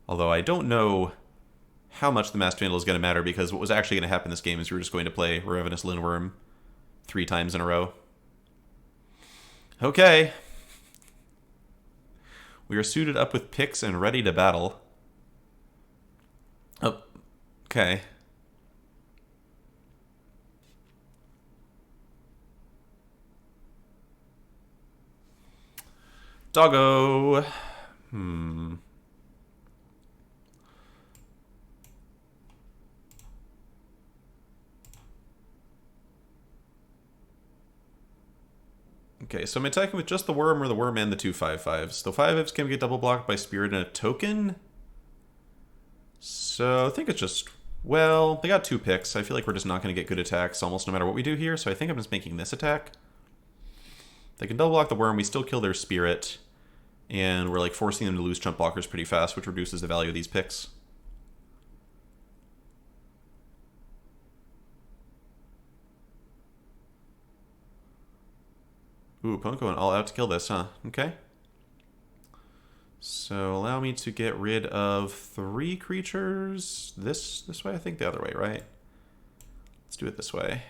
Although I don't know how much the Masked Vandal is going to matter, because what was actually going to happen in this game is we were just going to play Ravenous Lindworm 3 times in a row. Okay. We are suited up with picks and ready to battle. Oh, okay. Doggo. Hmm. Okay, so I'm attacking with just the worm or the worm and the two 5/5s. The 5/5s can get double blocked by Spirit and a token. So I think it's just, well, they got 2 picks. I feel like we're just not going to get good attacks almost no matter what we do here, so I think I'm just making this attack. They can double block the worm, we still kill their Spirit, and we're like forcing them to lose chump blockers pretty fast, which reduces the value of these picks. Ooh, opponent going all out to kill this, huh? Okay. So allow me to get rid of 3 creatures. This way? I think the other way, right? Let's do it this way.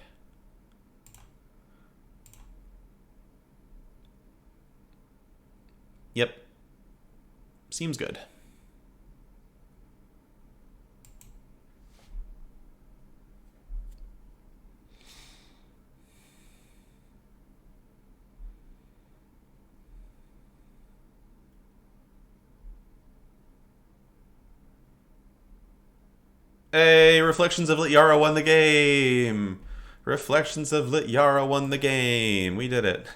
Yep. Seems good. Hey, Reflections of Lityara won the game! Reflections of Lityara won the game! We did it.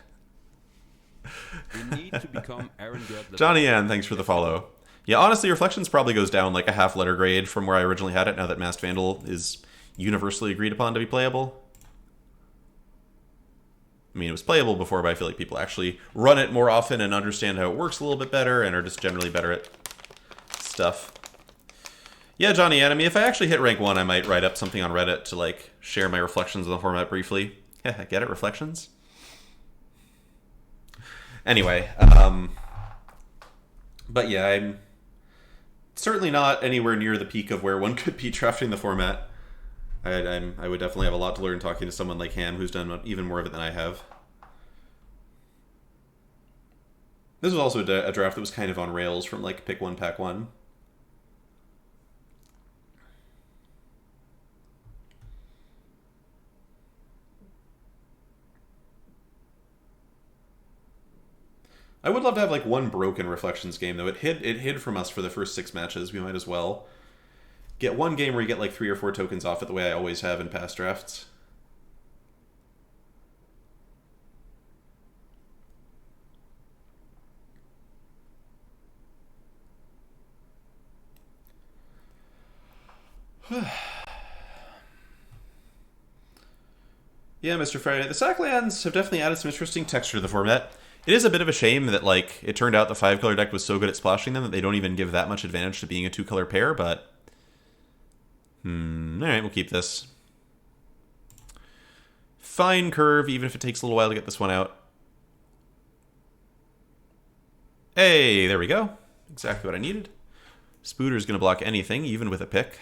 We need to become Aaron Girdler. Johnny Ann, thanks for the follow. Yeah, honestly, Reflections probably goes down like a half letter grade from where I originally had it now that Masked Vandal is universally agreed upon to be playable. I mean, it was playable before, but I feel like people actually run it more often and understand how it works a little bit better and are just generally better at stuff. Yeah, Johnny Ann, I mean, if I actually hit rank 1, I might write up something on Reddit to, like, share my reflections on the format briefly. Yeah, get it? Reflections? Anyway, but yeah, I'm certainly not anywhere near the peak of where one could be drafting the format. I would definitely have a lot to learn talking to someone like Ham, who's done even more of it than I have. This was also a draft that was kind of on rails from, like, pick 1, pack 1. I would love to have like one broken Reflections game though. It hid from us for the first 6 matches. We might as well get one game where you get like 3 or 4 tokens off it the way I always have in past drafts. Yeah, Mr. Friday. The Sacklands have definitely added some interesting texture to the format. It is a bit of a shame that, like, it turned out the 5-color deck was so good at splashing them that they don't even give that much advantage to being a 2-color pair, but... Alright, we'll keep this. Fine curve, even if it takes a little while to get this one out. Hey, there we go. Exactly what I needed. Spooter's going to block anything, even with a pick.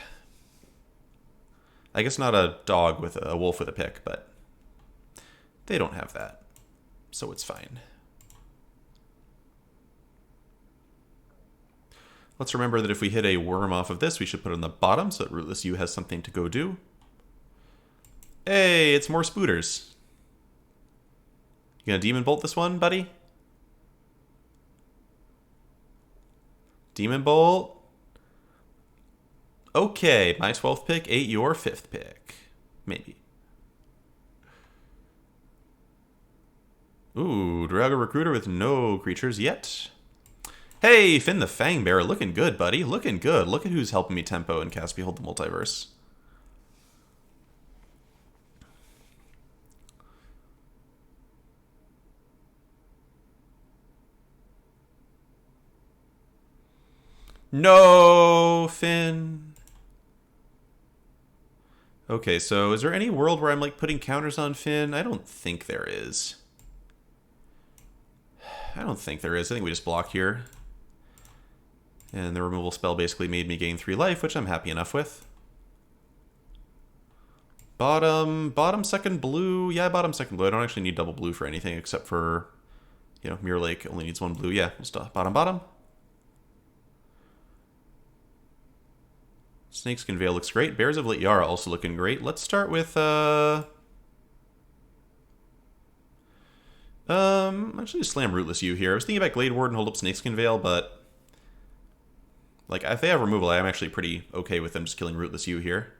I guess not a dog with a wolf with a pick, but... they don't have that, so it's fine. Let's remember that if we hit a worm off of this, we should put it on the bottom so that Rootless U has something to go do. Hey, it's more Spooters. You gonna Demon Bolt this one, buddy? Demon Bolt. Okay, my 12th pick ate your 5th pick. Maybe. Ooh, Drago Recruiter with no creatures yet. Hey, Finn the Fangbearer, looking good, buddy. Looking good. Look at who's helping me tempo and cast Behold the Multiverse. No, Finn. Okay, so is there any world where I'm like putting counters on Finn? I don't think there is. I think we just block here. And the removal spell basically made me gain 3 life, which I'm happy enough with. Bottom second blue. Yeah, bottom second blue. I don't actually need double blue for anything except for, you know, Mirror Lake only needs 1 blue. Yeah, we'll stop. Bottom. Snakeskin Veil looks great. Bears of Lityara also looking great. Let's start with Actually slam Rootless U here. I was thinking about Glade Ward and hold up Snakeskin Veil, but like if they have removal, I'm actually pretty okay with them just killing Rootless U here.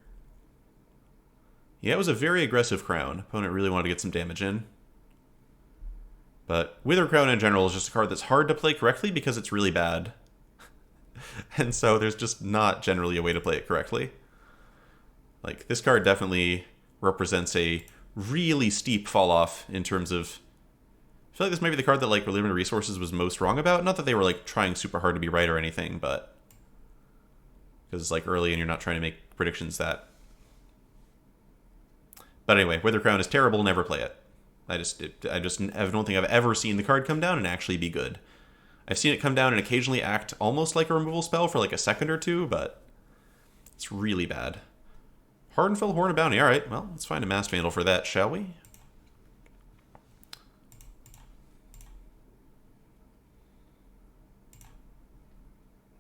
Yeah, it was a very aggressive Crown. Opponent really wanted to get some damage in. But Wither Crown in general is just a card that's hard to play correctly because it's really bad. And so there's just not generally a way to play it correctly. Like, this card definitely represents a really steep fall off in terms of... I feel like this might be the card that, like, Limited Resources was most wrong about. Not that they were, like, trying super hard to be right or anything, but... because it's, like, early and you're not trying to make predictions that... But anyway, Wither Crown is terrible, never play it. I don't think I've ever seen the card come down and actually be good. I've seen it come down and occasionally act almost like a removal spell for, like, a second or two, but... it's really bad. Hardenfell, Horn of Bounty. Alright, well, let's find a Masked Vandal for that, shall we?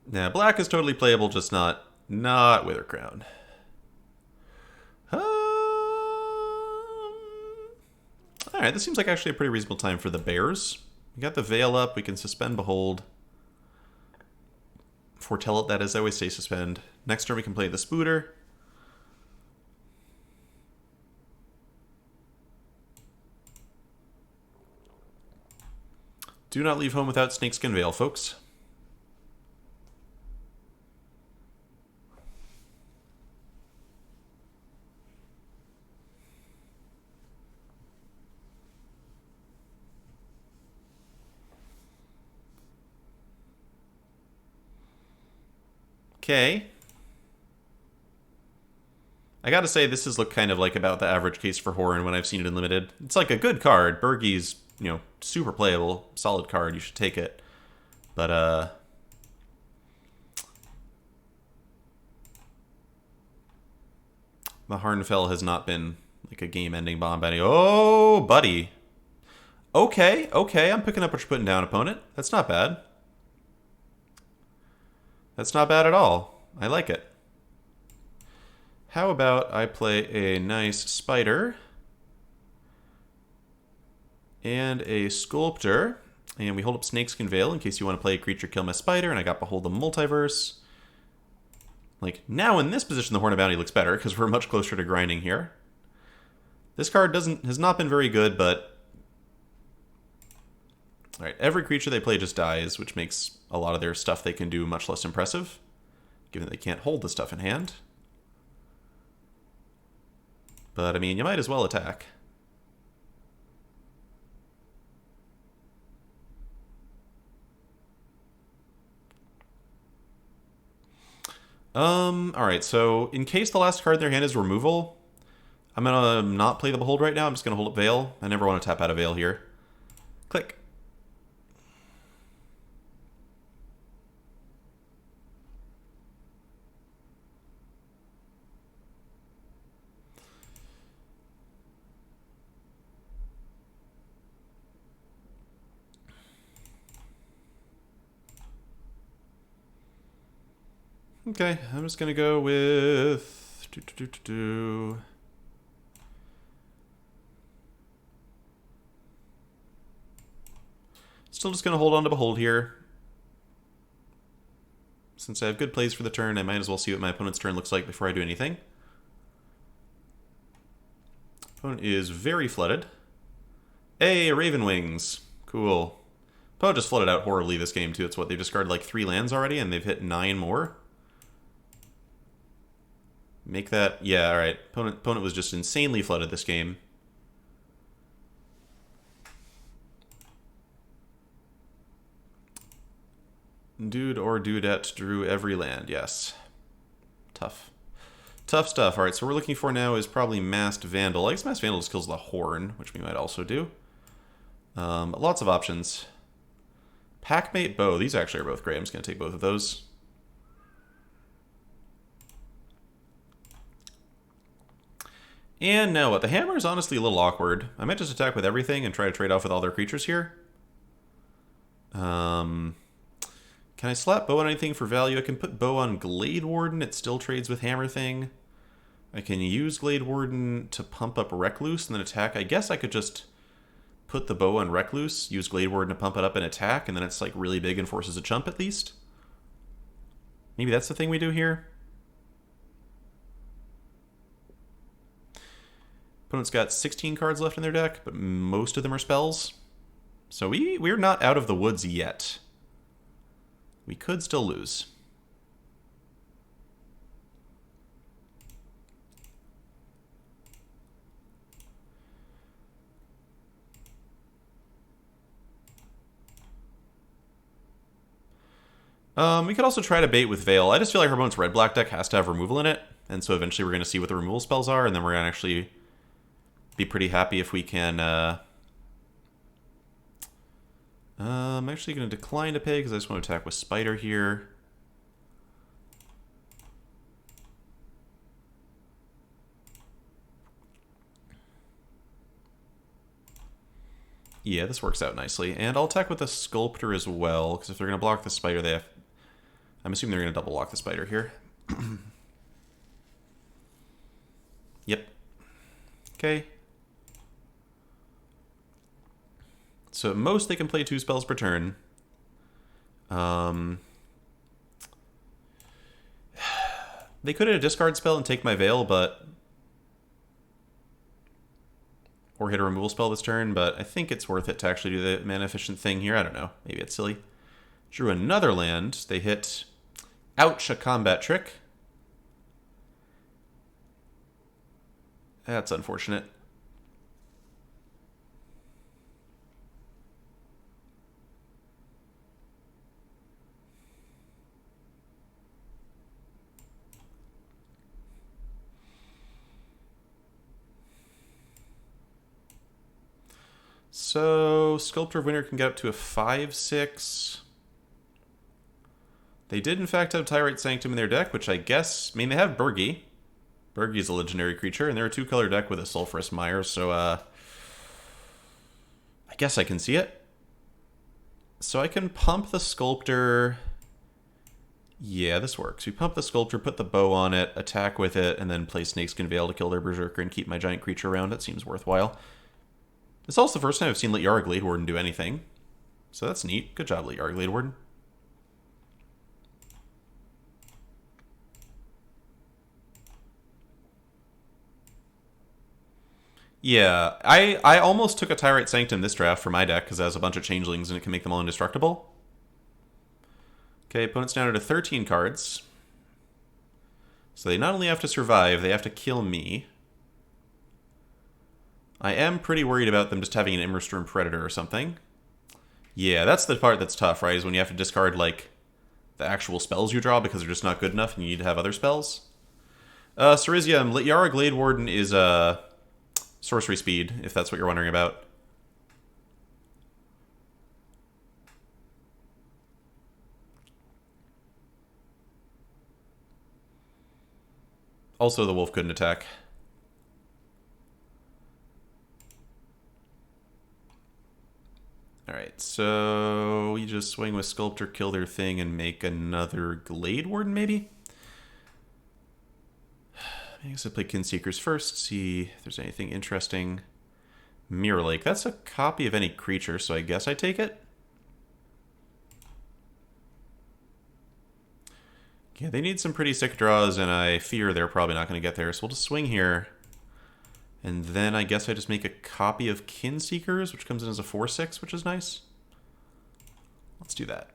Nah, black is totally playable, just not Wither Crown. Alright, this seems like actually a pretty reasonable time for the Bears. We got the Veil up, we can Suspend Behold. Foretell it, that is, I always say Suspend. Next turn we can play the Spooter. Do not leave home without Snakeskin Veil, folks. Okay. I gotta say, this has looked kind of like about the average case for Horn when I've seen it in Limited. It's like a good card. Bergie's, you know, super playable. Solid card. You should take it. But, the Hardenfell has not been like a game-ending bomb by any... Oh, buddy. Okay, okay. I'm picking up what you're putting down, opponent. That's not bad. That's not bad at all. I like it. How about I play a nice Spider and a Sculptor, and we hold up Snakeskin Veil in case you want to play a creature kill my Spider, and I got Behold the Multiverse. Like, now in this position, the Horn of Bounty looks better because we're much closer to grinding here. This card has not been very good, but... Alright, every creature they play just dies, which makes a lot of their stuff they can do much less impressive, given that they can't hold the stuff in hand. But, I mean, you might as well attack. Alright, so in case the last card in their hand is removal, I'm gonna not play the Behold right now. I'm just gonna hold up Veil. I never want to tap out a Veil here. Click. Okay, I'm just gonna go with... Still just gonna hold on to Behold here. Since I have good plays for the turn, I might as well see what my opponent's turn looks like before I do anything. Opponent is very flooded. Hey, Raven Wings. Cool. Opponent just flooded out horribly this game, too. It's what, they've discarded like 3 lands already, and they've hit 9 more? Make that... Yeah, alright. Opponent was just insanely flooded this game. Dude or dudette drew every land, yes. Tough. Tough stuff. Alright, so what we're looking for now is probably Masked Vandal. I guess Masked Vandal just kills the Horn, which we might also do. Lots of options. Packmate Bow. These actually are both great. I'm just going to take both of those. And now what? The hammer is honestly a little awkward. I might just attack with everything and try to trade off with all their creatures here. Can I slap Bow on anything for value? I can put Bow on Glade Warden. It still trades with Hammer Thing. I can use Glade Warden to pump up Recluse and then attack. I guess I could just put the bow on Recluse, use Glade Warden to pump it up and attack, and then it's like really big and forces a chump at least. Maybe that's the thing we do here. Opponent's got 16 cards left in their deck, but most of them are spells. So we're not out of the woods yet. We could still lose. We could also try to bait with Veil. I just feel like our opponent's red-black deck has to have removal in it, and so eventually we're going to see what the removal spells are, and then we're going to actually be pretty happy if we can... I'm actually going to decline to pay because I just want to attack with Spider here. Yeah, this works out nicely. And I'll attack with the Sculptor as well, because if they're going to block the Spider, they have... I'm assuming they're going to double block the Spider here. Yep. Okay. So at most they can play 2 spells per turn. They could hit a discard spell and take my Veil, but... Or hit a removal spell this turn, but I think it's worth it to actually do the mana efficient thing here. I don't know. Maybe it's silly. Drew another land. They hit... Ouch, a combat trick. That's unfortunate. So, Sculptor of Winter can get up to a 5/6. They did, in fact, have Tyrite Sanctum in their deck, which I guess... I mean, they have Burgi. Burgi's a legendary creature, and they're a 2-color deck with a Sulphurous Mire, so, I guess I can see it. So I can pump the Sculptor... Yeah, this works. We pump the Sculptor, put the bow on it, attack with it, and then play Snakeskin Veil to kill their Berserker and keep my giant creature around. That seems worthwhile. This is also the first time I've seen Lityara Glade Warden do anything. So that's neat. Good job, Lityara Glade Warden. Yeah, I almost took a Tyrite Sanctum this draft for my deck because it has a bunch of changelings and it can make them all indestructible. Okay, opponent's down to 13 cards. So they not only have to survive, they have to kill me. I am pretty worried about them just having an Immerstorm Predator or something. Yeah, that's the part that's tough, right? Is when you have to discard, like, the actual spells you draw because they're just not good enough and you need to have other spells. Cerisium, Lityara Glade Warden is, sorcery speed, if that's what you're wondering about. Also, the wolf couldn't attack. Alright, so we just swing with Sculptor, kill their thing, and make another Glade Warden, maybe? I guess I play Kinseekers first, see if there's anything interesting. Mirror Lake, that's a copy of any creature, so I guess I take it? Yeah, they need some pretty sick draws, and I fear they're probably not going to get there, so we'll just swing here. And then I guess I just make a copy of Kinseekers, which comes in as a 4/6, which is nice. Let's do that.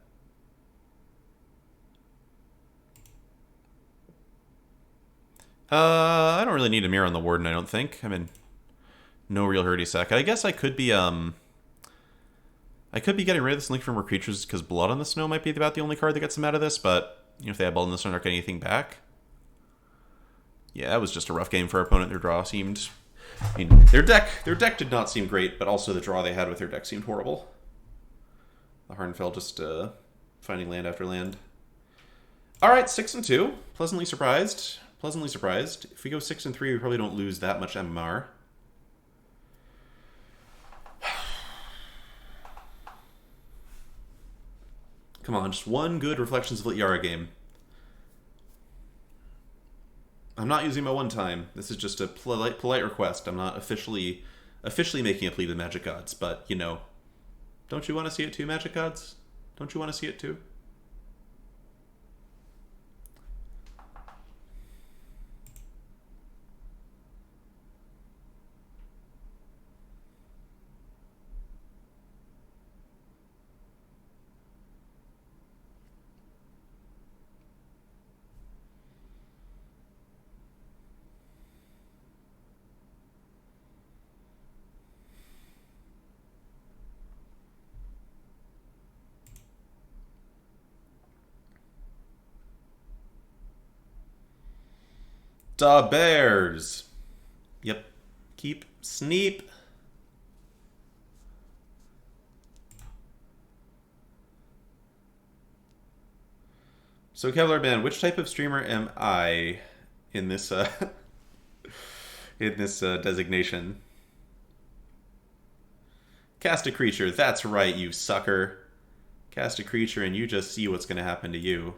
I don't really need a mirror on the Warden, I don't think. I'm in no real hurry sack. I guess I could be getting rid of this Link for more creatures because Blood on the Snow might be about the only card that gets them out of this, but you know, if they have Blood on the Snow, they're not getting anything back. Yeah, that was just a rough game for our opponent. Their draw seemed... I mean, their deck did not seem great, but also the draw they had with their deck seemed horrible. The Harnfell just finding land after land. Alright, 6-2. Pleasantly surprised. Pleasantly surprised. If we go 6-3, we probably don't lose that much MMR. Come on, just one good Reflections of Lityara game. I'm not using my one time. This is just a polite request. I'm not officially officially making a plea to the Magic Gods, but, you know, don't you want to see it too, Magic Gods? Don't you want to see it too? Da Bears! Yep. Keep Sneep. So, Kevlar Man, which type of streamer am I in this in this designation? Cast a creature. That's right, you sucker. Cast a creature and you just see what's going to happen to you.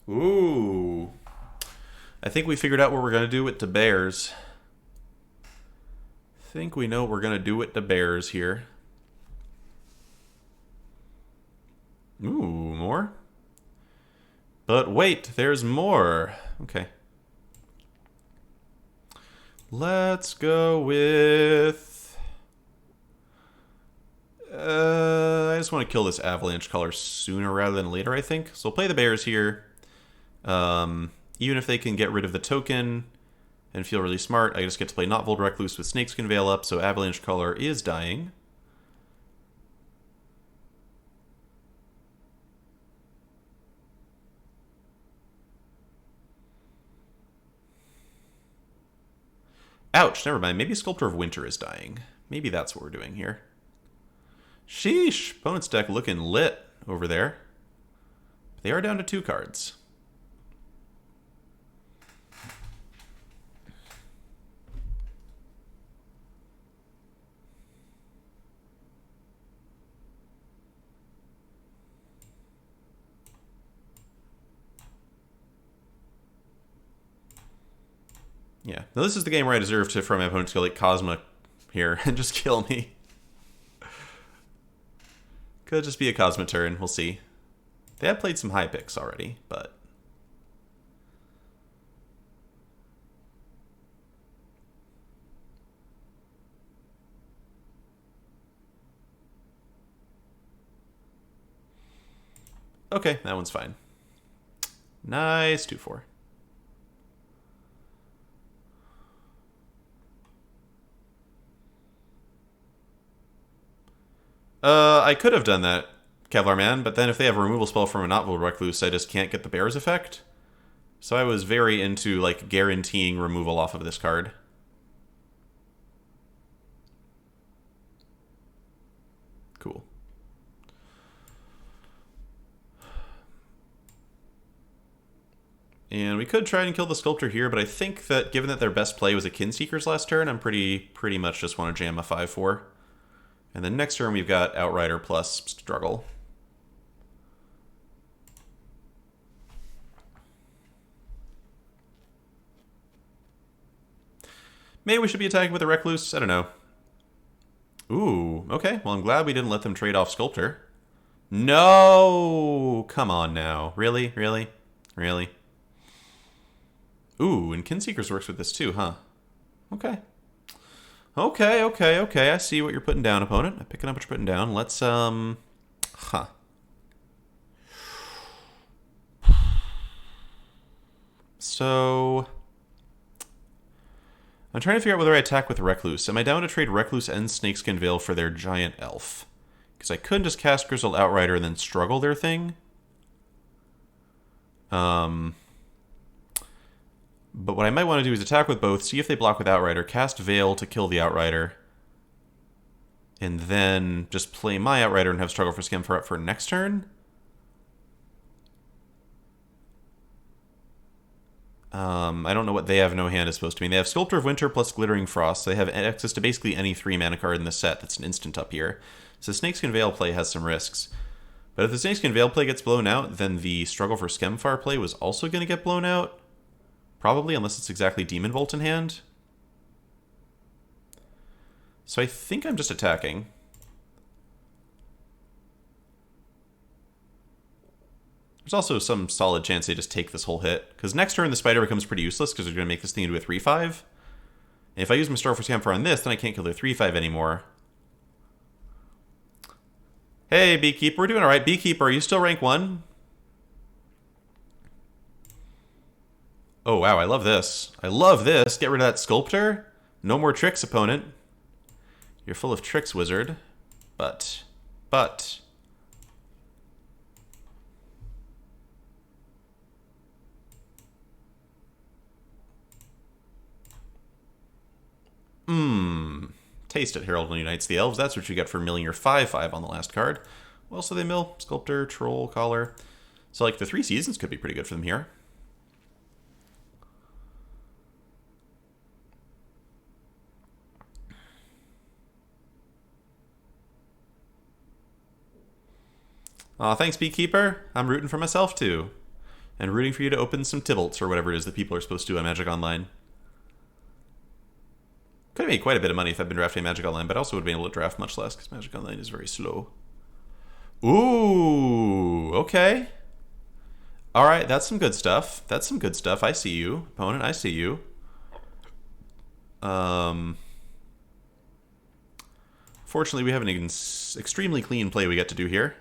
Ooh. I think we figured out what we're going to do with the Bears. I think we know what we're going to do with the Bears here. Ooh, more? But wait, there's more. Okay. Let's go with... I just want to kill this Avalanche color sooner rather than later, I think. So we'll play the Bears here. Even if they can get rid of the token and feel really smart, I just get to play Not Vold Recluse with Snakeskin Veil up, so Avalanche color is dying. Ouch, never mind. Maybe Sculptor of Winter is dying. Maybe that's what we're doing here. Sheesh, opponent's deck looking lit over there. They are down to 2 cards. Yeah. Now this is the game where I deserve to, from my opponent, to go like Cosma here and just kill me. Could just be a Cosma turn. We'll see. They have played some high picks already, but... Okay, that one's fine. Nice 2-4. I could have done that, Kevlar Man, but then if they have a removal spell from a Not Vold Recluse, I just can't get the Bears effect. So I was very into, like, guaranteeing removal off of this card. Cool. And we could try and kill the Sculptor here, but I think that given that their best play was a Kinseeker's last turn, I'm pretty much just want to jam a 5-4. And then next turn we've got Outrider plus Struggle. Maybe we should be attacking with a Recluse? I don't know. Ooh, okay. Well, I'm glad we didn't let them trade off Sculptor. No! Come on now. Really? Really? Really? Ooh, and Kinseekers works with this too, huh? Okay. Okay. I see what you're putting down, opponent. I'm picking up what you're putting down. Let's, Huh. So... I'm trying to figure out whether I attack with Recluse. Am I down to trade Recluse and Snakeskin Veil for their Giant Elf? Because I couldn't just cast Grizzled Outrider and then struggle their thing. But what I might want to do is attack with both, see if they block with Outrider, cast Veil to kill the Outrider, And then just play my Outrider and have Struggle for Scamfar up for next turn. I don't know what they have no hand is supposed to mean. They have Sculptor of Winter plus Glittering Frost. So they have access to basically any 3-mana card in the set that's an instant up here. So Snakeskin Veil play has some risks. But if the Snakeskin Veil play gets blown out, then the Struggle for Skemfar play was also going to get blown out. Probably, unless it's exactly Demon Bolt in hand. So I think I'm just attacking. There's also some solid chance they just take this whole hit. Because next turn the Spider becomes pretty useless because they're going to make this thing into a 3-5. And if I use my Struggle for Scamfar on this, then I can't kill their 3-5 anymore. Hey, Beekeeper, we're doing alright. Beekeeper, are you still rank 1? Oh, wow, I love this. I love this. Get rid of that Sculptor. No more tricks, opponent. You're full of tricks, wizard. But. Taste it, Herald Unites the Elves. That's what you get for milling your 5-5 on the last card. What else do they mill? Sculptor, Troll, Collar. So, like, the 3 seasons could be pretty good for them here. Aw, thanks, Beekeeper. I'm rooting for myself, too. And rooting for you to open some Tybalts or whatever it is that people are supposed to do on Magic Online. Could have made quite a bit of money if I'd been drafting Magic Online, but I also would have been able to draft much less because Magic Online is very slow. Ooh, okay. Alright, that's some good stuff. That's some good stuff. I see you, opponent. I see you. Fortunately, we have an extremely clean play we get to do here.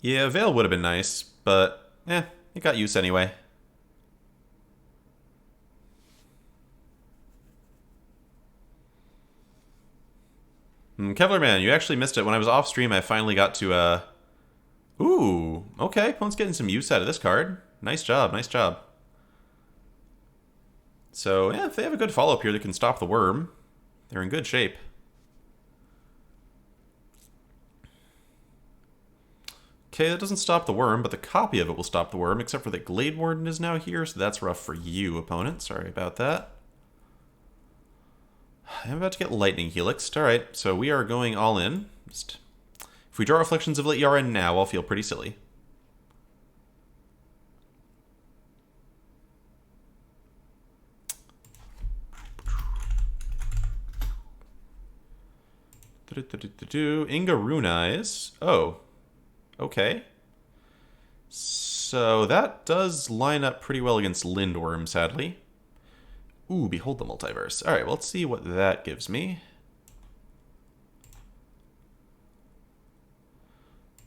Yeah, Veil would have been nice, but it got use anyway. Kevlar Man, you actually missed it. When I was off stream, I finally got to, Ooh, okay, opponent's getting some use out of this card. Nice job, nice job. So, yeah, if they have a good follow-up here that can stop the worm, they're in good shape. Okay, that doesn't stop the worm, but the copy of it will stop the worm, except for that Glade Warden is now here, so that's rough for you, opponent. Sorry about that. I'm about to get Lightning Helixed. Alright, so we are going all in. If we draw Reflections of Lityara now, I'll feel pretty silly. Inga Runeyes. Oh. Okay. So that does line up pretty well against Lindworm, sadly. Ooh, Behold the Multiverse. Alright, well, let's see what that gives me.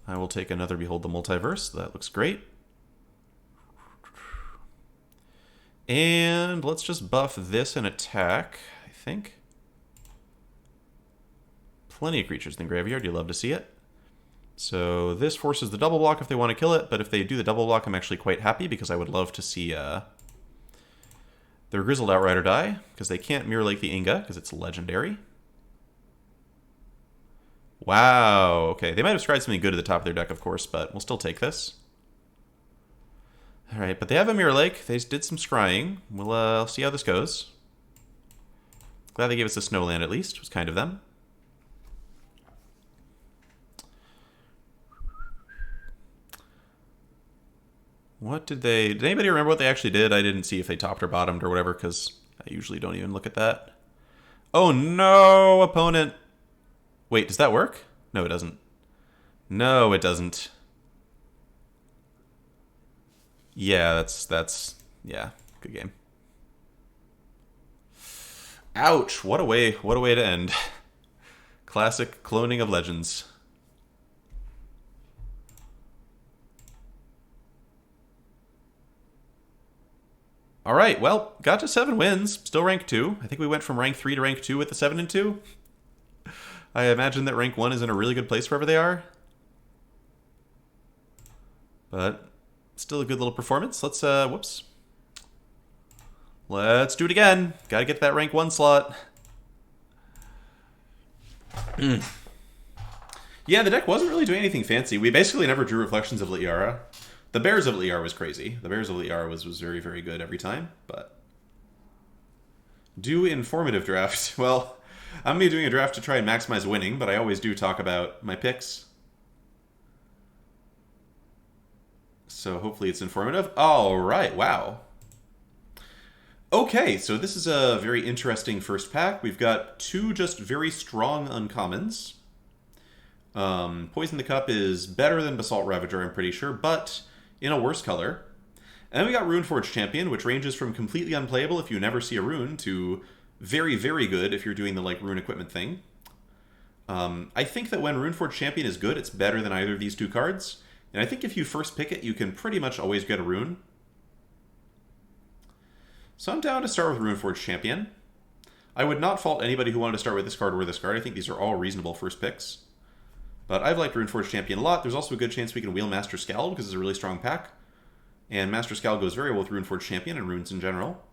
I will take another Behold the Multiverse. That looks great. And let's just buff this and attack, I think. Plenty of creatures in the graveyard. You love to see it. So this forces the double block if they want to kill it, but if they do the double block, I'm actually quite happy because I would love to see their Grizzled Outrider die, because they can't Mirror Lake the Inga, because it's legendary. Wow, okay. They might have scryed something good at the top of their deck, of course, but we'll still take this. Alright, but they have a Mirror Lake. They did some scrying. We'll see how this goes. Glad they gave us a Snowland at least. It was kind of them. What did they... Did anybody remember what they actually did? I didn't see if they topped or bottomed or whatever, because I usually don't even look at that. Oh no, opponent! Wait, does that work? No, it doesn't. No, it doesn't. Yeah, yeah, good game. Ouch! What a way to end. Classic cloning of legends. Alright, well, got to 7 wins. Still rank 2. I think we went from rank 3 to rank 2 with the 7 and 2. I imagine that rank 1 is in a really good place wherever they are. But still a good little performance. Let's, whoops. Let's do it again. Gotta get to that rank 1 slot. Yeah, the deck wasn't really doing anything fancy. We basically never drew Reflections of Liara. The Bears of Liara was crazy. The Bears of Liara was very, very good every time, but... Do informative draft. Well, I'm going to be doing a draft to try and maximize winning, but I always do talk about my picks. So hopefully it's informative. All right, wow. Okay, so this is a very interesting first pack. We've got 2 just very strong uncommons. Poison the Cup is better than Basalt Ravager, I'm pretty sure, but in a worse color. And then we got Runeforged Champion, which ranges from completely unplayable if you never see a rune to very, very good if you're doing the like rune equipment thing. I think that when Runeforged Champion is good, it's better than either of these 2 cards. And I think if you first pick it, you can pretty much always get a rune. So I'm down to start with Runeforged Champion. I would not fault anybody who wanted to start with this card or this card. I think these are all reasonable first picks. But I've liked Runeforged Champion a lot. There's also a good chance we can wheel Master Scald because it's a really strong pack. And Master Scald goes very well with Runeforged Champion and runes in general.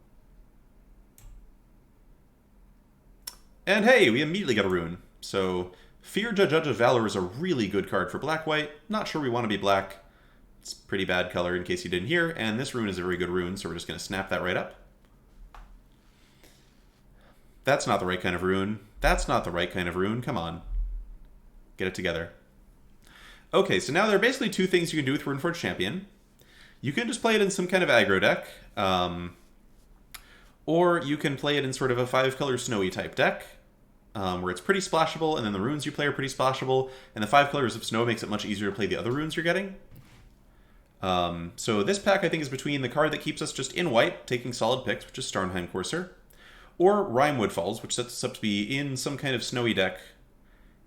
And hey, we immediately got a rune. So Fear Judge of Valor is a really good card for black-white. Not sure we want to be black. It's a pretty bad color in case you didn't hear. And this rune is a very good rune, so we're just going to snap that right up. That's not the right kind of rune. That's not the right kind of rune. Come on. Get it together. Okay, so now there are basically 2 things you can do with Runeforged Champion. You can just play it in some kind of aggro deck. Or you can play it in sort of a 5-color snowy type deck. Where it's pretty splashable, and then the runes you play are pretty splashable, and the 5 colors of snow makes it much easier to play the other runes you're getting. So this pack, I think, is between the card that keeps us just in white, taking solid picks, which is Starnheim Courser, or Rimewood Falls, which sets us up to be in some kind of snowy deck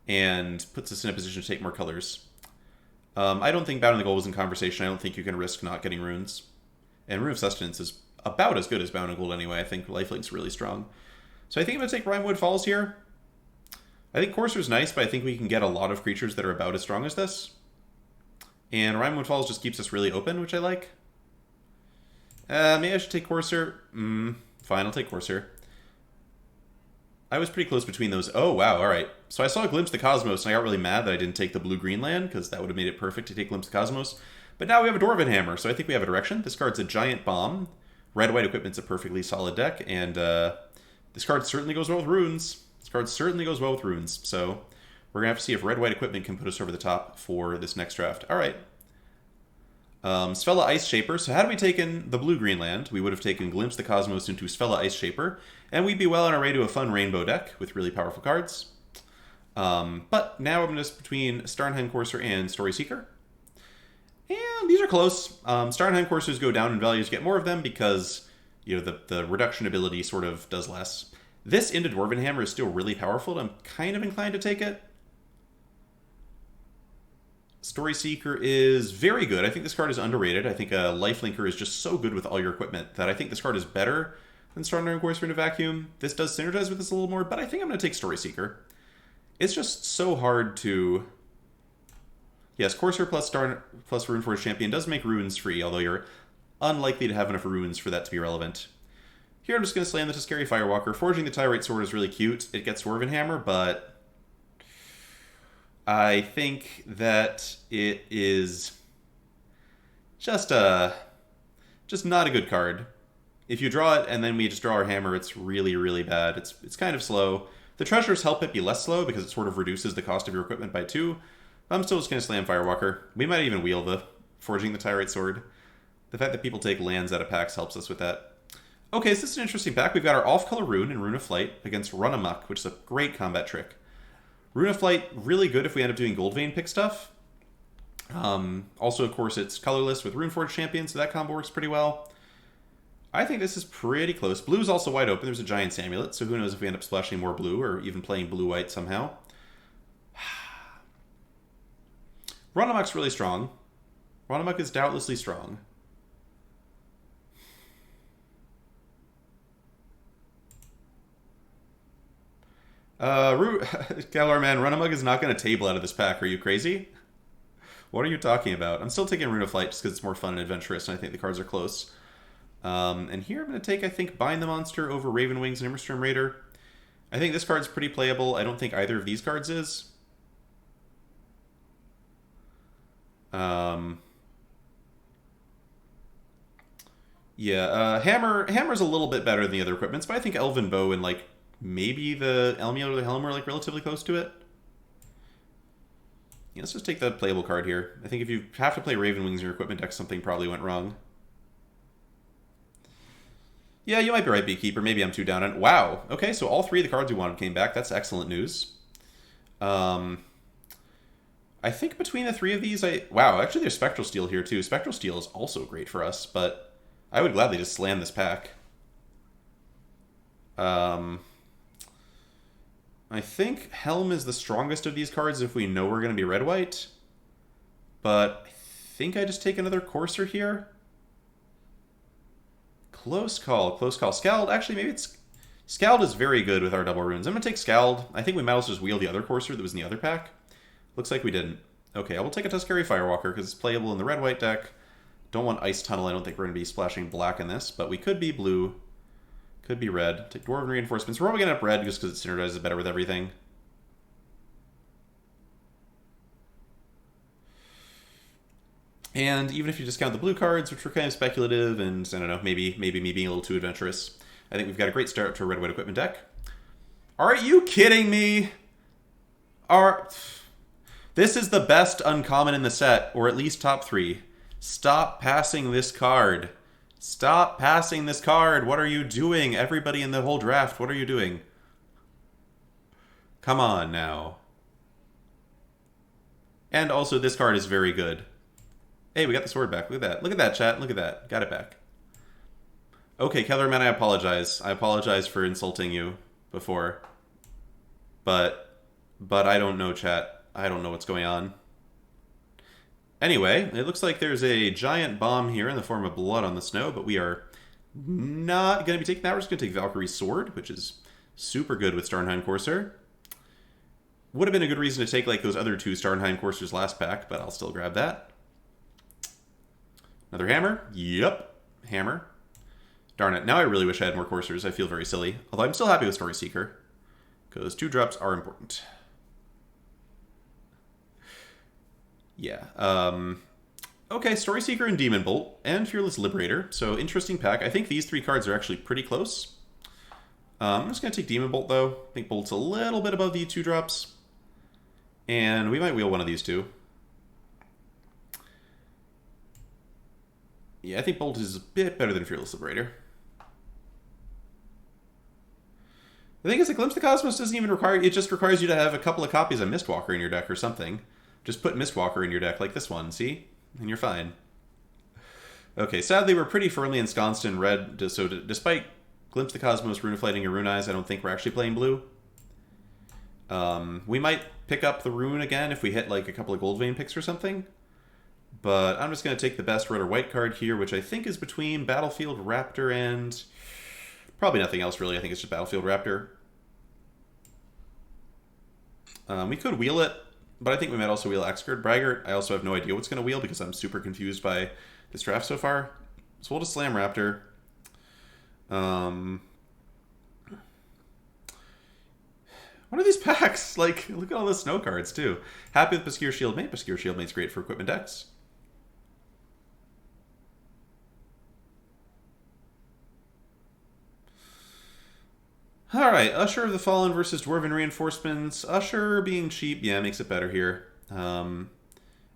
and puts us in a position to take more colors. I don't think Bound in the Gold was in conversation. I don't think you can risk not getting runes. And Rune of Sustenance is about as good as Bound in Gold anyway. I think Lifelink's really strong. So I think I'm going to take Rimewood Falls here. I think Courser's nice, but I think we can get a lot of creatures that are about as strong as this. And Rimewood Falls just keeps us really open, which I like. Maybe I should take Courser. Fine, I'll take Courser. I was pretty close between those. Oh, wow, alright. So I saw a Glimpse of the Cosmos, and I got really mad that I didn't take the blue-green land, because that would have made it perfect to take Glimpse of the Cosmos. But now we have a Dwarven Hammer, so I think we have a direction. This card's a Giant Bomb. Red-white equipment's a perfectly solid deck, and this card certainly goes well with runes. This card certainly goes well with runes, so we're going to have to see if red-white equipment can put us over the top for this next draft. Alright. Sfella Ice Shaper. So had we taken the blue-green land, we would have taken Glimpse the Cosmos into Sfella Ice Shaper, and we'd be well on our way to a fun rainbow deck with really powerful cards. But now I'm just between Starnheim Courser and Story Seeker. And these are close. Starnheim Coursers go down in value to get more of them because, you know, the reduction ability sort of does less. This into Dwarven Hammer is still really powerful, and I'm kind of inclined to take it. Story Seeker is very good. I think this card is underrated. I think a Lifelinker is just so good with all your equipment that I think this card is better than Starnheim Courser in a vacuum. This does synergize with this a little more, but I think I'm going to take Story Seeker. It's just so hard to... Yes, Courser plus Runeforged Champion does make runes free, although you're unlikely to have enough runes for that to be relevant. Here I'm just going to slam the Tuscari Firewalker. Forging the Tyrite Sword is really cute. It gets Dwarven Hammer, but I think that it is just not a good card. If you draw it and then we just draw our hammer, it's really, really bad. It's kind of slow. The treasures help it be less slow because it sort of reduces the cost of your equipment by 2. I'm still just going to slam Firewalker. We might even wheel the Forging the Tyrite Sword. The fact that people take lands out of packs helps us with that. Okay, so this is an interesting pack. We've got our off-color Rune and Rune of Flight against Run Amok, which is a great combat trick. Rune of Flight, really good if we end up doing Gold Vein pick stuff. Also, of course, it's colorless with Runeforged Champion, so that combo works pretty well. I think this is pretty close. Blue is also wide open. There's a Giant's Amulet, so who knows if we end up splashing more blue or even playing blue-white somehow. Run Amok's really strong. Run Amok is doubtlessly strong. Galar man, Runamug is not going to table out of this pack. Are you crazy? What are you talking about? I'm still taking Rune of Flight just because it's more fun and adventurous, and I think the cards are close. And here I'm going to take, I think, Bind the Monster over Raven Wings and Immerstorm Raider. I think this card's pretty playable. I don't think either of these cards is. Yeah, Hammer's a little bit better than the other equipments, but I think Elven Bow and, like, maybe the Elmiel or the Helm are, like, relatively close to it. Yeah, let's just take the playable card here. I think if you have to play Raven Wings in your equipment deck, something probably went wrong. Yeah, you might be right, Beekeeper. Maybe I'm too down on it. Wow. Okay, so all three of the cards we wanted came back. That's excellent news. I think between the three of these, wow, actually there's Spectral Steel here too. Spectral Steel is also great for us, but I would gladly just slam this pack. I think Helm is the strongest of these cards if we know we're going to be red-white. But I think I just take another Courser here. Close call, close call. Scald, actually, maybe it's... Scald is very good with our double runes. I'm going to take Scald. I think we might also just wheel the other Courser that was in the other pack. Looks like we didn't. Okay, I will take a Tuscary Firewalker because it's playable in the red-white deck. Don't want Ice Tunnel. I don't think we're going to be splashing black in this, but we could be blue. Could be red. Take Dwarven Reinforcements. We're probably going to up red just because it synergizes better with everything. And even if you discount the blue cards, which were kind of speculative, and I don't know, maybe me being a little too adventurous, I think we've got a great start to a red-white equipment deck. Are you kidding me? This is the best uncommon in the set, or at least top 3. Stop passing this card. Stop passing this card. What are you doing? Everybody in the whole draft, what are you doing? Come on now. And also, this card is very good. Hey, we got the sword back. Look at that. Look at that, chat. Look at that. Got it back. Okay, Kellerman, I apologize. I apologize for insulting you before. But I don't know, chat. I don't know what's going on. Anyway, it looks like there's a giant bomb here in the form of blood on the snow, but we are not going to be taking that. We're just going to take Valkyrie's Sword, which is super good with Starnheim Courser. Would have been a good reason to take like those other 2 Starnheim Coursers last pack, but I'll still grab that. Another hammer? Yep. Hammer. Darn it. Now I really wish I had more Coursers. I feel very silly. Although I'm still happy with Story Seeker, because 2 drops are important. Yeah. Okay, Story Seeker and Demon Bolt, and Fearless Liberator. So, interesting pack. I think these 3 cards are actually pretty close. I'm just going to take Demon Bolt, though. I think Bolt's a little bit above the 2 drops. And we might wheel one of these 2. Yeah, I think Bolt is a bit better than Fearless Liberator. The thing is, a Glimpse of the Cosmos doesn't even require... It just requires you to have a couple of copies of Mistwalker in your deck or something. Just put Mistwalker in your deck like this one, see? And you're fine. Okay, sadly, we're pretty firmly ensconced in red, so despite Glimpse the Cosmos, Rune of Flighting, and Rune Eyes, I don't think we're actually playing blue. We might pick up the Rune again if we hit like a couple of Gold Vein picks or something. But I'm just going to take the best red or white card here, which I think is between Battlefield Raptor and... probably nothing else, really. I think it's just Battlefield Raptor. We could wheel it. But I think we might also wheel Excurred Braggart. I also have no idea what's going to wheel because I'm super confused by this draft so far. So we'll just slam Raptor. What are these packs? Like, look at all the snow cards, too. Happy with Bascure Shieldmate. Bascure Shieldmate's great for equipment decks. Alright, Usher of the Fallen versus Dwarven Reinforcements. Usher being cheap, yeah, makes it better here.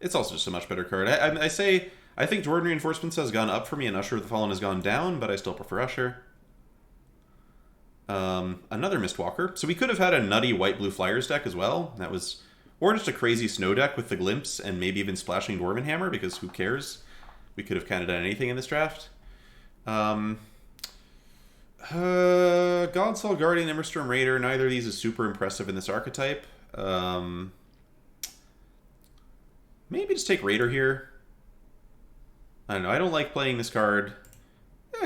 It's also just a much better card. I think Dwarven Reinforcements has gone up for me and Usher of the Fallen has gone down, but I still prefer Usher. Another Mistwalker. So we could have had a nutty white-blue Flyers deck as well. That was... Or just a crazy snow deck with the Glimpse and maybe even splashing Dwarven Hammer, because who cares? We could have kind of done anything in this draft. Godsoul Guardian, Immerstorm Raider. Neither of these is super impressive in this archetype. Maybe just take Raider here. I don't know. I don't like playing this card.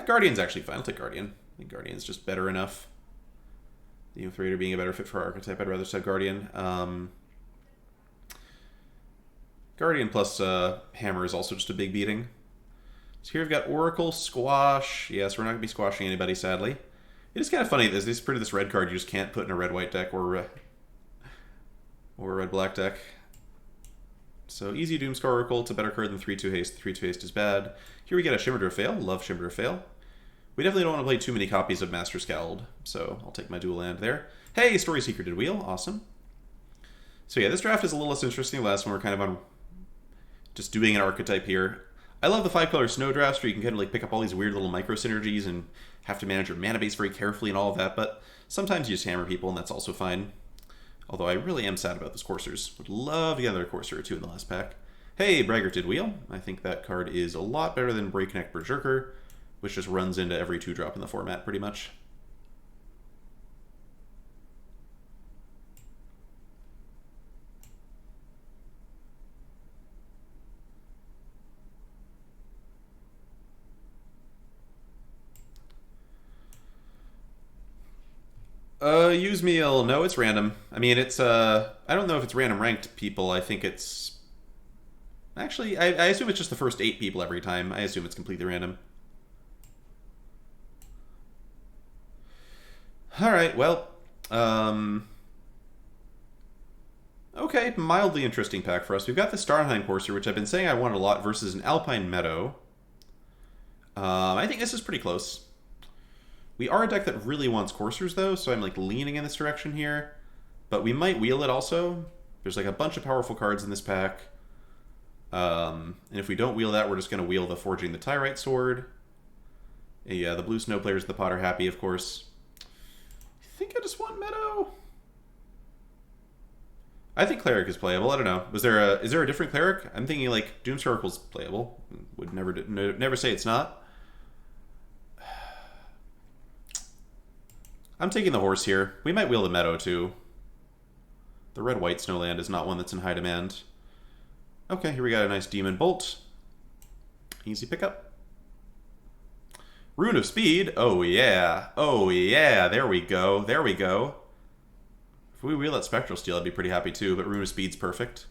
Guardian's actually fine. I'll take Guardian. I think Guardian's just better enough. The Youth Raider being a better fit for our archetype, I'd rather set Guardian. Guardian plus Hammer is also just a big beating. So here we've got Oracle, Squash. Yes, we're not going to be squashing anybody, sadly. It is kind of funny, this red card you just can't put in a red-white deck or a red-black deck. So easy Doomscar Oracle, it's a better card than 3-2 haste. 3-2 haste is bad. Here we get a Shimmer to Fail. Love Shimmer to Fail. We definitely don't want to play too many copies of Master Scald, so I'll take my dual land there. Hey, Story Seeker did wheel. Awesome. So yeah, this draft is a little less interesting. The last one we're kind of on just doing an archetype here. I love the 5-color snow drafts where you can kind of like pick up all these weird little micro synergies and have to manage your mana base very carefully and all of that, but sometimes you just hammer people and that's also fine. Although I really am sad about those coursers. Would love to get another courser or two in the last pack. Hey, Braggart did wheel. I think that card is a lot better than Breakneck Berserker, which just runs into every 2-drop in the format pretty much. Use meal. No, it's random. I mean, it's, I don't know if it's random ranked people. I think it's... Actually, I assume it's just the first 8 people every time. I assume it's completely random. Alright, well, okay, mildly interesting pack for us. We've got the Starnheim Courser, which I've been saying I want a lot, versus an Alpine Meadow. I think this is pretty close. We are a deck that really wants coursers, though, so I'm like leaning in this direction here. But we might wheel it also. There's like a bunch of powerful cards in this pack. And if we don't wheel that, we're just going to wheel the Forging the Tyrite Sword. Yeah, the blue snow players, the pot are happy, of course. I think I just want Meadow. I think Cleric is playable. I don't know. Is there a different Cleric? I'm thinking like Doomscar Oracle's playable. Would never say it's not. I'm taking the horse here. We might wheel the Meadow, too. The red-white Snowland is not one that's in high demand. Okay, here we got a nice Demon Bolt. Easy pickup. Rune of Speed. Oh, yeah. Oh, yeah. There we go. There we go. If we wheel that Spectral Steel, I'd be pretty happy, too, but Rune of Speed's perfect.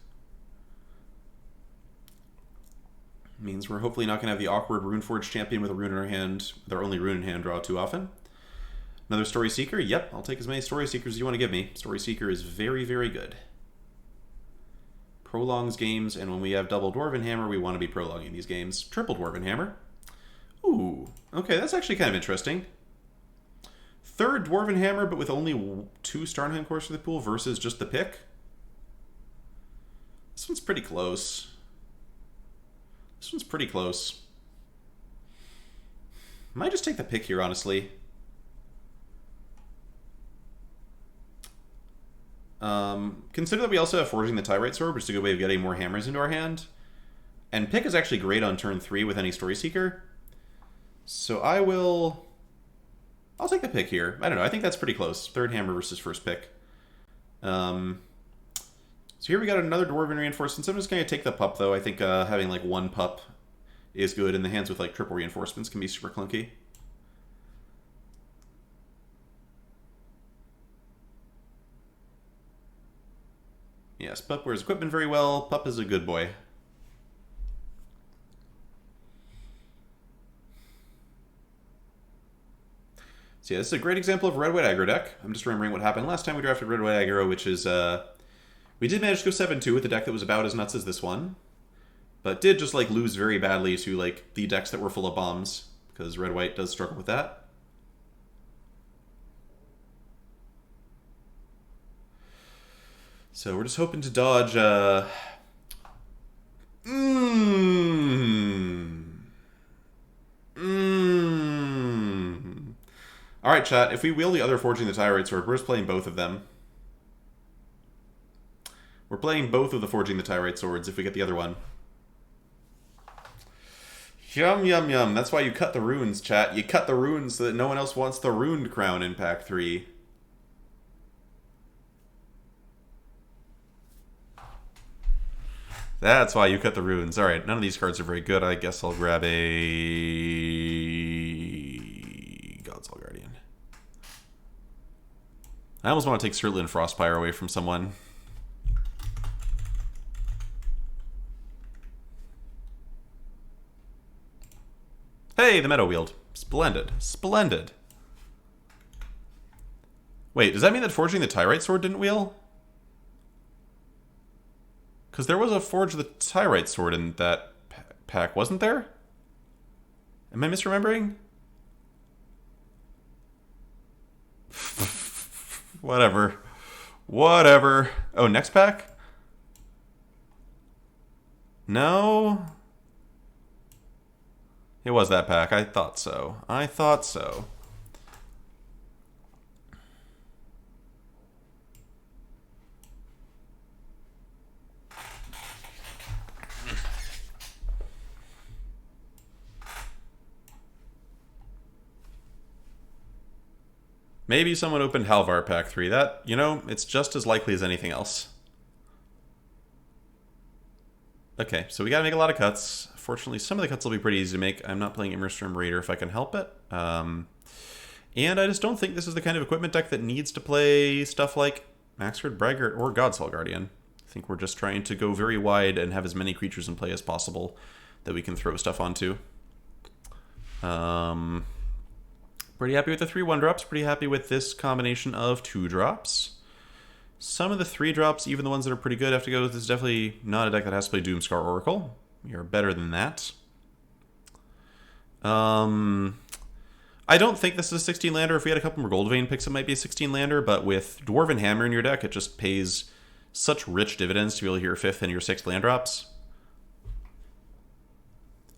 Means we're hopefully not going to have the awkward Runeforged champion with a rune in our hand, with our only rune in hand draw too often. Another Story Seeker? Yep, I'll take as many Story Seekers as you want to give me. Story Seeker is very, very good. Prolongs games, and when we have double Dwarven Hammer, we want to be prolonging these games. Triple Dwarven Hammer. Ooh, okay, that's actually kind of interesting. Third Dwarven Hammer, but with only 2 Starnheim Course for the pool versus just the pick. This one's pretty close. This one's pretty close. Might just take the pick here, honestly. Consider that we also have Forging the Tyrite Sword, which is a good way of getting more hammers into our hand. And pick is actually great on turn 3 with any Story Seeker. So I'll take the pick here. I don't know, I think that's pretty close. Third hammer versus first pick. So here we got another Dwarven Reinforcements. I'm just going to take the pup, though. I think having like 1 pup is good, and the hands with like triple reinforcements can be super clunky. Yes, Pup wears equipment very well. Pup is a good boy. So yeah, this is a great example of a red-white aggro deck. I'm just remembering what happened last time we drafted red-white aggro, which is, we did manage to go 7-2 with a deck that was about as nuts as this one, but did just, like, lose very badly to, like, the decks that were full of bombs, because red-white does struggle with that. So we're just hoping to dodge, Alright, chat, if we wheel the other Forging the Tyrite Sword, we're just playing both of them. We're playing both of the Forging the Tyrite Swords if we get the other one. Yum, yum, yum. That's why you cut the runes, chat. You cut the runes so that no one else wants the Runed Crown in Pack 3. That's why you cut the runes. Alright, none of these cards are very good. I guess I'll grab a God's All Guardian. I almost want to take Cerulean Frostpire away from someone. Hey, the Meadow Wield. Splendid. Splendid. Wait, does that mean that forging the Tyrite Sword didn't wheel? Because there was a Forge the Tyrite Sword in that pack, wasn't there? Am I misremembering? Whatever. Whatever. Oh, next pack? No? It was that pack. I thought so. I thought so. Maybe someone opened Halvar Pack 3. That, you know, it's just as likely as anything else. Okay, so we gotta make a lot of cuts. Fortunately, some of the cuts will be pretty easy to make. I'm not playing Immerstorm Raider if I can help it. And I just don't think this is the kind of equipment deck that needs to play stuff like Maxford, Braggart, or Godsoul Guardian. I think we're just trying to go very wide and have as many creatures in play as possible that we can throw stuff onto. Pretty happy with the 3 1-drops. Pretty happy with this combination of 2-drops. Some of the 3-drops, even the ones that are pretty good, have to go with this. Is definitely not a deck that has to play Doomscar Oracle. You're better than that. I don't think this is a 16-lander. If we had a couple more Goldvein picks, it might be a 16-lander. But with Dwarven Hammer in your deck, it just pays such rich dividends to be able to hear your 5th and your 6th land drops.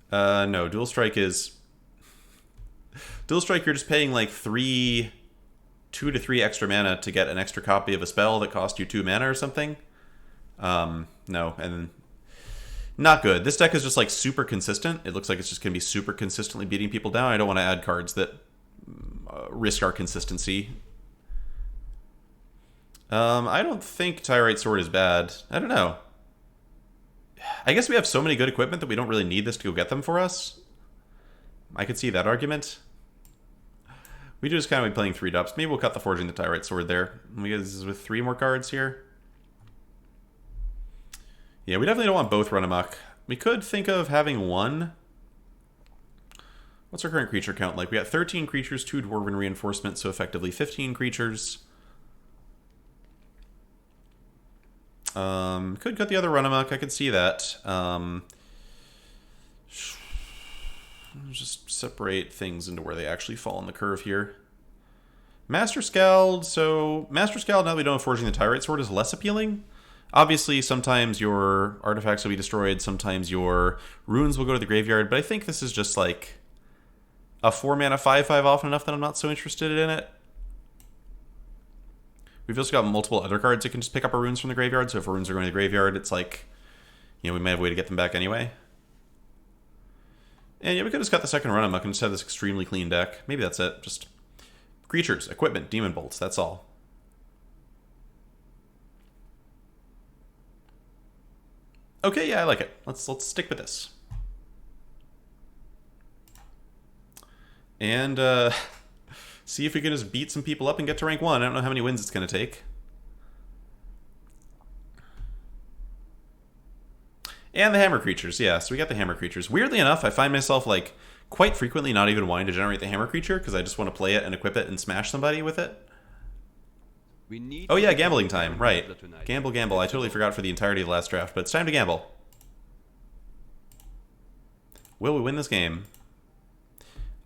No, Dual Strike is... Dual Strike, you're just paying like 2 to 3 extra mana to get an extra copy of a spell that cost you 2 mana or something. No, and not good. This deck is just like super consistent. It looks like it's just going to be super consistently beating people down. I don't want to add cards that risk our consistency. I don't think Tyrite Sword is bad. I don't know. I guess we have so many good equipment that we don't really need this to go get them for us. I could see that argument. We just kind of be playing 3-drops. Maybe we'll cut the Forging the Tyrite Sword there. We get this with 3 more cards here. Yeah, we definitely don't want both run amok. We could think of having one. What's our current creature count like? We got 13 creatures, 2 Dwarven Reinforcements, so effectively 15 creatures. Could cut the other run amok. I could see that. Just separate things into where they actually fall on the curve here. Master Scald. So Master Scald, now that we don't have Forging the Tyrite Sword, is less appealing. Obviously, sometimes your artifacts will be destroyed. Sometimes your runes will go to the graveyard. But I think this is just like a 4-mana 5/5 often enough that I'm not so interested in it. We've also got multiple other cards that can just pick up our runes from the graveyard. So if our runes are going to the graveyard, it's like, you know, we might have a way to get them back anyway. And yeah, we could just cut the second run amok and just have this extremely clean deck. Maybe that's it. Just creatures, equipment, demon bolts. That's all. Okay, yeah, I like it. Let's stick with this. And see if we can just beat some people up and get to rank 1. I don't know how many wins it's going to take. And the hammer creatures, yeah, so we got the hammer creatures. Weirdly enough, I find myself, like, quite frequently not even wanting to generate the hammer creature, because I just want to play it and equip it and smash somebody with it. Oh yeah, gambling time, right. Gamble, gamble. I totally forgot for the entirety of the last draft, but it's time to gamble. Will we win this game?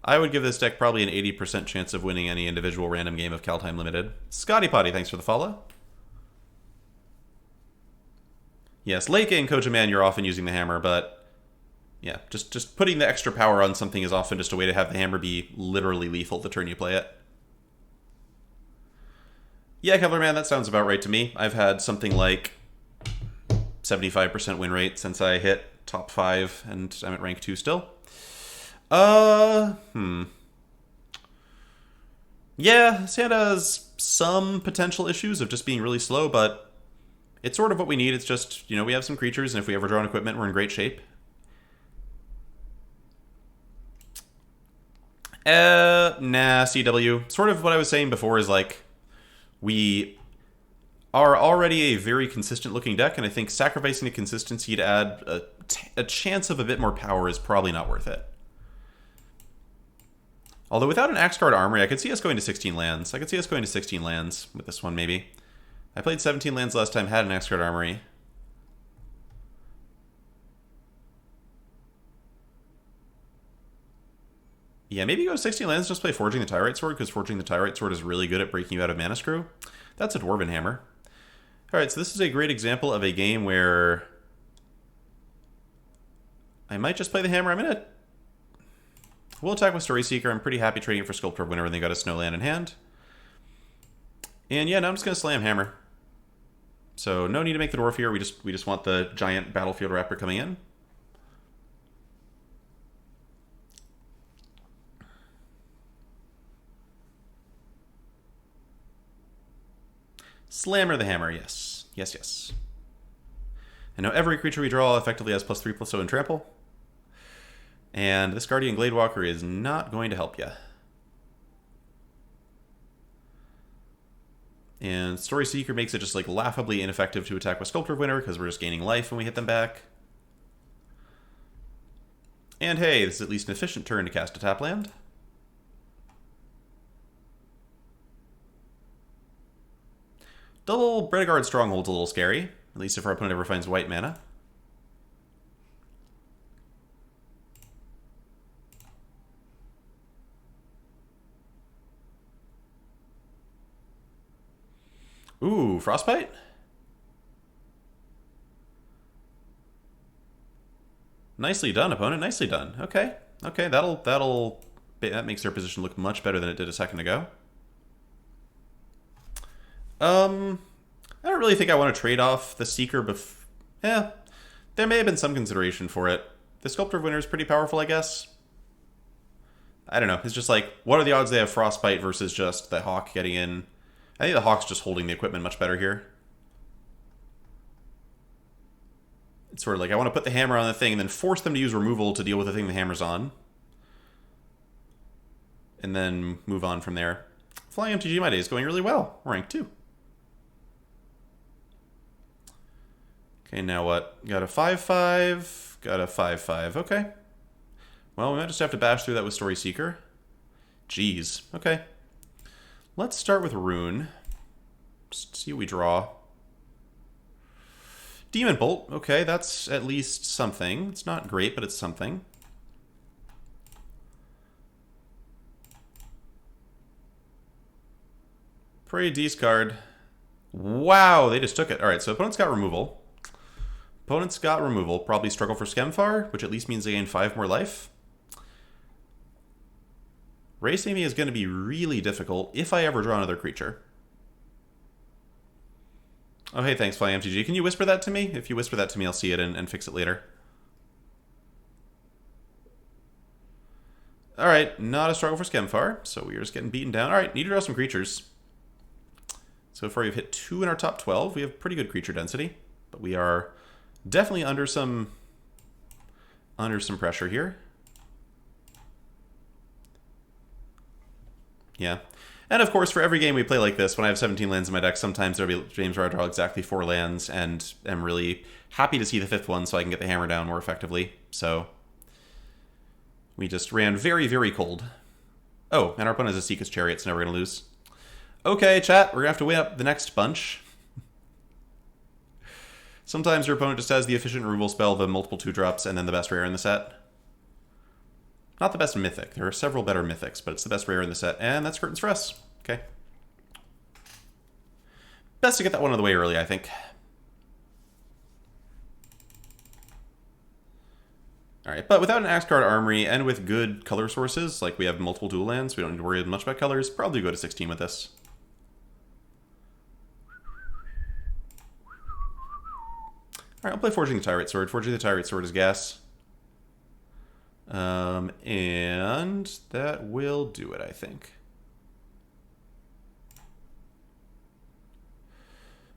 I would give this deck probably an 80% chance of winning any individual random game of Kaldheim Limited. Scotty Potty, thanks for the follow. Yes, late game Kojaman, you're often using the hammer, but yeah, just putting the extra power on something is often just a way to have the hammer be literally lethal the turn you play it. Yeah, Kevlar that sounds about right to me. I've had something like 75% win rate since I hit top 5, and I'm at rank 2 still. Yeah, Santa has some potential issues of just being really slow, but it's sort of what we need. It's just, you know, we have some creatures, and if we ever draw an equipment, we're in great shape. Nah, CW. Sort of what I was saying before is like, We are already a very consistent looking deck, and I think sacrificing the consistency to add a chance of a bit more power is probably not worth it. Although without an Axe Guard Armory, I could see us going to 16 lands. I could see us going to 16 lands with this one, maybe. I played 17 lands last time, had an Axe Guard Armory. Yeah, maybe go 16 lands, just play Forging the Tyrite Sword, because Forging the Tyrite Sword is really good at breaking you out of Mana Screw. That's a Dwarven Hammer. Alright, so this is a great example of a game where I might just play the Hammer. We'll attack with Story Seeker. I'm pretty happy trading it for Sculptor of Winter when they got a Snowland in hand. And yeah, now I'm just going to slam Hammer. So no need to make the Dwarf here. We just want the giant Battlefield Raptor coming in. Slammer the Hammer, yes. Yes, yes. And now every creature we draw effectively has +3/+0 in trample. And this Guardian Gladewalker is not going to help you. And Story Seeker makes it just like laughably ineffective to attack with Sculptor of Winter because we're just gaining life when we hit them back. And hey, this is at least an efficient turn to cast a tap land. Double Bredeguard Stronghold's a little scary, at least if our opponent ever finds white mana. Ooh, Frostbite? Nicely done, opponent. Nicely done. Okay. Okay, that makes their position look much better than it did a second ago. I don't really think I want to trade off the Seeker yeah, there may have been some consideration for it. The Sculptor of Winter is pretty powerful, I guess. I don't know. It's just like, what are the odds they have Frostbite versus just the Hawk getting in? I think the Hawk's just holding the equipment much better here. It's sort of like, I want to put the hammer on the thing and then force them to use removal to deal with the thing the hammer's on. And then move on from there. Flying MTG My Day is going really well. Rank 2. Okay, now what? Got a 5/5. Got a 5/5. Okay. Well, we might just have to bash through that with Story Seeker. Jeez. Okay. Let's start with Rune. Just see what we draw. Demon Bolt. Okay, that's at least something. It's not great, but it's something. Prey discard. Wow, they just took it. Alright, so opponent's got removal. Opponent's got removal. Probably struggle for Skemfar, which at least means they gain 5 more life. Race Amy is going to be really difficult if I ever draw another creature. Oh, hey, thanks, FlyMTG. Can you whisper that to me? If you whisper that to me, I'll see it and fix it later. Alright, not a struggle for Skemfar, so we are just getting beaten down. Alright, need to draw some creatures. So far we've hit 2 in our top 12. We have pretty good creature density, but we are definitely under some pressure here. Yeah. And of course, for every game we play like this, when I have 17 lands in my deck, sometimes there'll be games where I draw exactly 4 lands, and am really happy to see the 5th one so I can get the hammer down more effectively. So we just ran very, very cold. Oh, and our opponent has a Seeker's Chariot, so now we're going to lose. Okay, chat, we're going to have to win up the next bunch. Sometimes your opponent just has the efficient removal spell, the multiple 2-drops, and then the best rare in the set. Not the best Mythic. There are several better Mythics, but it's the best rare in the set, and that's Curtains for us. Okay. Best to get that one out of the way early, I think. Alright, but without an Axe Guard Armory, and with good color sources, like we have multiple dual lands, we don't need to worry much about colors, probably go to 16 with this. Alright, I'll play Forging the Tyrite Sword. Forging the Tyrite Sword is gas. And that will do it, I think.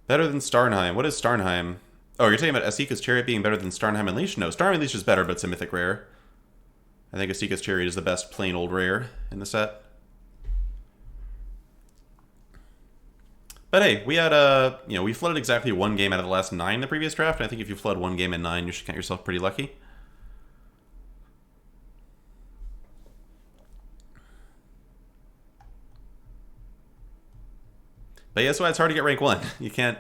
Better than Starnheim. What is Starnheim? Oh, you're talking about Asika's Chariot being better than Starnheim Unleashed? No, Starnheim Unleashed is better, but it's a mythic rare. I think Asika's Chariot is the best plain old rare in the set. But hey, we had we flooded exactly one game out of the last 9 in the previous draft. I think if you flood one game in 9, you should count yourself pretty lucky. But yeah, that's why it's hard to get rank 1. You can't,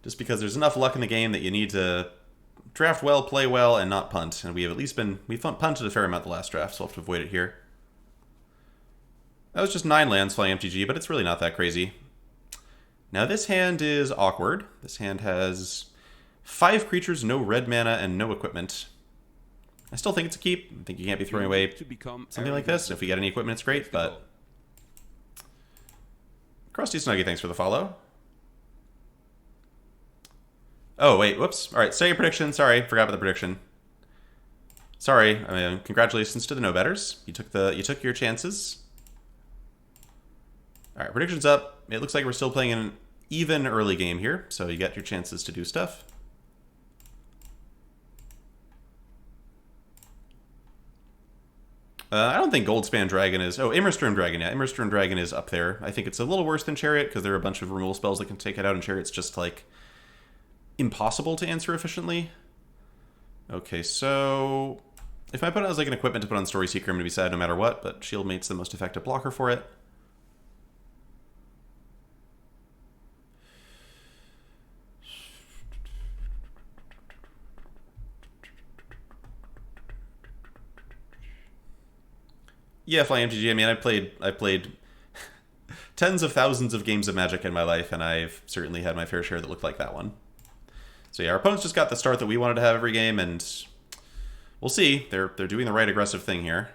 just because there's enough luck in the game that you need to draft well, play well, and not punt. And we have at least we've punted a fair amount the last draft, so we'll have to avoid it here. That was just 9 lands flying MTG, but it's really not that crazy. Now this hand is awkward. This hand has 5 creatures, no red mana, and no equipment. I still think it's a keep. I think you can't be throwing away something like this. If we get any equipment, it's great, but... Krusty Snuggy, thanks for the follow. Oh, wait, whoops. All right, say your prediction. Sorry, forgot about the prediction. Sorry, congratulations to the no-betters. You took your chances. All right, prediction's up. It looks like we're still playing an even early game here, so you get your chances to do stuff. I don't think Goldspan Dragon is... Oh, Immersturm Dragon, yeah. Immersturm Dragon is up there. I think it's a little worse than Chariot, because there are a bunch of removal spells that can take it out, and Chariot's just, like, impossible to answer efficiently. Okay, so... If my opponent has, like, an equipment to put on Story Seeker, I'm going to be sad no matter what, but Shieldmate's the most effective blocker for it. Yeah, Flying MTG. I mean, I played tens of thousands of games of Magic in my life, and I've certainly had my fair share that looked like that one. So yeah, our opponents just got the start that we wanted to have every game, and we'll see. They're doing the right aggressive thing here.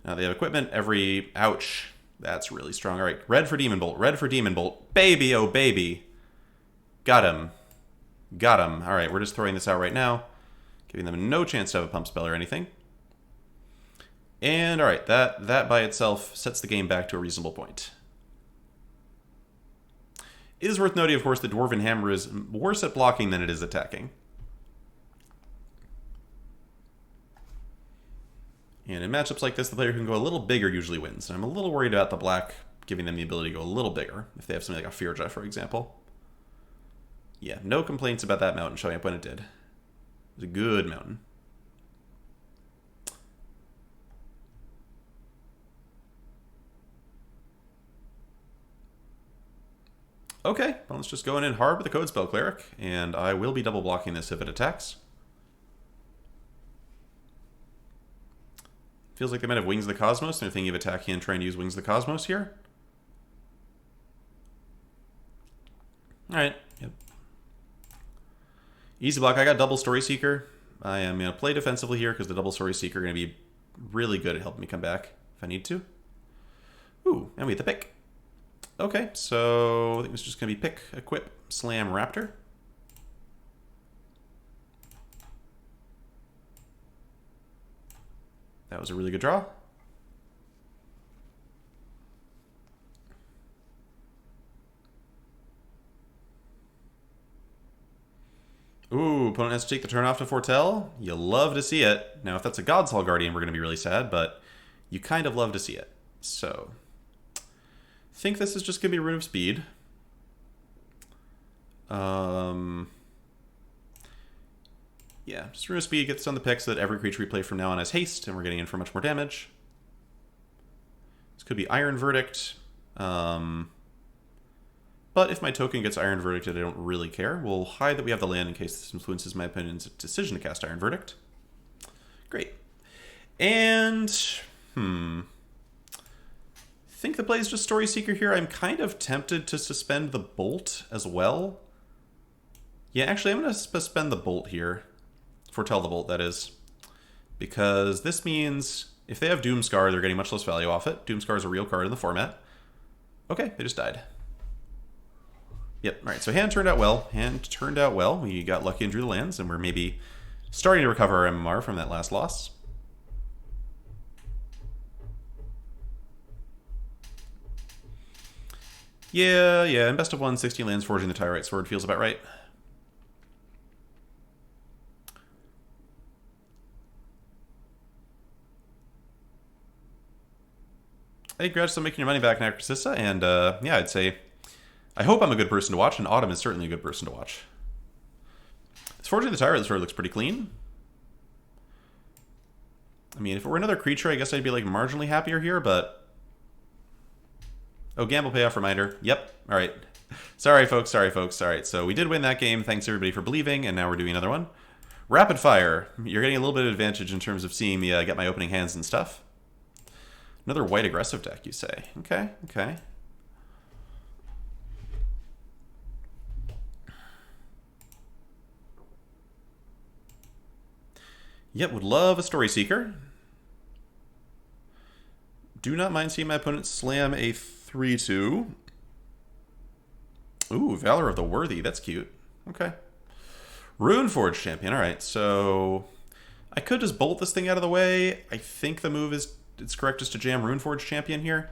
Now they have equipment every... Ouch. That's really strong. All right, red for Demon Bolt. Red for Demon Bolt. Baby, oh baby. Got him. Got him. All right, we're just throwing this out right now, giving them no chance to have a pump spell or anything. And, alright, that by itself sets the game back to a reasonable point. It is worth noting, of course, that Dwarven Hammer is worse at blocking than it is attacking. And in matchups like this, the player who can go a little bigger usually wins. And I'm a little worried about the black giving them the ability to go a little bigger, if they have something like a Firja, for example. Yeah, no complaints about that mountain showing up when it did. It was a good mountain. Okay, well, let's just go in hard with the Code Spell Cleric, and I will be double blocking this if it attacks. Feels like they might have Wings of the Cosmos, and they're thinking of attacking and trying to use Wings of the Cosmos here. Alright, yep. Easy block. I got double Story Seeker. I am going to play defensively here because the double Story Seeker are going to be really good at helping me come back if I need to. Ooh, and we get the pick. Okay, so I think it's just going to be pick, equip, slam, Raptor. That was a really good draw. Ooh, opponent has to take the turn off to foretell. You love to see it. Now, if that's a God's Hall Guardian, we're going to be really sad, but you kind of love to see it. So, I think this is just going to be Rune of Speed. Yeah, just Rune of Speed gets on the pick so that every creature we play from now on has haste, and we're getting in for much more damage. This could be Iron Verdict. But if my token gets Iron Verdicted, I don't really care. We'll hide that we have the land in case this influences my opponent's decision to cast Iron Verdict. Great. And, I think the play is just Story Seeker here. I'm kind of tempted to suspend the Bolt as well. Yeah, actually, I'm going to suspend the Bolt here. Foretell the Bolt, that is. Because this means if they have Doomscar, they're getting much less value off it. Doomscar is a real card in the format. Okay, they just died. Yep, alright, so hand turned out well. Hand turned out well. We got lucky and drew the lands, and we're maybe starting to recover our MMR from that last loss. Yeah, and best of 1, 16 lands, forging the Tyrite Sword feels about right. Hey, congrats on making your money back, Necrosissa, and yeah, I'd say I hope I'm a good person to watch, and Autumn is certainly a good person to watch. This Forging the Tyrant sword looks pretty clean. I mean, if it were another creature, I guess I'd be like marginally happier here, but... Oh, gamble payoff reminder. Yep. All right. Sorry, folks. Sorry, folks. All right. So we did win that game. Thanks, everybody, for believing, and now we're doing another one. Rapid fire. You're getting a little bit of advantage in terms of seeing me get my opening hands and stuff. Another white aggressive deck, you say? Okay, okay. Yep, would love a Story Seeker. Do not mind seeing my opponent slam a 3-2. Ooh, Valor of the Worthy. That's cute. Okay. Runeforge Champion. All right, so I could just bolt this thing out of the way. I think the move is it's correct just to jam Runeforge Champion here.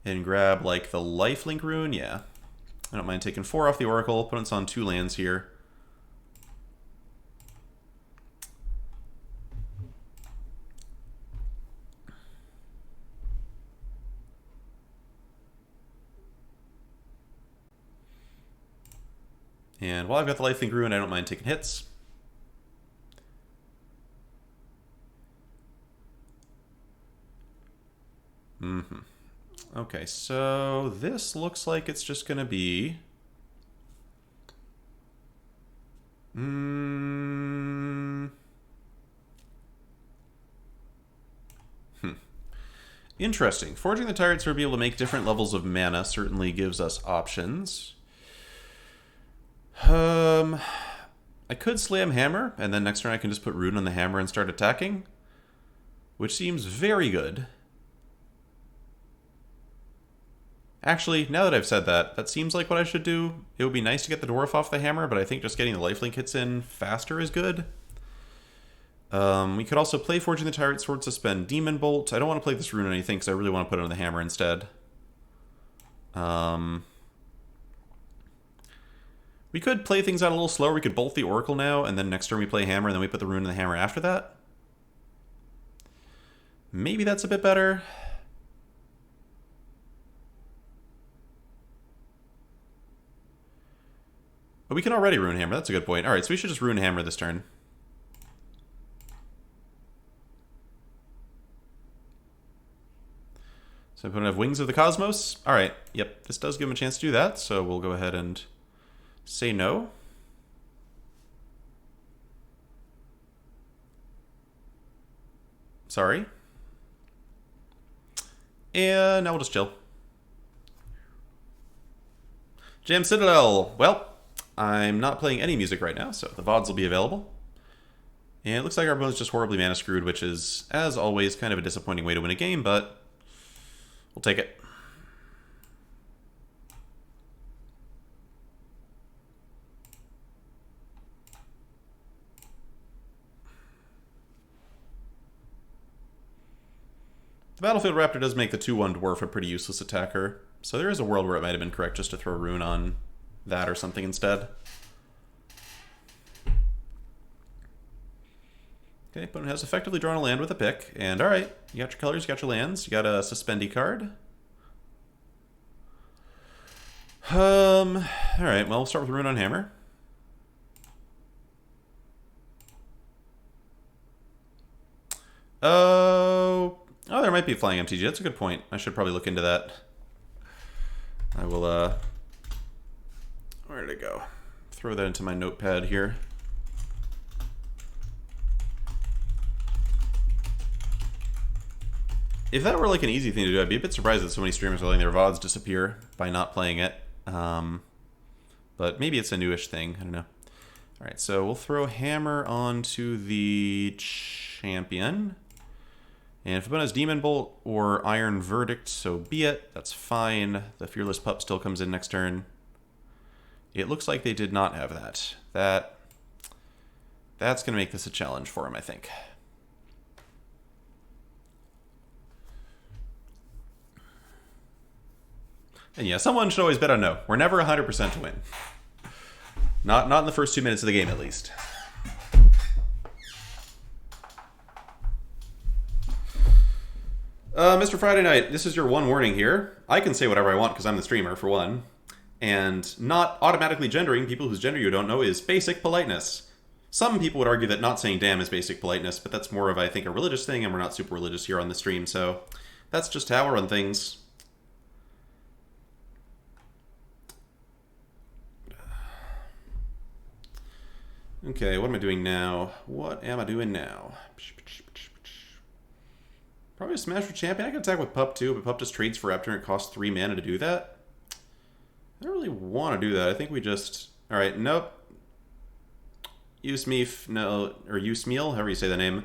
And grab, like, the Lifelink rune. Yeah. I don't mind taking 4 off the Oracle. Opponent's on 2 lands here. And while I've got the Lifelink rune, I don't mind taking hits. Okay, so this looks like it's just going to be... Interesting. Forging the Tyrant to be able to make different levels of mana certainly gives us options. I could slam Hammer, and then next turn I can just put Rune on the Hammer and start attacking, which seems very good. Actually, now that I've said that, that seems like what I should do. It would be nice to get the Dwarf off the Hammer, but I think just getting the Lifelink hits in faster is good. We could also play Forging the Tyrant Sword, suspend Demon Bolt. I don't want to play this Rune or anything, because I really want to put it on the Hammer instead. We could play things out a little slower. We could bolt the Oracle now, and then next turn we play Hammer, and then we put the Rune in the Hammer after that. Maybe that's a bit better. But we can already Rune Hammer. That's a good point. Alright, so we should just Rune Hammer this turn. So I'm going to have Wings of the Cosmos. Alright, yep, this does give him a chance to do that, so we'll go ahead and say no. Sorry. And now we'll just chill. Jam Citadel. Well, I'm not playing any music right now, so the VODs will be available. And it looks like our opponent's just horribly mana screwed, which is, as always, kind of a disappointing way to win a game, but we'll take it. The Battlefield Raptor does make the 2/1 Dwarf a pretty useless attacker, so there is a world where it might have been correct just to throw a Rune on that or something instead. Okay, opponent has effectively drawn a land with a pick, and alright, you got your colors, you got your lands, you got a Suspendy card. Alright, well, we'll start with Rune on Hammer. Oh, there might be a flying MTG. That's a good point. I should probably look into that. I will, where did it go? Throw that into my notepad here. If that were like an easy thing to do, I'd be a bit surprised that so many streamers are letting their VODs disappear by not playing it. But maybe it's a newish thing. I don't know. Alright, so we'll throw Hammer onto the champion. And if opponent has Demon Bolt or Iron Verdict, so be it. That's fine. The Fearless Pup still comes in next turn. It looks like they did not have that. That's going to make this a challenge for him, I think. And yeah, someone should always bet on no. We're never 100% to win. Not in the first 2 minutes of the game, at least. Mr. Friday Night, this is your one warning here. I can say whatever I want because I'm the streamer, for one. And not automatically gendering people whose gender you don't know is basic politeness. Some people would argue that not saying damn is basic politeness, but that's more of, I think, a religious thing, and we're not super religious here on the stream, so that's just how I run things. Okay, what am I doing now? What am I doing now? Probably a Smash for Champion. I can attack with Pup too, but Pup just trades for Raptor and it costs 3 mana to do that. I don't really want to do that. I think we just... Alright, nope. Usemeef, no, or Usemeal, however you say the name.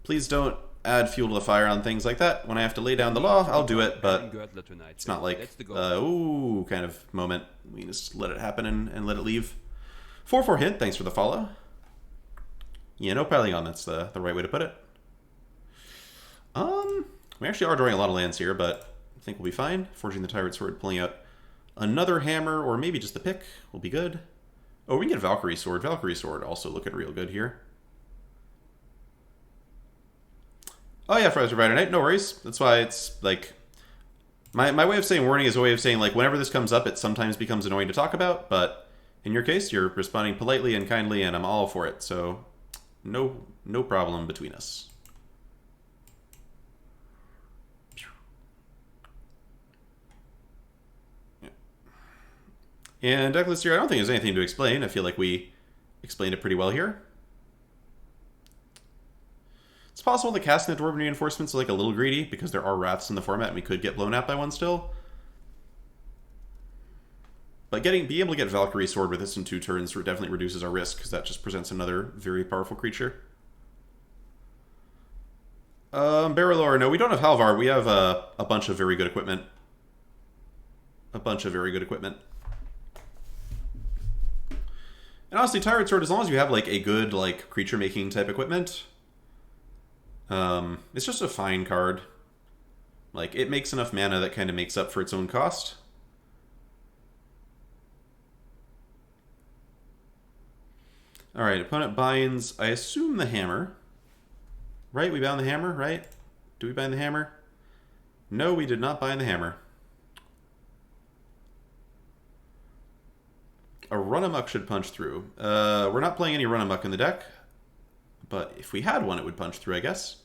Please don't add fuel to the fire on things like that. When I have to lay down the law, I'll do it, but it's not like, ooh, kind of moment. We just let it happen and let it leave. 4-4 hint, thanks for the follow. Yeah, no piling on, that's the right way to put it. We actually are drawing a lot of lands here, but I think we'll be fine. Forging the Tyrant Sword, pulling out another hammer, or maybe just the pick will be good. Oh, we can get Valkyrie Sword. Valkyrie Sword also looking real good here. Oh yeah, Friday Night, no worries. That's why it's like... My way of saying warning is a way of saying, like, whenever this comes up, it sometimes becomes annoying to talk about, but in your case, you're responding politely and kindly, and I'm all for it, so no problem between us. And decklist here, I don't think there's anything to explain. I feel like we explained it pretty well here. It's possible that casting the Dwarven Reinforcements is like a little greedy, because there are Wraths in the format and we could get blown out by one still. But being able to get Valkyrie Sword with this in 2 turns definitely reduces our risk, because that just presents another very powerful creature. Barrelor, no, we don't have Halvar. We have a bunch of very good equipment. And honestly, Tyrant Sword, as long as you have like a good like creature making type equipment, it's just a fine card. Like, it makes enough mana that kind of makes up for its own cost. Alright, opponent binds, I assume, the hammer. Right? We bound the hammer, right? Do we bind the hammer? No, we did not bind the hammer. A Run-Amok should punch through. We're not playing any Run-Amok in the deck, but if we had one, it would punch through, I guess.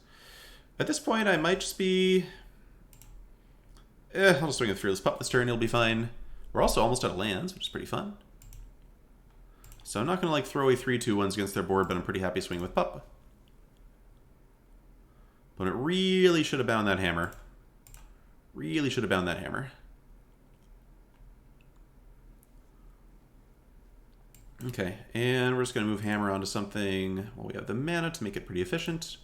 At this point, I might just be... I'll just swing a Fearless Pup this turn, it'll be fine. We're also almost out of lands, which is pretty fun. So I'm not going to like throw away 3/2/1s against their board, but I'm pretty happy swinging with Pup. But it really should have bound that hammer. Really should have bound that hammer. Okay, and we're just going to move hammer onto something. Well, we have the mana to make it pretty efficient.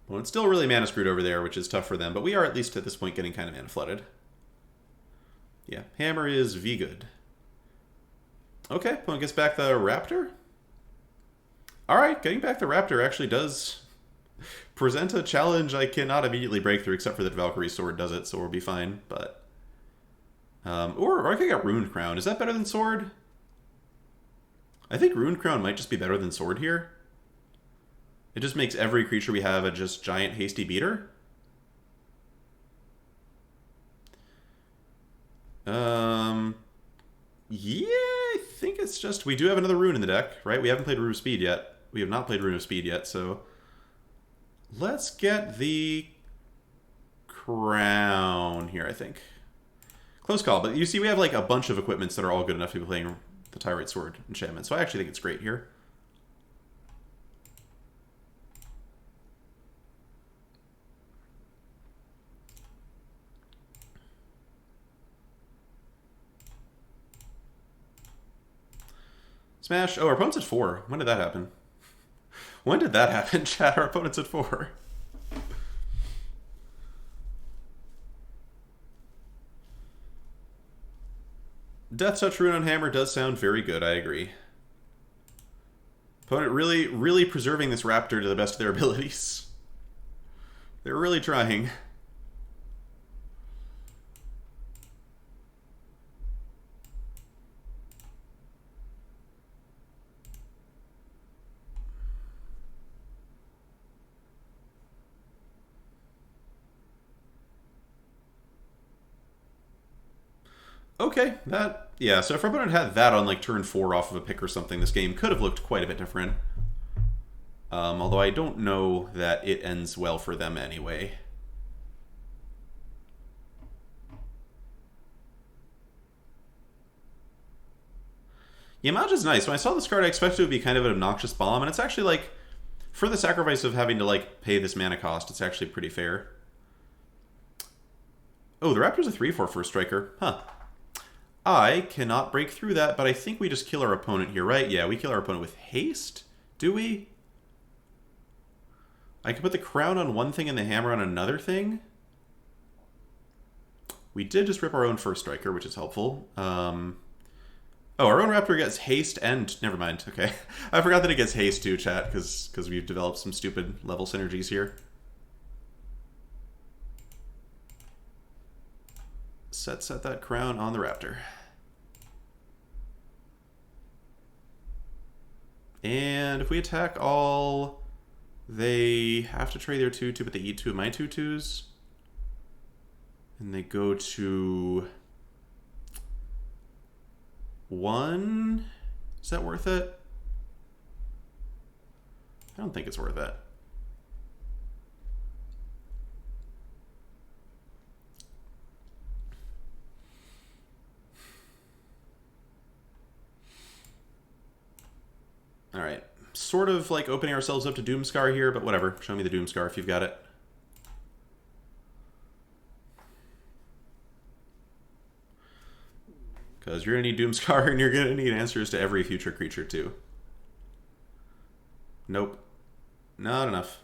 Well, it's still really mana screwed over there, which is tough for them, but we are at least at this point getting kind of mana flooded. Yeah, hammer is V good. Okay, opponent gets back the Raptor. Alright, getting back the Raptor actually does present a challenge I cannot immediately break through, except for that Valkyrie Sword does it, so we'll be fine, but... or I could get Ruined Crown. Is that better than Sword? I think Ruined Crown might just be better than Sword here. It just makes every creature we have a just giant hasty beater. Yeah, I think it's just... We do have another Rune in the deck, right? We haven't played Rune of Speed yet. We have not played Rune of Speed yet, so... Let's get the Crown here, I think. Close call, but you see we have like a bunch of equipments that are all good enough to be playing the Tyrant Sword enchantment, so I actually think it's great here. Smash. Oh, our opponent's at 4. When did that happen? When did that happen, chat? Our opponent's at 4. Death Touch Rune on Hammer does sound very good, I agree. Opponent really preserving this Raptor to the best of their abilities. They're really trying. Okay, that... Yeah, so if our opponent had that on, like, turn 4 off of a pick or something, this game could have looked quite a bit different. Although I don't know that it ends well for them anyway. Yamaja's nice. When I saw this card, I expected it would be kind of an obnoxious bomb, and it's actually, like, for the sacrifice of having to, like, pay this mana cost, it's actually pretty fair. Oh, the Raptor's a 3/4 first striker. Huh. I cannot break through that, but I think we just kill our opponent here, right? Yeah, we kill our opponent with haste? Do we? I can put the crown on one thing and the hammer on another thing? We did just rip our own first striker, which is helpful. Oh, our own Raptor gets haste and... Never mind, okay. I forgot that it gets haste too, chat, because we've developed some stupid level synergies here. Set that crown on the Raptor. And if we attack all, they have to trade their 2/2, but they eat 2 of my 2/2s. And they go to 1. Is that worth it? I don't think it's worth it. Alright. Sort of like opening ourselves up to Doomscar here, but whatever. Show me the Doomscar if you've got it. Because you're going to need Doomscar and you're going to need answers to every future creature too. Nope. Not enough.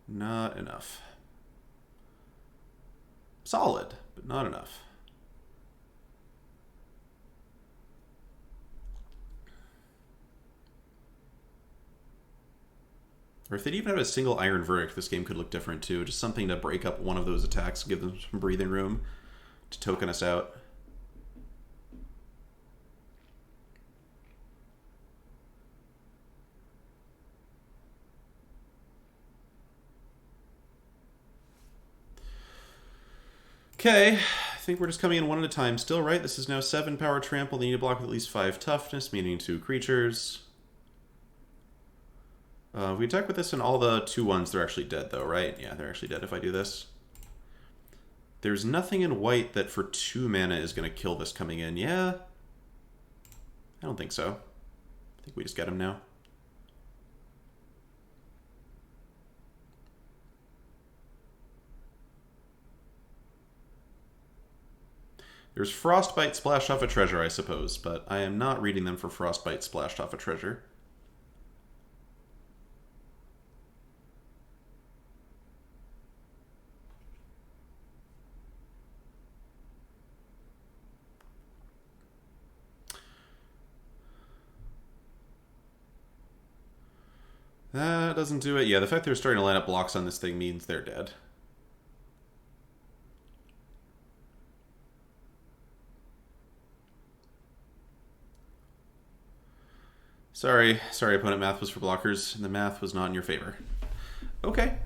Not enough. Solid, but not enough. Or if they'd even have a single Iron Verdict, this game could look different too. Just something to break up one of those attacks, give them some breathing room to token us out. Okay, I think we're just coming in one at a time still, right? This is now 7 power trample. They need to block with at least 5 toughness, meaning 2 creatures. We attack with this and all the 2/1s, they're actually dead though, right? Yeah, they're actually dead if I do this. There's nothing in white that for 2 mana is going to kill this coming in. Yeah? I don't think so. I think we just get him now. There's Frostbite splashed off a treasure, I suppose, but I am not reading them for Frostbite splashed off a treasure. That doesn't do it. Yeah, the fact they're starting to line up blocks on this thing means they're dead. Sorry, opponent, math was for blockers, and the math was not in your favor. Okay.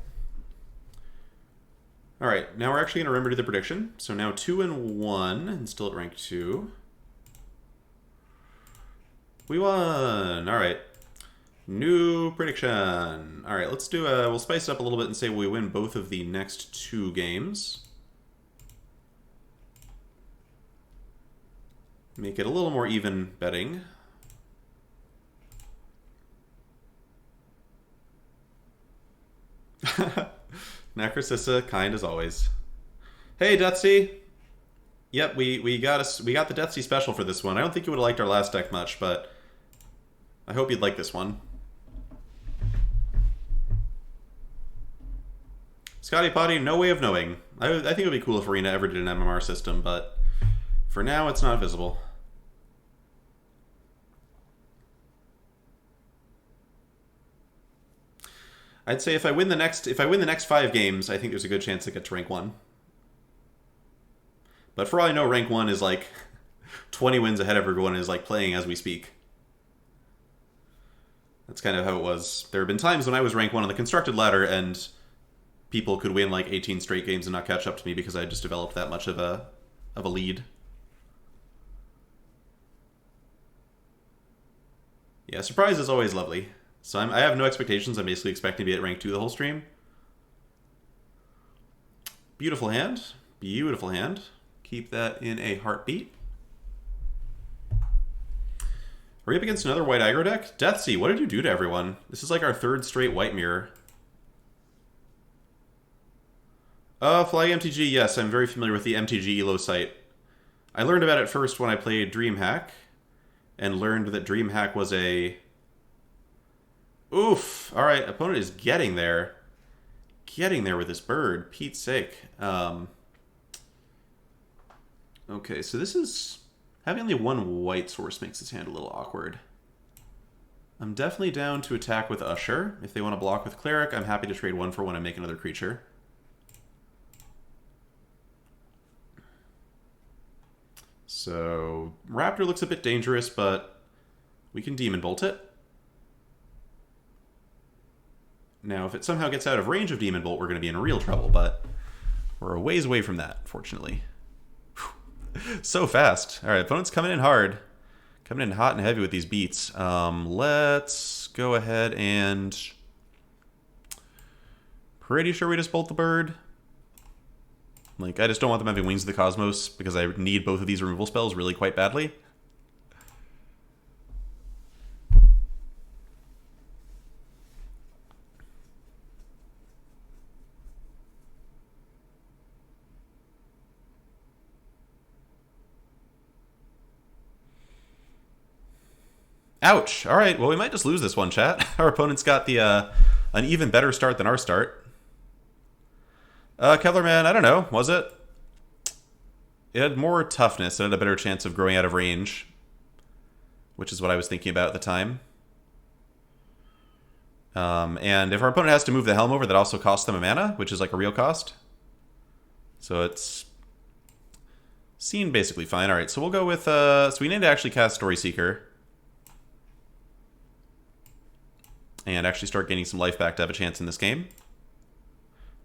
Alright, now we're actually going to remember to do the prediction. So now 2 and 1, and still at rank 2. We won! Alright. New prediction. Alright, let's do we'll spice it up a little bit and say we win both of the next 2 games. Make it a little more even betting. Necrocissa, kind as always. Hey, Deathsea! Yep, we got the Deathsea special for this one. I don't think you would have liked our last deck much, but I hope you'd like this one. Scotty Potty, no way of knowing. I think it would be cool if Arena ever did an MMR system, but for now it's not visible. I'd say if I win the next 5 games, I think there's a good chance to get to rank 1. But for all I know, rank 1 is like 20 wins ahead of everyone, is like playing as we speak. That's kind of how it was. There have been times when I was rank 1 on the constructed ladder and people could win like 18 straight games and not catch up to me because I just developed that much of a of a lead. Yeah, surprise is always lovely. So I have no expectations. I'm basically expecting to be at rank 2 the whole stream. Beautiful hand. Beautiful hand. Keep that in a heartbeat. Are we up against another white aggro deck? Deathsea, what did you do to everyone? This is like our 3rd straight white mirror. Flag MTG, yes, I'm very familiar with the MTG Elo site. I learned about it first when I played DreamHack, and learned that DreamHack was a... Oof! Alright, opponent is getting there. Getting there with this bird, Pete's sake. Okay, so this is... Having only one white source makes this hand a little awkward. I'm definitely down to attack with Usher. If they want to block with Cleric, I'm happy to trade 1 for 1 and make another creature. So, Raptor looks a bit dangerous, but we can Demon Bolt it. Now, if it somehow gets out of range of Demon Bolt, we're going to be in real trouble, but we're a ways away from that, fortunately. So fast. Alright, opponent's coming in hard. Coming in hot and heavy with these beats. Let's go ahead and... Pretty sure we just bolt the bird. Like, I just don't want them having Wings of the Cosmos, because I need both of these removal spells really quite badly. Ouch! Alright, well we might just lose this one, chat. Our opponent's got the an even better start than our start. Kellerman, I don't know, was it? It had more toughness, it had a better chance of growing out of range. Which is what I was thinking about at the time. And if our opponent has to move the helm over, that also costs them a mana, which is like a real cost. So it's... Seemed basically fine. Alright, so we'll go with... so we need to actually cast Story Seeker. And actually start gaining some life back to have a chance in this game.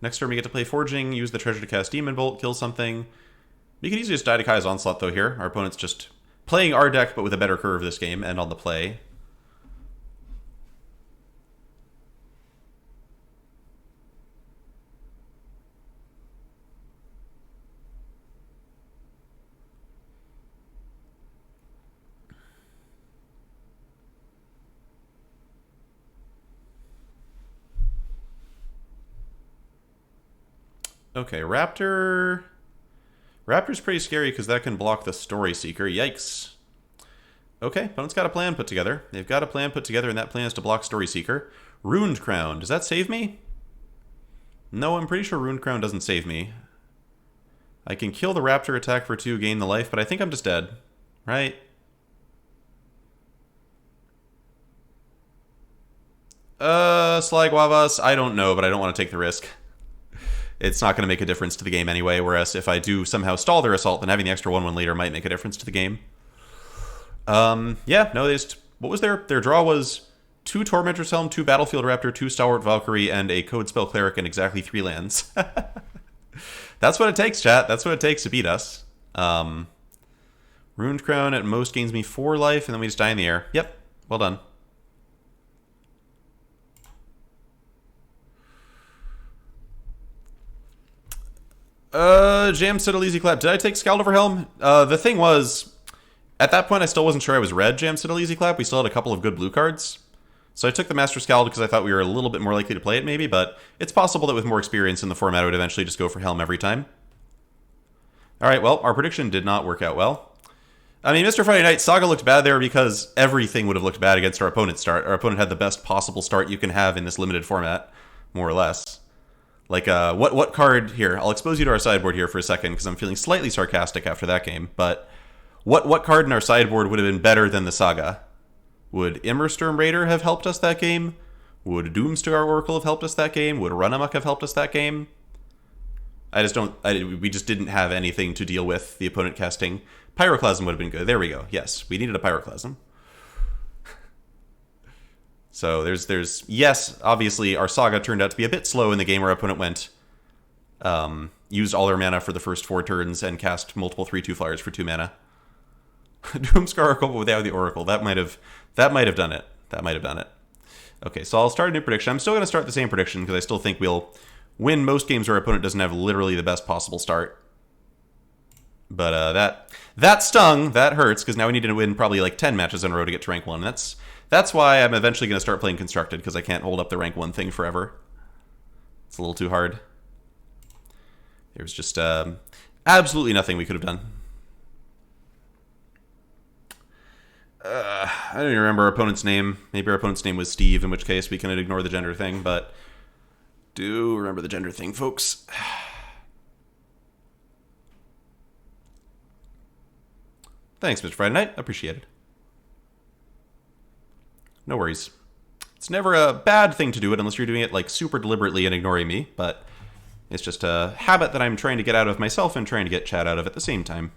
Next turn we get to play Forging, use the treasure to cast Demon Bolt, kill something. We could easily just die to Kai's Onslaught though here. Our opponent's just playing our deck but with a better curve this game and on the play. Okay, Raptor... Raptor's pretty scary because that can block the Story Seeker. Yikes. Okay, opponent's got a plan put together. They've got a plan put together, and that plan is to block Story Seeker. Ruined Crown. Does that save me? No, I'm pretty sure Ruined Crown doesn't save me. I can kill the Raptor, attack for 2, gain the life, but I think I'm just dead. Right? Sly Guavas, I don't know, but I don't want to take the risk. It's not going to make a difference to the game anyway, whereas if I do somehow stall their assault, then having the extra 1/1 later might make a difference to the game. Yeah, no, they just... What was their draw was 2 Tormentor's Helm, 2 Battlefield Raptor, 2 Stalwart Valkyrie, and a Code Spell Cleric and exactly 3 lands. That's what it takes, chat. That's what it takes to beat us. Ruined Crown at most gains me 4 life, and then we just die in the air. Yep, well done. Jam Citadel Easy Clap. Did I take Scaldover Helm? The thing was, at that point I still wasn't sure I was red Jam Citadel Easy Clap. We still had a couple of good blue cards. So I took the Master Scald because I thought we were a little bit more likely to play it maybe, but it's possible that with more experience in the format I would eventually just go for Helm every time. Alright, well, our prediction did not work out well. I mean, Mr. Friday Night, Saga looked bad there because everything would have looked bad against our opponent's start. Our opponent had the best possible start you can have in this limited format, more or less. Like, what card here? I'll expose you to our sideboard here for a second because I'm feeling slightly sarcastic after that game. But what card in our sideboard would have been better than the Saga? Would Immersturm Raider have helped us that game? Would Doomstar Oracle have helped us that game? Would Run Amok have helped us that game? I just don't... we just didn't have anything to deal with the opponent casting. Pyroclasm would have been good. There we go. Yes, we needed a Pyroclasm. So there's yes, obviously our Saga turned out to be a bit slow in the game where our opponent went Used all their mana for the first 4 turns and cast multiple 3/2 flyers for 2 mana. Doomscar Oracle without the Oracle. That might have done it. That might have done it. Okay, so I'll start a new prediction. I'm still going to start the same prediction because I still think we'll win most games where our opponent doesn't have literally the best possible start. But that stung. That hurts because now we need to win probably like 10 matches in a row to get to rank 1. That's why I'm eventually going to start playing Constructed because I can't hold up the rank 1 thing forever. It's a little too hard. There's just absolutely nothing we could have done. I don't even remember our opponent's name. Maybe our opponent's name was Steve, in which case we can ignore the gender thing, but do remember the gender thing, folks. Thanks, Mr. Friday Night. Appreciate it. No worries. It's never a bad thing to do it unless you're doing it like super deliberately and ignoring me, but it's just a habit that I'm trying to get out of myself and trying to get Chad out of at the same time.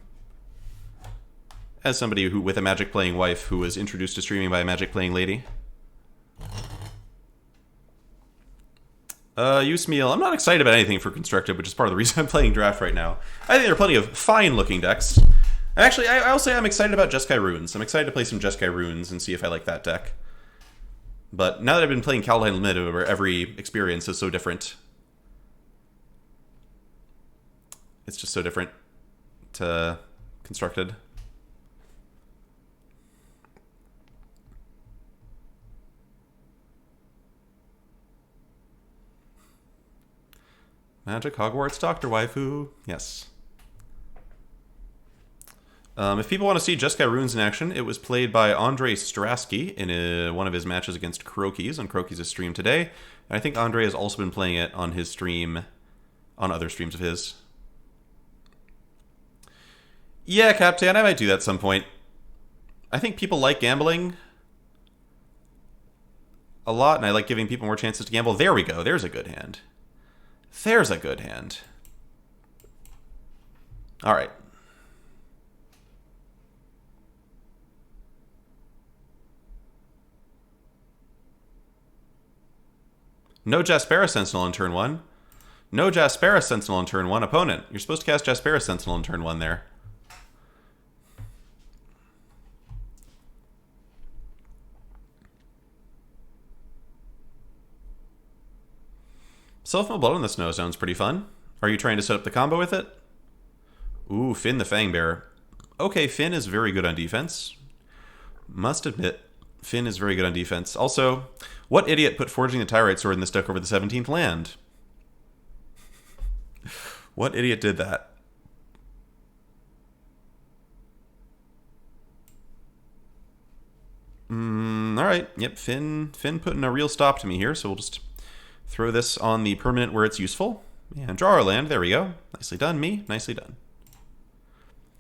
As somebody who with a Magic playing wife who was introduced to streaming by a Magic playing lady. Usemeal, I'm not excited about anything for Constructed, which is part of the reason I'm playing Draft right now. I think there are plenty of fine looking decks. Actually, I'll say I'm excited about Jeskai Runes. I'm excited to play some Jeskai Runes and see if I like that deck. But now that I've been playing Kaldheim Limited, where every experience is so different, it's just so different to Constructed. Magic Hogwarts Doctor Waifu. Yes. If people want to see Jeskai Runes in action, it was played by Andre Strasky in one of his matches against Crokies on Crokies' stream today. And I think Andre has also been playing it on his stream, on other streams of his. Yeah, Captain, I might do that at some point. I think people like gambling a lot, and I like giving people more chances to gamble. There we go. There's a good hand. There's a good hand. All right. No Jaspera Sentinel on turn 1. No Jaspera Sentinel on turn 1. Opponent, you're supposed to cast Jaspera Sentinel on turn 1 there. Self-Mill Blood in the Snow sounds pretty fun. Are you trying to set up the combo with it? Ooh, Finn the Fangbearer. Okay, Finn is very good on defense. Must admit, Finn is very good on defense. Also, what idiot put Forging the Tyrite Sword in this deck over the 17th land? What idiot did that? Alright, yep, Finn putting a real stop to me here, so we'll just throw this on the permanent where it's useful. And draw our land, there we go. Nicely done, me, nicely done.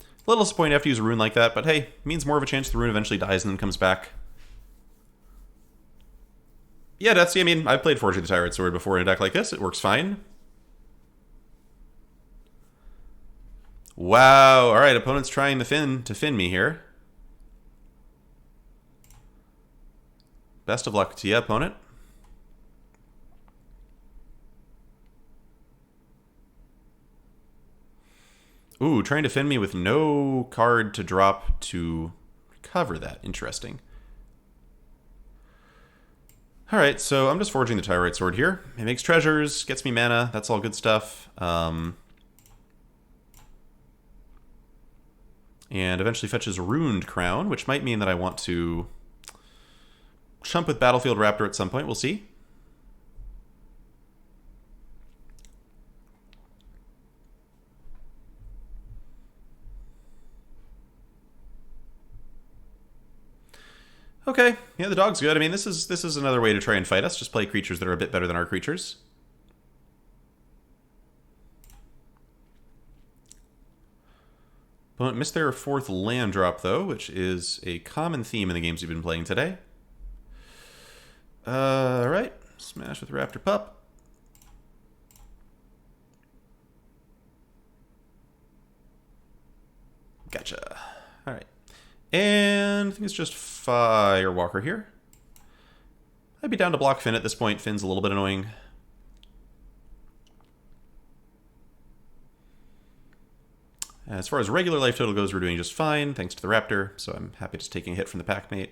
A little disappointed to have to use a rune like that, but hey, it means more of a chance the rune eventually dies and then comes back. Yeah, Detsy, I mean, I've played Forging the Tyrite Sword before in a deck like this. It works fine. Wow, alright, opponent's trying to fin me here. Best of luck to you, opponent. Ooh, trying to fin me with no card to drop to cover that. Interesting. Alright, so I'm just forging the Tyrite Sword here. It makes treasures, gets me mana, that's all good stuff. And eventually fetches a Ruined Crown, which might mean that I want to chump with Battlefield Raptor at some point. We'll see. Okay, yeah, the dog's good. I mean, this is another way to try and fight us. Just play creatures that are a bit better than our creatures. Opponent missed their 4th land drop, though, which is a common theme in the games we've been playing today. Alright, smash with Raptor Pup. Gotcha. Alright. And I think it's just Firewalker here. I'd be down to block Finn at this point. Finn's a little bit annoying. As far as regular life total goes, we're doing just fine, thanks to the Raptor, so I'm happy just taking a hit from the Packmate.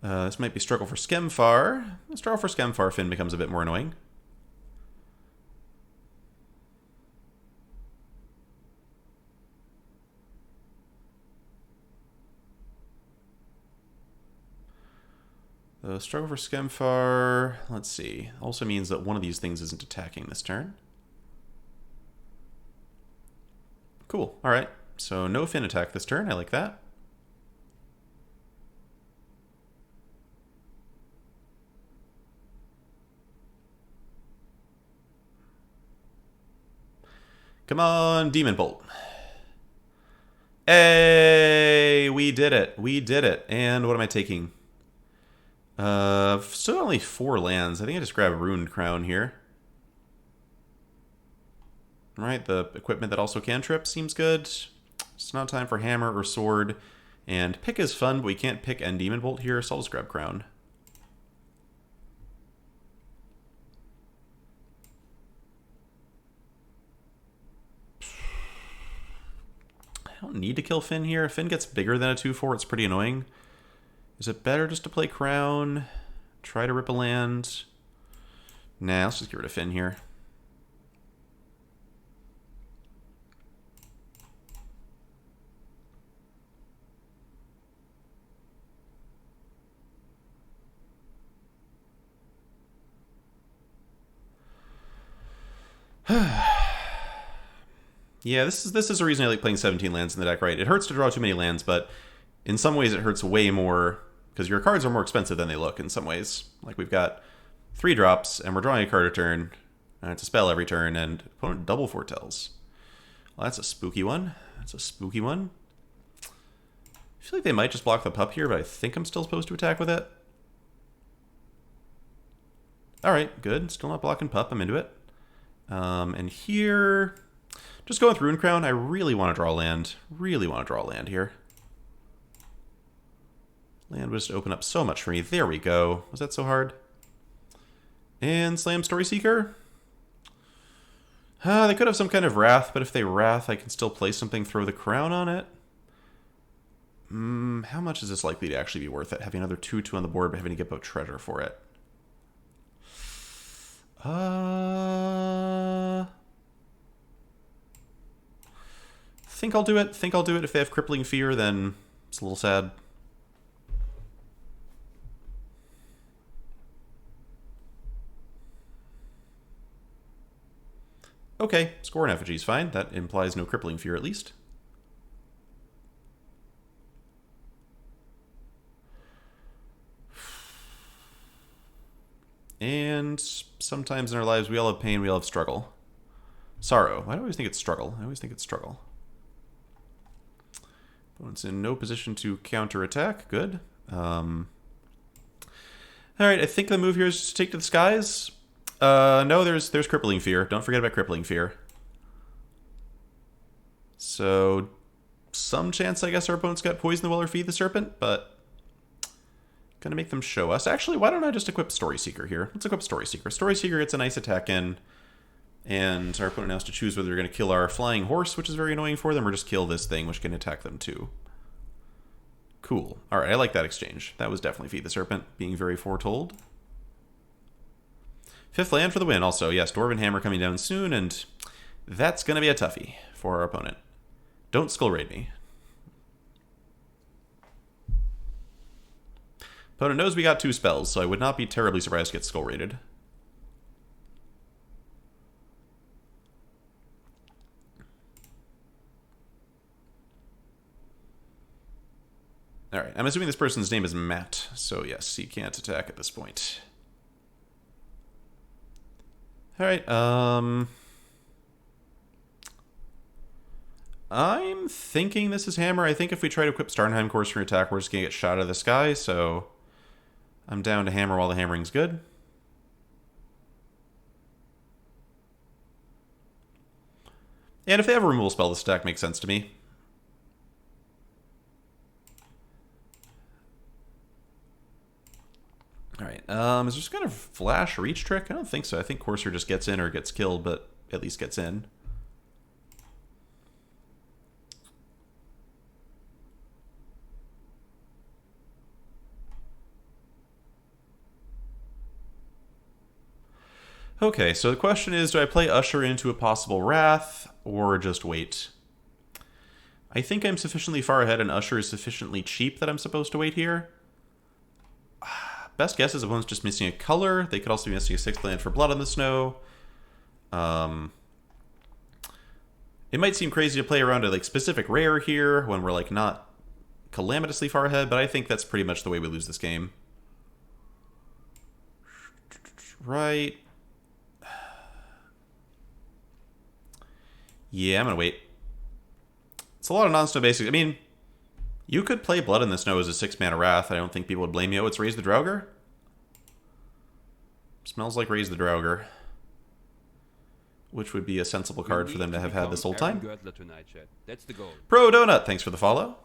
This might be struggle for Skemfar. Struggle for Skemfar, Finn becomes a bit more annoying. The struggle for Skemfar, let's see, also means that one of these things isn't attacking this turn. Cool, alright. So no Finn attack this turn, I like that. Come on, Demon Bolt. Hey, we did it. We did it. And what am I taking? Still only 4 lands. I think I just grab Ruined Crown here. Right, the equipment that also cantrip seems good. It's not time for Hammer or Sword. And pick is fun, but we can't pick End Demon Bolt here, so I'll just grab Crown. I don't need to kill Finn here. If Finn gets bigger than a 2/4, it's pretty annoying. Is it better just to play Crown? Try to rip a land? Nah, let's just get rid of Finn here. Yeah, this is the reason I like playing 17 lands in the deck, right? It hurts to draw too many lands, but in some ways it hurts way more because your cards are more expensive than they look in some ways. Like we've got 3 drops and we're drawing a card a turn to spell every turn, and opponent double foretells. Well, that's a spooky one. That's a spooky one. I feel like they might just block the pup here, but I think I'm still supposed to attack with it. Alright, good. Still not blocking pup. I'm into it. And here, just going with Rune Crown, I really want to draw land. Really want to draw land here. Land would just open up so much for me. There we go. Was that so hard? And Slam Story Seeker. They could have some kind of Wrath, but if they Wrath, I can still play something, throw the Crown on it. How much is this likely to actually be worth it? Having another 2/2 on the board, but having to get both treasure for it. Think I'll do it. Think I'll do it. If they have Crippling Fear, then it's a little sad. Okay, score an effigy is fine. That implies no Crippling Fear at least. And sometimes in our lives we all have pain, we all have struggle. Sorrow. Why do I always think it's struggle? I always think it's struggle. Opponent's in no position to counterattack. Good. Alright, I think the move here is to take to the skies. No, there's Crippling Fear. Don't forget about Crippling Fear. So, some chance, I guess, our opponent's got Poison the Well or Feed the Serpent, but gonna make them show us. Actually, why don't I just equip Story Seeker here? Let's equip Story Seeker. Story Seeker gets a nice attack in, and our opponent has to choose whether they're going to kill our flying horse, which is very annoying for them, or just kill this thing, which can attack them too. Cool. Alright, I like that exchange. That was definitely Feed the Serpent, being very foretold. 5th land for the win also. Yes, Dwarven Hammer coming down soon, and that's going to be a toughie for our opponent. Don't Skull Raid me. Opponent knows we got 2 spells, so I would not be terribly surprised to get Skull Raided. Alright, I'm assuming this person's name is Matt, so yes, he can't attack at this point. Alright, I'm thinking this is Hammer. I think if we try to equip Starnheim Course for attack, we're just going to get shot out of the sky, so I'm down to Hammer while the hammering's good. And if they have a removal spell, this attack makes sense to me. Alright, is there just kind of flash reach trick? I don't think so. I think Courser just gets in or gets killed, but at least gets in. Okay, so the question is, do I play Usher into a possible Wrath, or just wait? I think I'm sufficiently far ahead and Usher is sufficiently cheap that I'm supposed to wait here. Best guess is opponent's just missing a color. They could also be missing a 6th land for Blood on the Snow. It might seem crazy to play around a like specific rare here when we're like not calamitously far ahead, but I think that's pretty much the way we lose this game. Right. Yeah, I'm gonna wait. It's a lot of non-snow basics. I mean, you could play Blood in the Snow as a 6-mana Wrath. I don't think people would blame you. Oh, it's Raise the Draugr? Smells like Raise the Draugr. Which would be a sensible card for them to have had this whole time. Tonight, that's the goal. Pro Donut, thanks for the follow.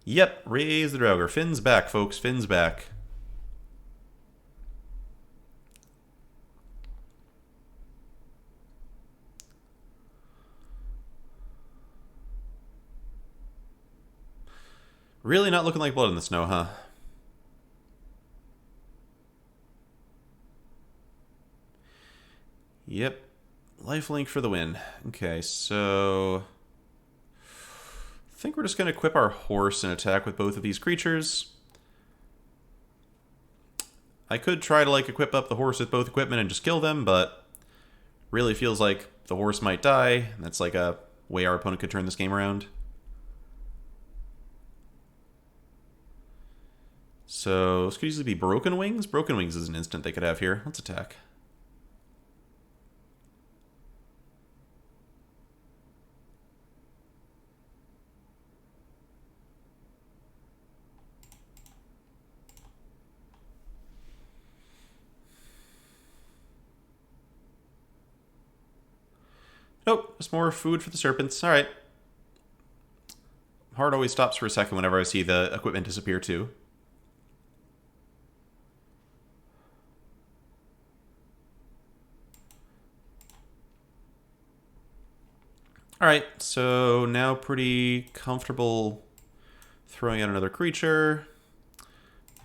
Yep, Raise the Draugr. Finn's back, folks. Finn's back. Really not looking like Blood in the Snow, huh? Yep. Lifelink for the win. Okay, so I think we're just going to equip our horse and attack with both of these creatures. I could try to like equip up the horse with both equipment and just kill them, but really feels like the horse might die. That's like a way our opponent could turn this game around. So this could easily be Broken Wings. Broken Wings is an instant they could have here. Let's attack. Nope, just more food for the serpents. Alright. Heart always stops for a second whenever I see the equipment disappear too. Alright, so now pretty comfortable throwing out another creature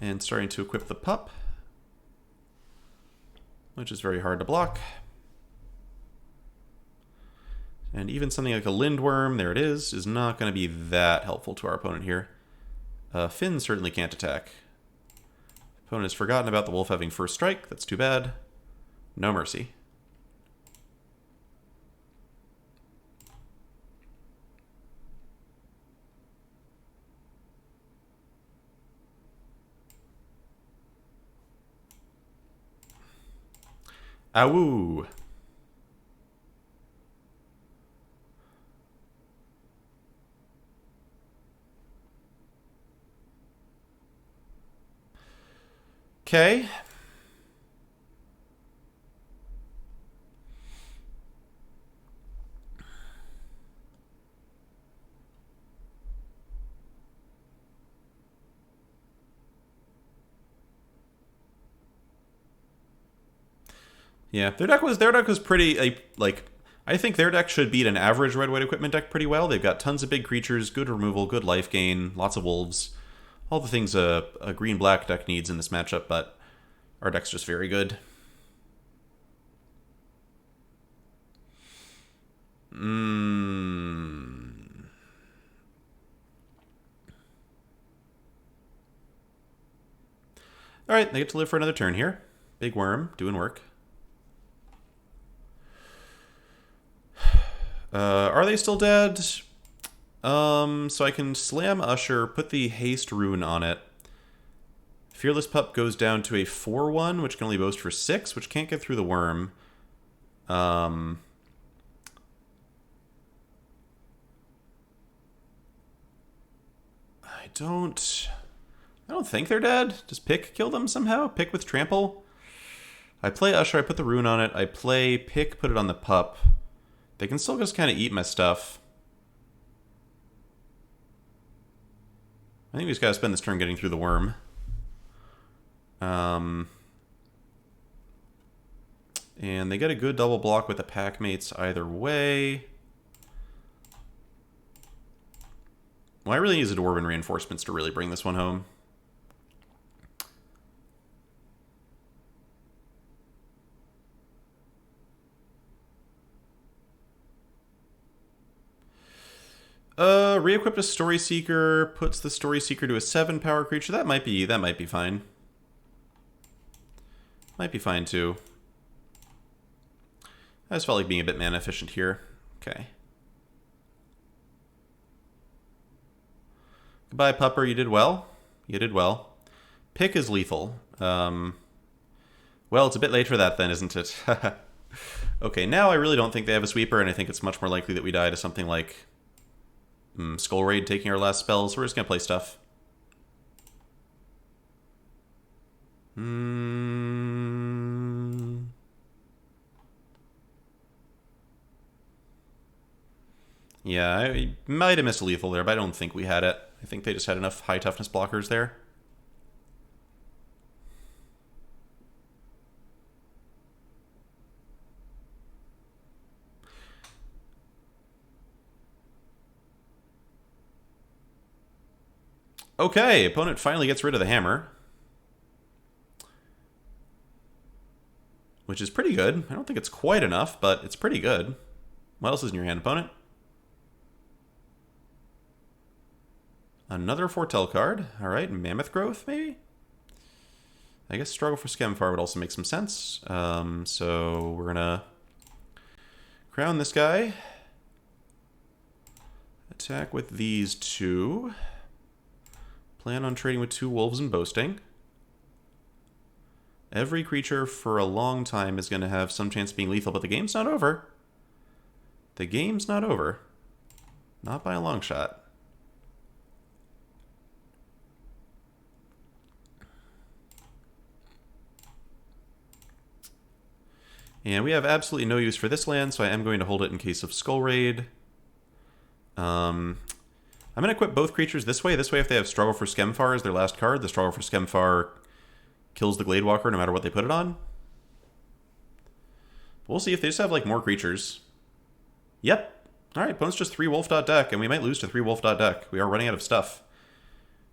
and starting to equip the pup, which is very hard to block. And even something like a Lindworm, there it is not going to be that helpful to our opponent here. Finn certainly can't attack. Opponent has forgotten about the wolf having first strike. That's too bad. No mercy. Awoo. Okay. Yeah, their deck was pretty like I think their deck should beat an average red-white equipment deck pretty well. They've got tons of big creatures, good removal, good life gain, lots of wolves. All the things a green-black deck needs in this matchup, but our deck's just very good. Alright, they get to live for another turn here. Big worm, doing work. Are they still dead? So I can slam Usher, put the haste rune on it. Fearless Pup goes down to a 4/1, which can only boast for 6, which can't get through the worm. I don't think they're dead. Does Pick kill them somehow? Pick with Trample? I play Usher, I put the rune on it. I play Pick, put it on the pup. They can still just kind of eat my stuff. I think we just gotta spend this turn getting through the worm. And they get a good double block with the pack mates either way. Well, I really need the Dwarven reinforcements to really bring this one home. Re-equipped a Story Seeker, puts the Story Seeker to a 7 power creature. That might be fine. Might be fine too. I just felt like being a bit mana efficient here. Okay. Goodbye, Pupper. You did well. You did well. Pick is lethal. Well, it's a bit late for that then, isn't it? Okay, now I really don't think they have a sweeper, and I think it's much more likely that we die to something like Skull Raid taking our last spell, so we're just going to play stuff. Yeah, I might have missed a lethal there, but I don't think we had it. I think they just had enough high toughness blockers there. Okay, opponent finally gets rid of the hammer. Which is pretty good. I don't think it's quite enough, but it's pretty good. What else is in your hand, opponent? Another Foretell card. Alright, Mammoth Growth, maybe? I guess Struggle for Skemfar would also make some sense. So we're gonna crown this guy. Attack with these two. Plan on trading with 2 wolves and boasting. Every creature for a long time is going to have some chance of being lethal, but the game's not over. The game's not over. Not by a long shot. And we have absolutely no use for this land, so I am going to hold it in case of Skull Raid. I'm going to equip both creatures this way. This way, if they have Struggle for Skemfar as their last card, the Struggle for Skemfar kills the Gladewalker no matter what they put it on. We'll see if they just have, like, more creatures. Yep. Alright, opponent's just 3 wolf dot deck, and we might lose to 3 wolf dot deck. We are running out of stuff.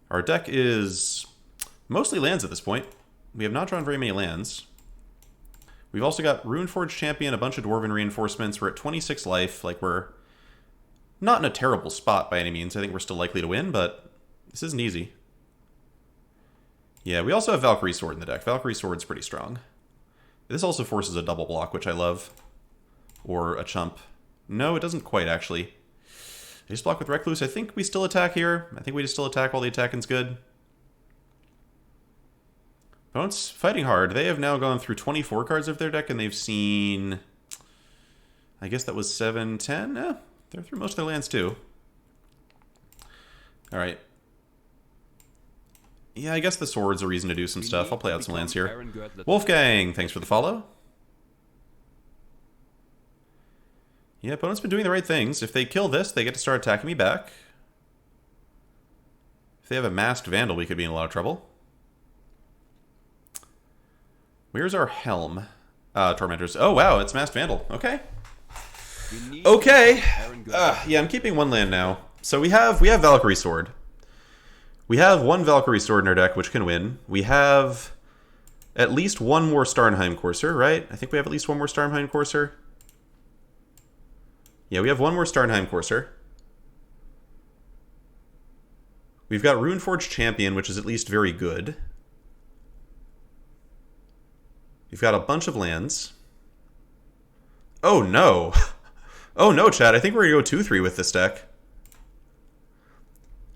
Our deck is mostly lands at this point. We have not drawn very many lands. We've also got Runeforged Champion, a bunch of Dwarven Reinforcements. We're at 26 life. Like, we're not in a terrible spot by any means. I think we're still likely to win, but this isn't easy. Yeah, we also have Valkyrie Sword in the deck. Valkyrie Sword's pretty strong. This also forces a double block, which I love. Or a chump. No, it doesn't quite, actually. They just block with Recluse. I think we still attack here. I think we just still attack while the attacking's good. Opponent's fighting hard. They have now gone through 24 cards of their deck, and they've seen... I guess that was 7, 10? Eh, they're through most of their lands, too. Alright. Yeah, I guess the sword's a reason to do some stuff. I'll play out some lands here. Wolfgang, thanks for the follow. Yeah, opponent's been doing the right things. If they kill this, they get to start attacking me back. If they have a Masked Vandal, we could be in a lot of trouble. Where's our Helm? Tormentors. Oh, wow, it's Masked Vandal. Okay. Okay. Yeah, I'm keeping 1 land now. So we have Valkyrie Sword. We have 1 Valkyrie Sword in our deck, which can win. We have at least 1 more Starnheim Courser, right? I think we have at least 1 more Starnheim Courser. Yeah, we have 1 more Starnheim Courser. We've got Runeforged Champion, which is at least very good. We've got a bunch of lands. Oh, no. Oh, no, Chad. I think we're going to go 2-3 with this deck.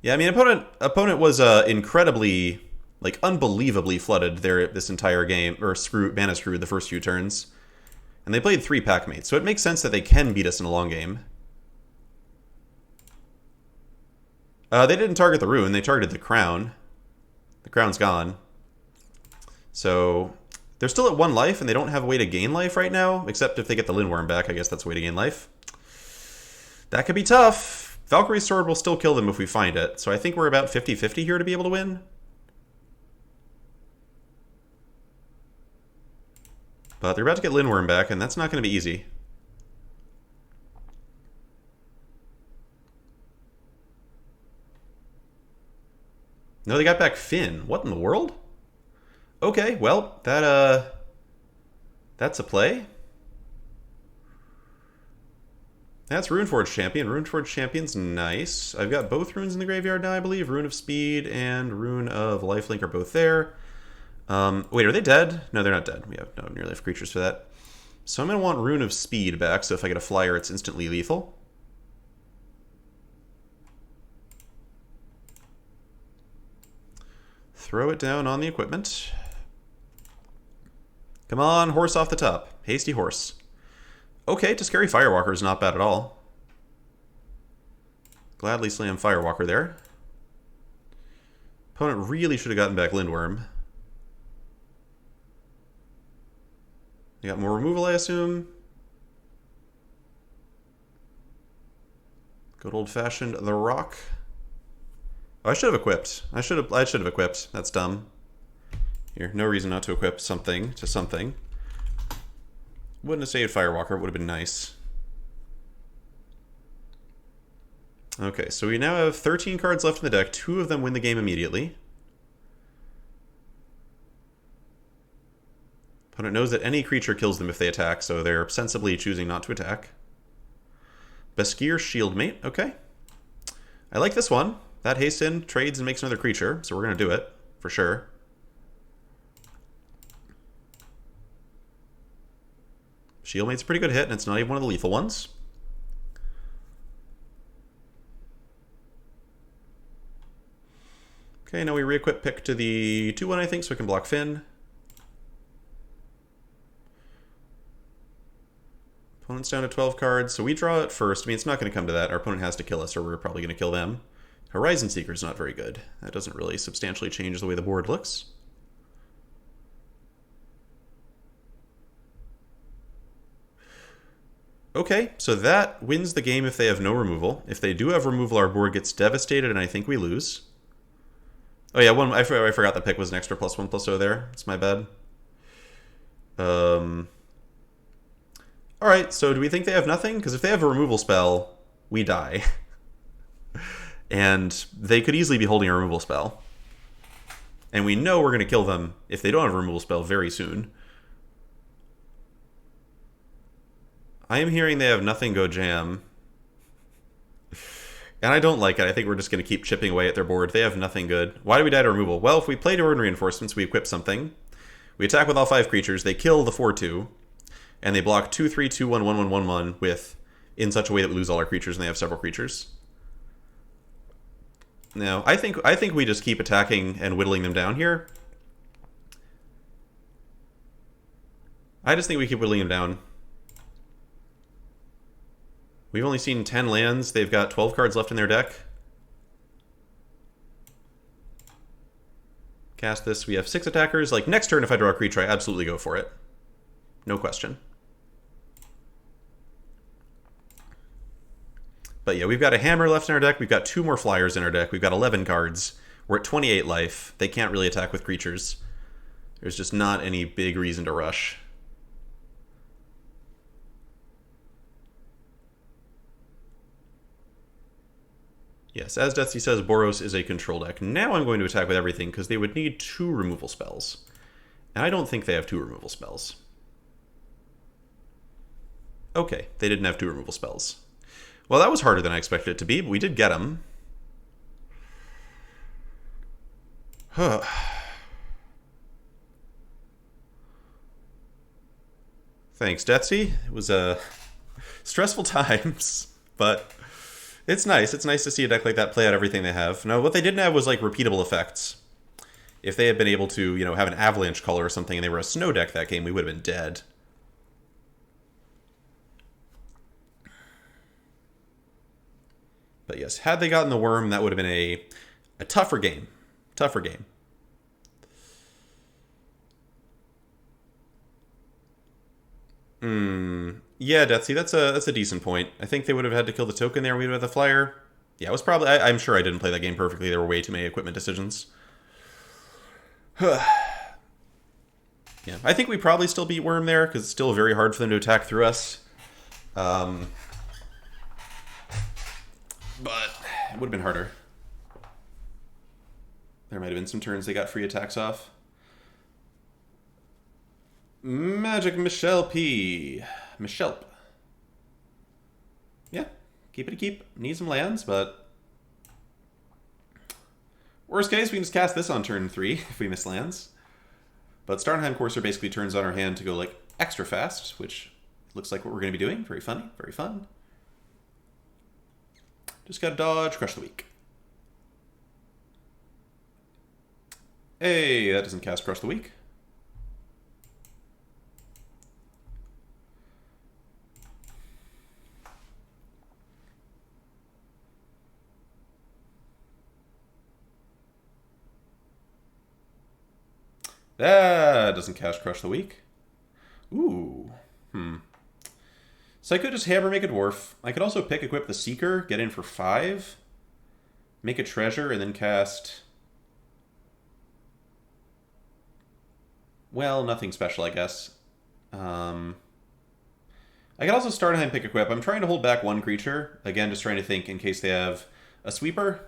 Yeah, I mean, opponent was incredibly, like, unbelievably flooded this entire game, or mana screwed the first few turns. And they played 3 Packmates, so it makes sense that they can beat us in a long game. They didn't target the rune, they targeted the crown. The crown's gone. So, they're still at 1 life, and they don't have a way to gain life right now, except if they get the Lindworm back, I guess that's a way to gain life. That could be tough. Valkyrie Sword will still kill them if we find it, so I think we're about 50-50 here to be able to win. But they're about to get Lindworm back, and that's not going to be easy. No, they got back Finn. What in the world? Okay, well, that's a play. That's Runeforge Champion. Runeforge Champion's nice. I've got both runes in the graveyard now, I believe. Rune of Speed and Rune of Lifelink are both there. Wait, are they dead? No, they're not dead. We have no near-life creatures for that. So I'm going to want Rune of Speed back, so if I get a flyer, it's instantly lethal. Throw it down on the equipment. Come on, horse off the top. Hasty horse. Okay, to scary Firewalker is not bad at all. Gladly slam Firewalker there. Opponent really should have gotten back Lindworm. They got more removal, I assume. Good old-fashioned The Rock. Oh, I should have equipped. I should have equipped. That's dumb. Here, no reason not to equip something to something. Wouldn't have saved Firewalker. It would have been nice. Okay, so we now have 13 cards left in the deck. 2 of them win the game immediately. Opponent knows that any creature kills them if they attack, so they're sensibly choosing not to attack. Beskir Shieldmate, okay. I like this one. That hasten trades and makes another creature, so we're going to do it, for sure. Shieldmate's a pretty good hit, and it's not even one of the lethal ones. Okay, now we re-equip Pick to the 2-1, I think, so we can block Finn. Opponent's down to 12 cards, so we draw it first. I mean, it's not going to come to that. Our opponent has to kill us, or we're probably going to kill them. Horizon Seeker's not very good. That doesn't really substantially change the way the board looks. Okay, so that wins the game if they have no removal. If they do have removal, our board gets devastated, and I think we lose. Oh yeah, I forgot the Pick was an extra +1/+0 there. It's my bad. Alright, so do we think they have nothing? Because if they have a removal spell, we die. And they could easily be holding a removal spell. And we know we're going to kill them if they don't have a removal spell very soon. I am hearing they have nothing go jam. And I don't like it. I think we're just going to keep chipping away at their board. They have nothing good. Why do we die to removal? Well, if we play Order and Reinforcements, we equip something. We attack with all 5 creatures. They kill the 4/2. And they block 2/3, 2/1, 1/1, 1/1 with in such a way that we lose all our creatures and they have several creatures. Now, I think we just keep attacking and whittling them down here. I just think we keep whittling them down. We've only seen 10 lands. They've got 12 cards left in their deck. Cast this. We have 6 attackers. Like, next turn, if I draw a creature, I absolutely go for it. No question. But yeah, we've got a hammer left in our deck. We've got 2 more flyers in our deck. We've got 11 cards. We're at 28 life. They can't really attack with creatures. There's just not any big reason to rush. Yes, as Detsy says, Boros is a control deck. Now I'm going to attack with everything because they would need 2 removal spells. And I don't think they have 2 removal spells. Okay, they didn't have 2 removal spells. Well, that was harder than I expected it to be, but we did get them. Thanks, Detsy. It was stressful times, but it's nice. It's nice to see a deck like that play out everything they have. Now, what they didn't have was like repeatable effects. If they had been able to, you know, have an avalanche color or something and they were a snow deck that game, we would have been dead. But yes, had they gotten the worm, that would have been a tougher game. Tougher game. Yeah, Detsy, that's a decent point. I think they would have had to kill the token there. We would have had the flyer. Yeah, it was probably... I'm sure I didn't play that game perfectly. There were way too many equipment decisions. Yeah, I think we probably still beat Worm there, because it's still very hard for them to attack through us. But it would have been harder. There might have been some turns they got free attacks off. Magic Michelle P. Michelp. Yeah, keep it a keep. Need some lands, but worst case, we can just cast this on turn 3 if we miss lands. But Starnheim Courser basically turns on our hand to go like extra fast, which looks like what we're going to be doing. Very funny, very fun. Just gotta dodge, crush the weak. Hey, that doesn't cast crush the weak. That doesn't cast crush the weak. Ooh. So I could just hammer, make a dwarf. I could also pick, equip the Seeker, get in for 5, make a treasure, and then cast... Well, nothing special, I guess. I could also Starnheim, pick, equip. I'm trying to hold back one creature. Again, just trying to think in case they have a sweeper.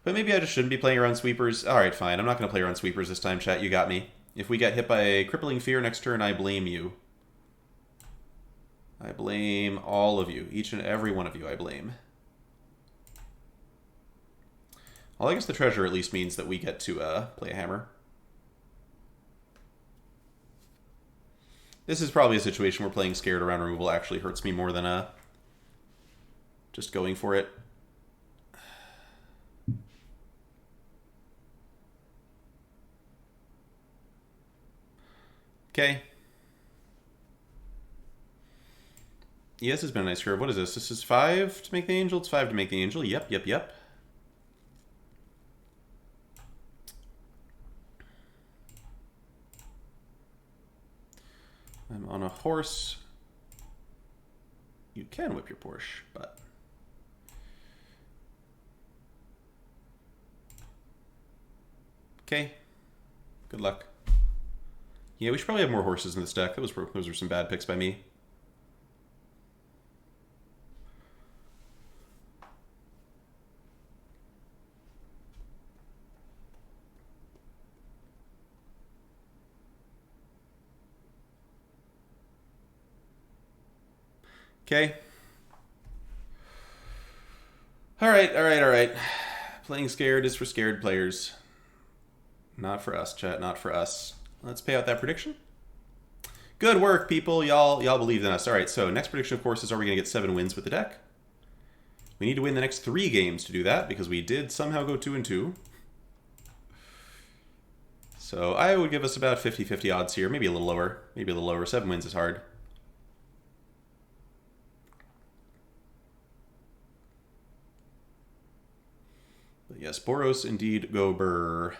But maybe I just shouldn't be playing around sweepers. Alright, fine. I'm not going to play around sweepers this time, chat. You got me. If we get hit by a crippling fear next turn, I blame you. I blame all of you. Each and every one of you, I blame. Well, I guess the treasure at least means that we get to play a hammer. This is probably a situation where playing scared around removal actually hurts me more than just going for it. Okay. Yeah, this has been a nice curve. What is this? This is 5 to make the angel? It's 5 to make the angel. Yep, yep, yep. I'm on a horse. You can whip your Porsche, but... Okay. Good luck. Yeah, we should probably have more horses in this deck. Those were some bad picks by me. Okay. Alright, alright, alright. Playing scared is for scared players. Not for us, chat, not for us. Let's pay out that prediction. Good work, people. Y'all believed in us. Alright, so next prediction, of course, is are we going to get 7 wins with the deck? We need to win the next 3 games to do that, because we did somehow go 2-2. So I would give us about 50-50 odds here. Maybe a little lower. Maybe a little lower. 7 wins is hard. But yes, Boros indeed go burr.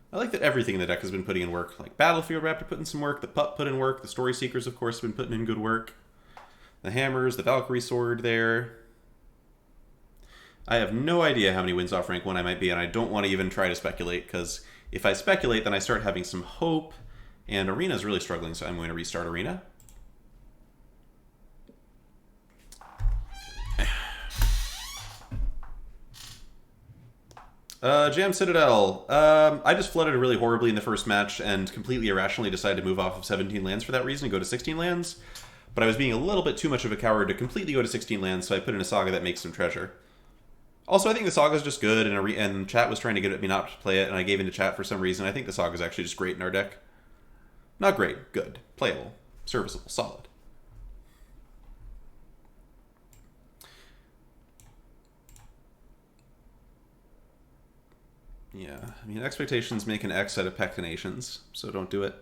I like that everything in the deck has been putting in work. Like Battlefield Raptor put in some work, the Pup put in work, the Story Seekers, of course, have been putting in good work. The Hammers, the Valkyrie Sword there. I have no idea how many wins off rank 1 I might be, and I don't want to even try to speculate, because if I speculate, then I start having some hope, and Arena's really struggling, so I'm going to restart Arena. Jam Citadel. I just flooded really horribly in the first match and completely irrationally decided to move off of 17 lands for that reason and go to 16 lands. But I was being a little bit too much of a coward to completely go to 16 lands, so I put in a Saga that makes some treasure. Also, I think the Saga is just good, and chat was trying to get me not to play it, and I gave in to chat for some reason. I think the Saga is actually just great in our deck. Not great, good, playable, serviceable, solid. Yeah, I mean, expectations make an X out of pectinations, so don't do it.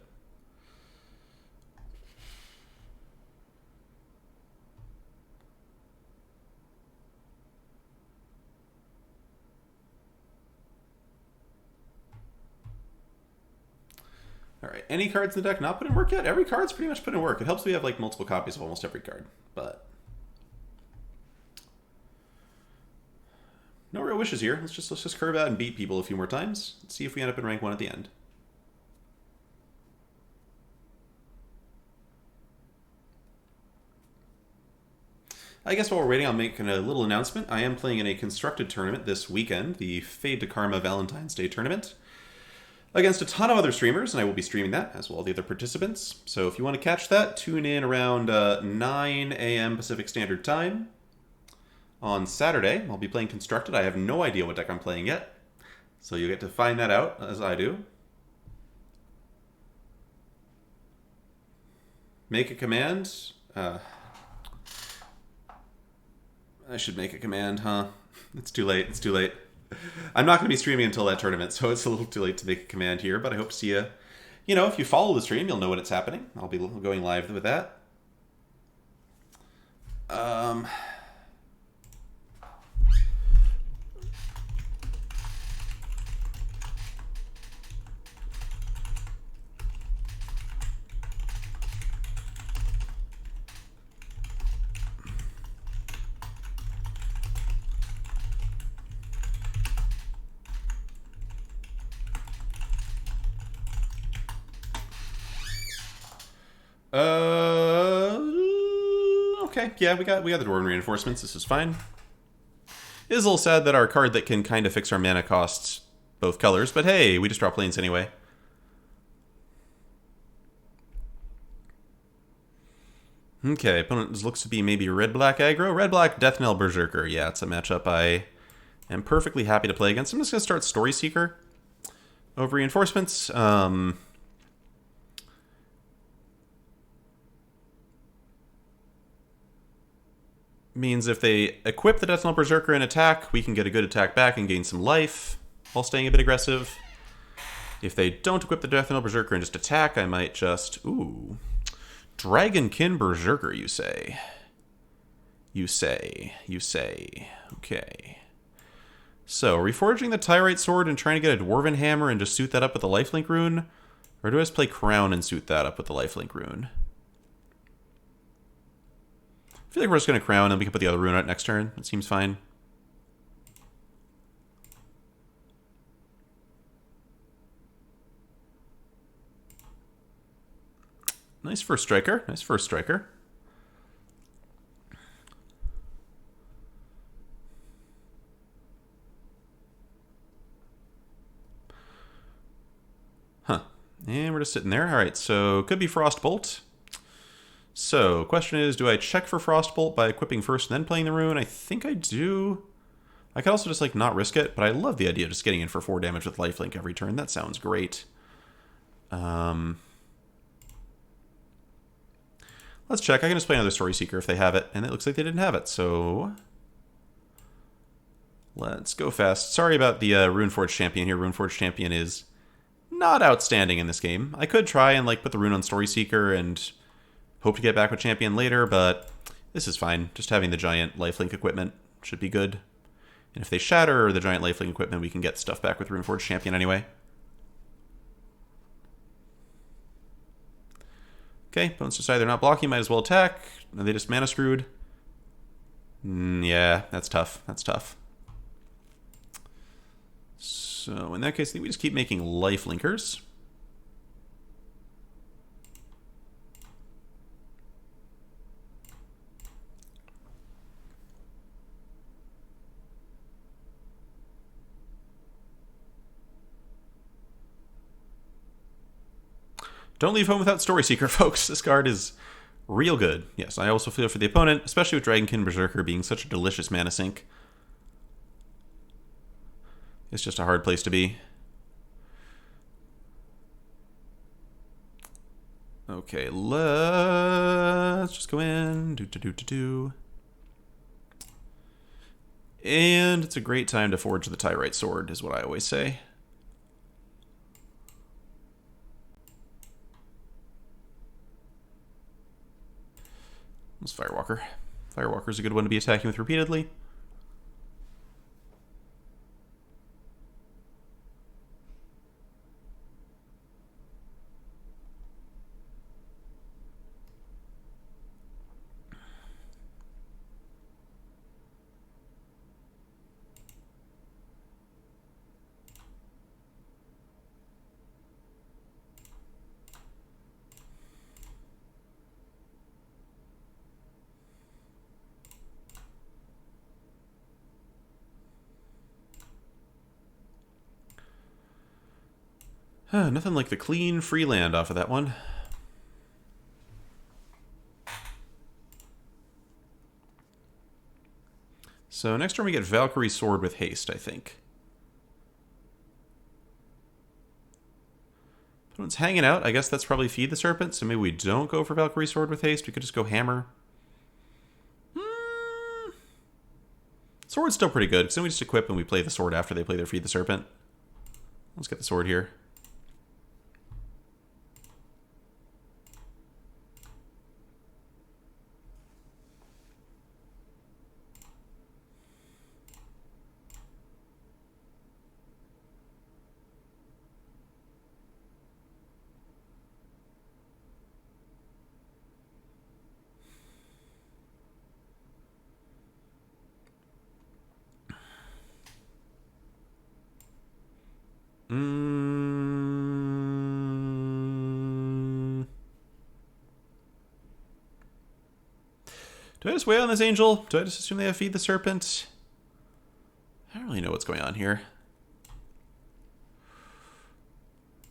Alright, any cards in the deck not put in work yet? Every card's pretty much put in work. It helps we have like multiple copies of almost every card, but... no real wishes here. Let's just curve out and beat people a few more times. Let's see if we end up in rank 1 at the end. I guess while we're waiting, I'll make a little announcement. I am playing in a constructed tournament this weekend, the Fade to Karma Valentine's Day tournament, against a ton of other streamers, and I will be streaming that, as well as the other participants. So if you want to catch that, tune in around 9 a.m. Pacific Standard Time on Saturday. I'll be playing constructed. I have no idea what deck I'm playing yet, so you'll get to find that out as I do. Make a command. I should make a command, huh? It's too late. It's too late. I'm not going to be streaming until that tournament, so it's a little too late to make a command here, but I hope to see you. You know, if you follow the stream, you'll know when it's happening. I'll be going live with that. Okay, yeah, we got the Dwarven reinforcements. This is fine. It is a little sad that our card that can kind of fix our mana costs both colors, but hey, we just draw planes anyway. Okay, opponent looks to be maybe red-black aggro. Red-black Death Knell Berserker. Yeah, it's a matchup I am perfectly happy to play against. I'm just going to start Story Seeker over reinforcements. Means if they equip the Death Knell Berserker and attack, we can get a good attack back and gain some life while staying a bit aggressive. If they don't equip the Death Knell Berserker and just attack, I might just... Ooh. Dragonkin Berserker, you say? You say. Okay. So, reforging the Tyrite Sword and trying to get a Dwarven Hammer and just suit that up with the Lifelink Rune? Or do I just play Crown and suit that up with the Lifelink Rune? I feel like we're just going to Crown and we can put the other rune out next turn. That seems fine. Nice first striker. Nice first striker. Huh. And we're just sitting there. All right, so could be Frostbolt. So, question is, do I check for Frostbolt by equipping first and then playing the rune? I think I do. I could also just, like, not risk it, but I love the idea of just getting in for 4 damage with lifelink every turn. That sounds great. Let's check. I can just play another Story Seeker if they have it, and it looks like they didn't have it, so... Let's go fast. Sorry about the Runeforged Champion here. Runeforged Champion is not outstanding in this game. I could try and, like, put the rune on Story Seeker and... hope to get back with Champion later, but this is fine. Just having the giant lifelink equipment should be good. And if they shatter the giant lifelink equipment, we can get stuff back with Runeforged Champion anyway. Okay, opponents decide they're not blocking, might as well attack. Are they just mana screwed? Yeah, that's tough. That's tough. So in that case, I think we just keep making lifelinkers. Don't leave home without Story Seeker, folks. This card is real good. Yes, I also feel for the opponent, especially with Dragonkin Berserker being such a delicious mana sink. It's just a hard place to be. Okay, let's just go in. And it's a great time to forge the Tyrite Sword, is what I always say. Let's Firewalker. Firewalker's a good one to be attacking with repeatedly. Nothing like the clean free land off of that one. So next turn we get Valkyrie Sword with haste, I think. Opponent's hanging out. I guess that's probably Feed the Serpent, so maybe we don't go for Valkyrie Sword with haste. We could just go Hammer. Sword's still pretty good, because then we just equip and we play the sword after they play their Feed the Serpent. Let's get the sword here. Do I just wait on this angel? Do I just assume they have Feed the Serpent? I don't really know what's going on here.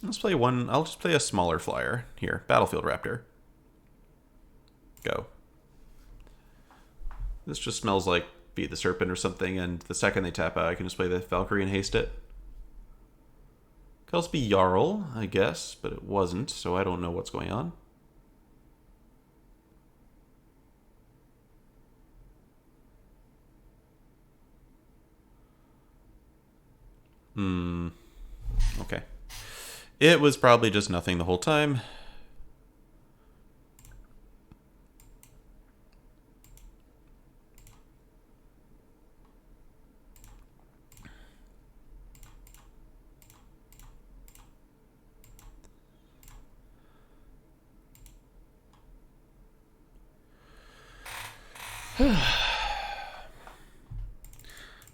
Let's play one. I'll just play a smaller flyer. Here, Battlefield Raptor. Go. This just smells like Feed the Serpent or something, and the second they tap out, I can just play the Valkyrie and haste it. Could also be Jarl, I guess, but it wasn't, so I don't know what's going on. Okay. It was probably just nothing the whole time.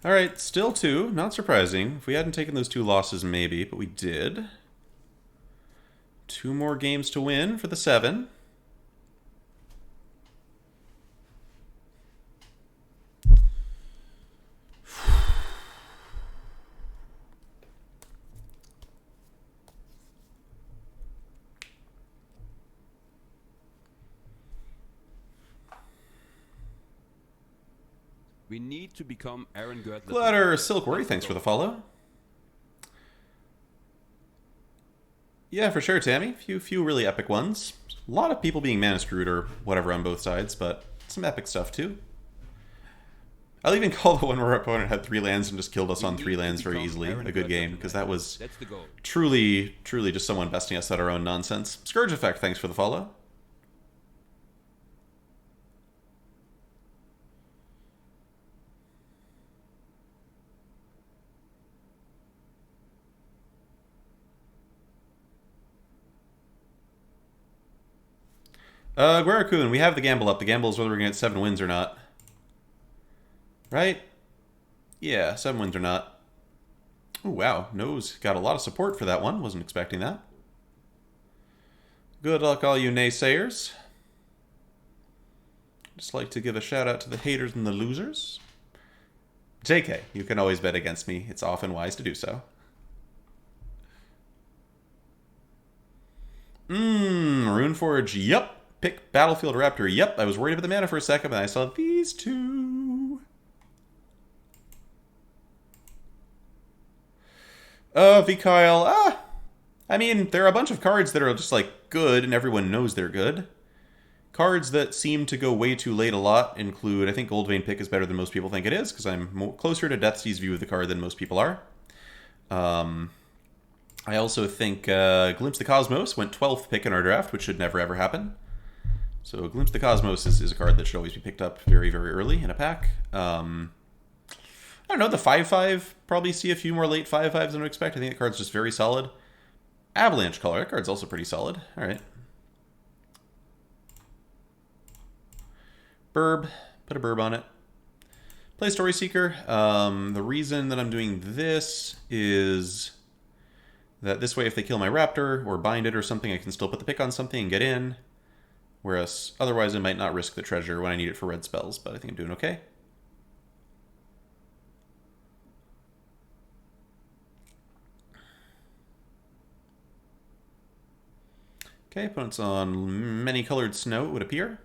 Alright, still 2. Not surprising. If we hadn't taken those 2 losses, maybe, but we did. 2 more games to win for the 7. We need to become Aaron Girdler. Glider Silkworry, thanks for the follow. Yeah, for sure, Tammy. Few really epic ones. A lot of people being mana screwed or whatever on both sides, but some epic stuff too. I'll even call the one where our opponent had 3 lands and just killed us on 3 lands very easily a good game, because that was truly just someone besting us at our own nonsense. Scourge Effect, thanks for the follow. Guarakun, we have the gamble up. The gamble is whether we're going to get 7 wins or not. Right? Yeah, 7 wins or not. Oh, wow. Nose got a lot of support for that one. Wasn't expecting that. Good luck, all you naysayers. Just like to give a shout out to the haters and the losers. JK, you can always bet against me. It's often wise to do so. Runeforge, yup. Pick Battlefield Raptor, yep. I was worried about the mana for a second, but I saw these 2. Vikyle, I mean, there are a bunch of cards that are just, like, good, and everyone knows they're good. Cards that seem to go way too late a lot include, I think Goldvein Pick is better than most people think it is, because I'm closer to Deathsea's view of the card than most people are. I also think Glimpse the Cosmos went 12th pick in our draft, which should never ever happen. So Glimpse the Cosmos is a card that should always be picked up very, very early in a pack. I don't know, the 5/5, probably see a few more late 5/5s than I expect. I think that card's just very solid. Avalanche Color, that card's also pretty solid. Alright. Burb, put a burb on it. Play Story Seeker. The reason that I'm doing this is that this way if they kill my Raptor or bind it or something, I can still put the pick on something and get in. Whereas otherwise I might not risk the treasure when I need it for red spells, but I think I'm doing okay. Okay, opponent's on many-colored snow, it would appear.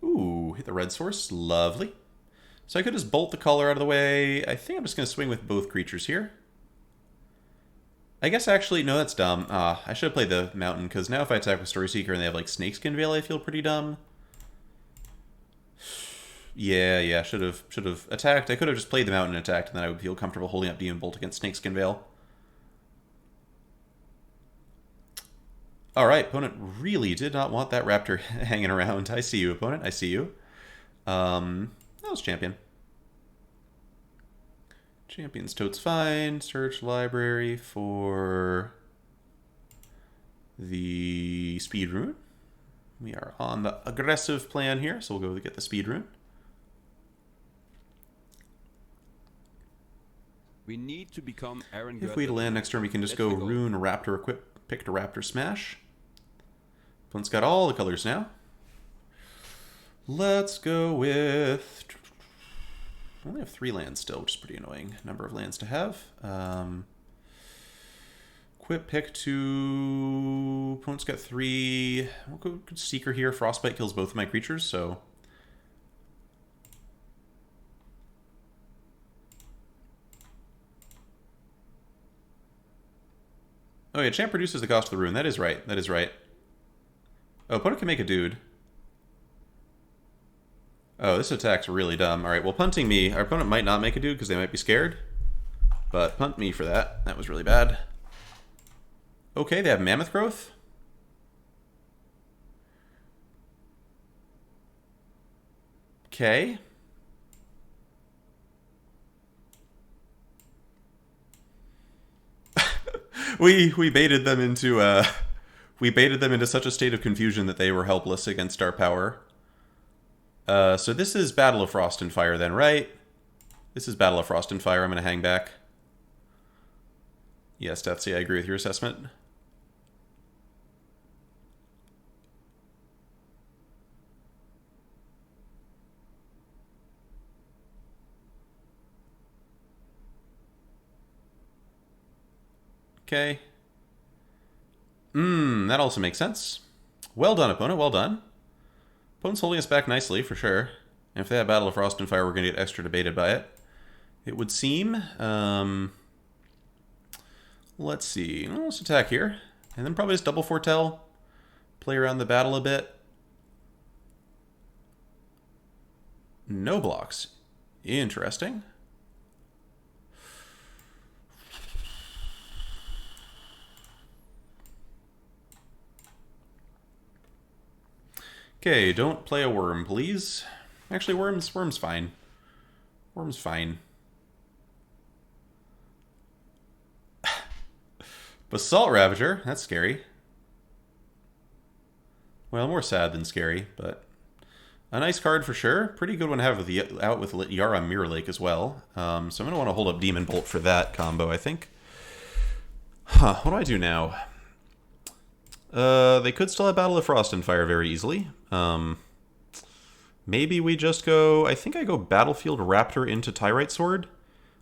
Ooh, hit the red source. Lovely. So I could just bolt the color out of the way. I think I'm just going to swing with both creatures here. I guess actually, no, that's dumb. I should have played the mountain, because now if I attack with Story Seeker and they have like Snakeskin Veil, I feel pretty dumb. Yeah, should have attacked. I could have just played the mountain and attacked, and then I would feel comfortable holding up Demon Bolt against Snakeskin Veil. Alright, opponent really did not want that raptor hanging around. I see you, opponent. I see you. That was champion. Champion's totes fine. Search library for the speed rune. We are on the aggressive plan here, so we'll go get the speed rune. We need to become Aaron. If we land next turn, we can just go rune, raptor equip, pick to raptor smash. Opponent's got all the colors now. Let's go with... I only have 3 lands still, which is pretty annoying. Number of lands to have. Equip, pick to... Opponent's got 3. We'll go Seeker here. Frostbite kills both of my creatures, so... Oh yeah, champ reduces the cost of the rune. That is right. That is right. Oh, opponent can make a dude. Oh, this attack's really dumb. Alright, well, punting me. Our opponent might not make a dude because they might be scared. But punt me for that. That was really bad. Okay, they have Mammoth Growth. Okay. We baited them into such a state of confusion that they were helpless against our power. So this is Battle of Frost and Fire then, right? This is Battle of Frost and Fire. I'm going to hang back. Yes, Deathsy, I agree with your assessment. Okay. That also makes sense. Well done, opponent. Well done. Opponent's holding us back nicely, for sure. And if they have Battle of Frost and Fire, we're going to get extra debated by it. It would seem. Let's see. Let's attack here. And then probably just double foretell. Play around the battle a bit. No blocks. Interesting. Okay, don't play a worm, please. Actually, worm's fine. Worm's fine. Basalt Ravager, that's scary. Well, more sad than scary, but a nice card for sure. Pretty good one to have with out with Yara Mirror Lake as well. So I'm going to want to hold up Demon Bolt for that combo, I think. Huh, what do I do now? They could still have Battle of Frost and Fire very easily. Maybe we just go... I think I go Battlefield Raptor into Tyrite Sword.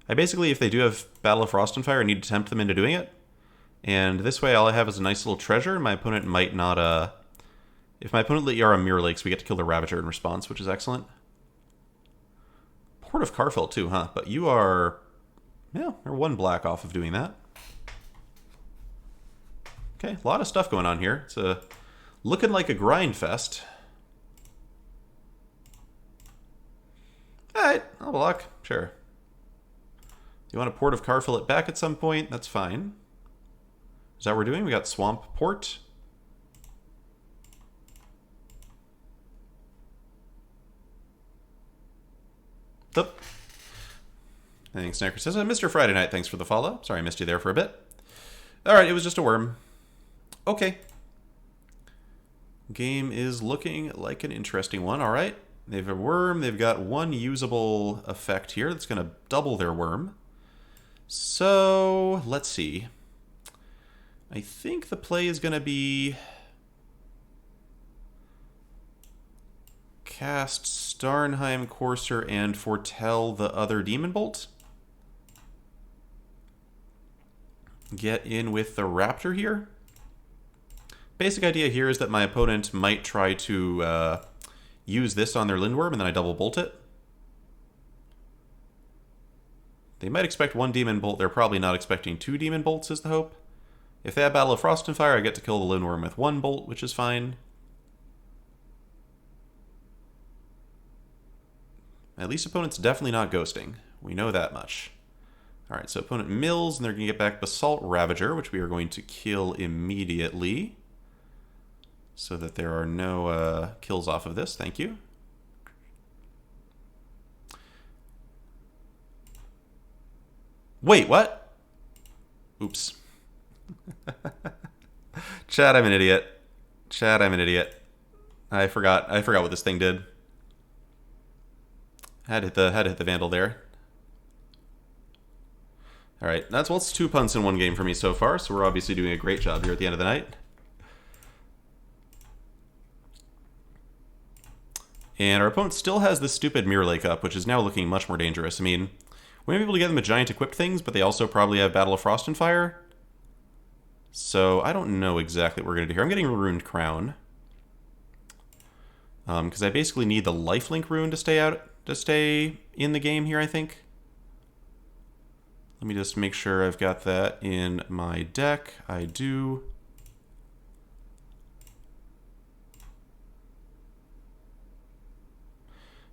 I basically, if they do have Battle of Frost and Fire, I need to tempt them into doing it. And this way, all I have is a nice little treasure. My opponent might not... If my opponent lit Yara Mirror Lakes, we get to kill the Ravager in response, which is excellent. Port of Carfell too, huh? But you are... Yeah, they're 1 black off of doing that. Okay, a lot of stuff going on here. It's looking like a grind fest. Alright, I'll block. Sure. You want a Port of Carfell it back at some point? That's fine. Is that what we're doing? We got Swamp Port. Up. Thanks, Snacker says, Mr. Friday Night, thanks for the follow. Sorry I missed you there for a bit. Alright, it was just a worm. Okay. Game is looking like an interesting one. All right. They have a worm. They've got 1 usable effect here that's going to double their worm. So, let's see. I think the play is going to be... cast Starnheim Courser and foretell the other Demon Bolt. Get in with the Raptor here. Basic idea here is that my opponent might try to use this on their Lindworm, and then I double bolt it. They might expect one Demon Bolt. They're probably not expecting two Demon Bolts, is the hope. If they have Battle of Frost and Fire, I get to kill the Lindworm with one bolt, which is fine. At least opponent's definitely not ghosting. We know that much. Alright, so opponent mills, and they're going to get back Basalt Ravager, which we are going to kill immediately. So that there are no kills off of this. Thank you. Wait, what? Oops. Chad, I'm an idiot. Chad, I'm an idiot. I forgot what this thing did. Had to hit the Vandal there. Alright, that's well, it's 2 punts in one game for me so far, so we're obviously doing a great job here at the end of the night. And our opponent still has this stupid Mirror Lake up, which is now looking much more dangerous. I mean, we might be able to get them a giant equipped things, but they also probably have Battle of Frost and Fire. So I don't know exactly what we're going to do here. I'm getting a Ruined Crown. Because I basically need the Lifelink rune to stay in the game here, I think. Let me just make sure I've got that in my deck. I do.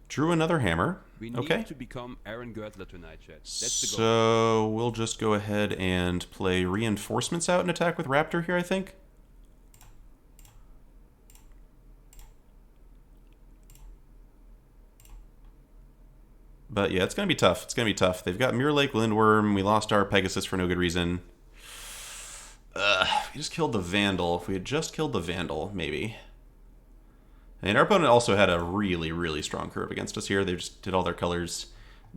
Drew another hammer. We need to become Aaron Girdler tonight, chat. That's the goal. So we'll just go ahead and play Reinforcements out and attack with Raptor here, I think. But yeah, it's going to be tough. It's going to be tough. They've got Mirror Lake, Lindworm. We lost our Pegasus for no good reason. We just killed the Vandal. If we had just killed the Vandal, maybe. And our opponent also had a really, really strong curve against us here. They just did all their colors,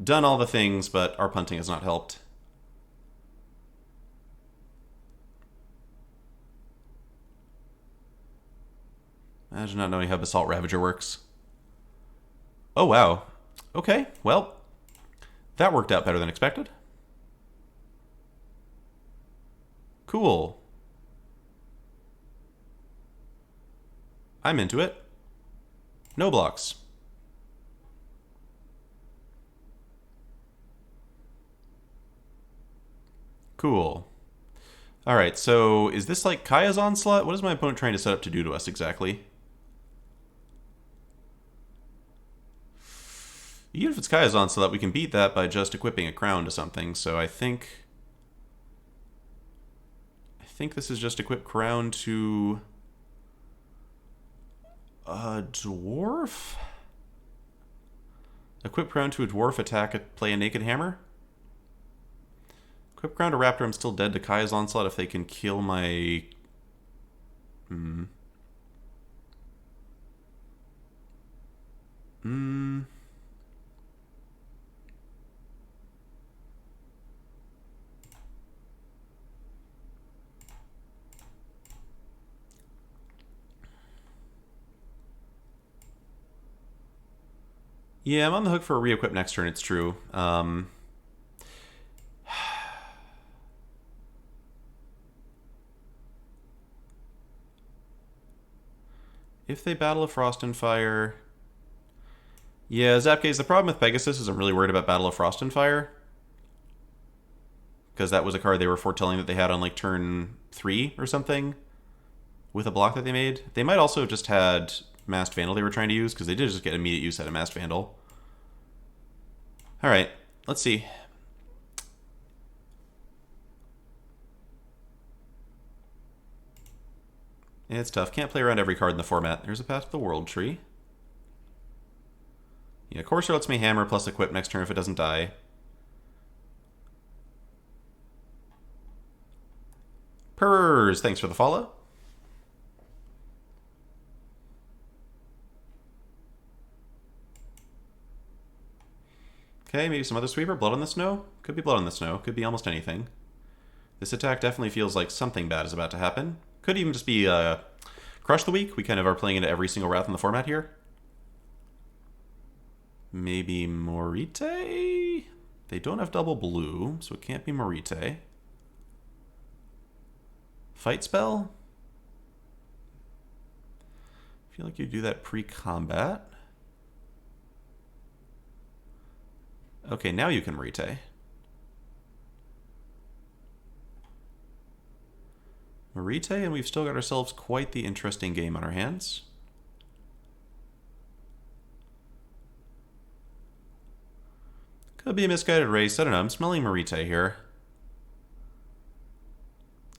done all the things, but our punting has not helped. Imagine not knowing how Basalt Ravager works. Oh, wow. Okay, well, that worked out better than expected. Cool. I'm into it. No blocks. Cool. Alright, so is this like Kaya's Onslaught? What is my opponent trying to set up to do to us exactly? Even if it's Kaya's Onslaught, we can beat that by just equipping a crown to something, so I think this is just equip crown to a dwarf? Equip crown to a dwarf, attack, play a naked hammer? Equip crown to Raptor, I'm still dead to Kaya's Onslaught if they can kill my... Yeah, I'm on the hook for a re-equip next turn, it's true. If they Battle of Frost and Fire... Yeah, Zapcase, the problem with Pegasus is I'm really worried about Battle of Frost and Fire. Because that was a card they were foretelling that they had on like turn 3 or something. With a block that they made. They might also have just had Masked Vandal they were trying to use, because they did just get immediate use out of Masked Vandal. Alright, let's see. Yeah, it's tough. Can't play around every card in the format. There's a Path to the World Tree. Yeah, Courser lets me hammer plus equip next turn if it doesn't die. Purrs, thanks for the follow. Okay, maybe some other sweeper. Blood on the Snow? Could be Blood on the Snow. Could be almost anything. This attack definitely feels like something bad is about to happen. Could even just be Crush the Weak. We kind of are playing into every single Wrath in the format here. Maybe Morite? They don't have double blue, so it can't be Morite. Fight Spell? feel like you do that pre-combat. Okay, now you can Marite. Marite, and we've still got ourselves quite the interesting game on our hands. Could be a misguided race. I don't know. I'm smelling Marite here.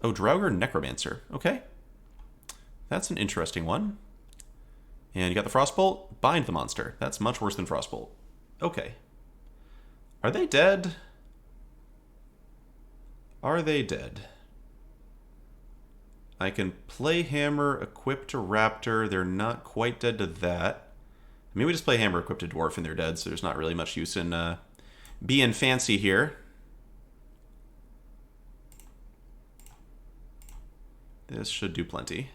Oh, Draugr Necromancer. Okay. That's an interesting one. And you got the Frostbolt. Bind the monster. That's much worse than Frostbolt. Okay. Are they dead? Are they dead? I can play Hammer, equip to Raptor. They're not quite dead to that. I mean, we just play Hammer, equip to Dwarf, and they're dead, so there's not really much use in being fancy here. This should do plenty.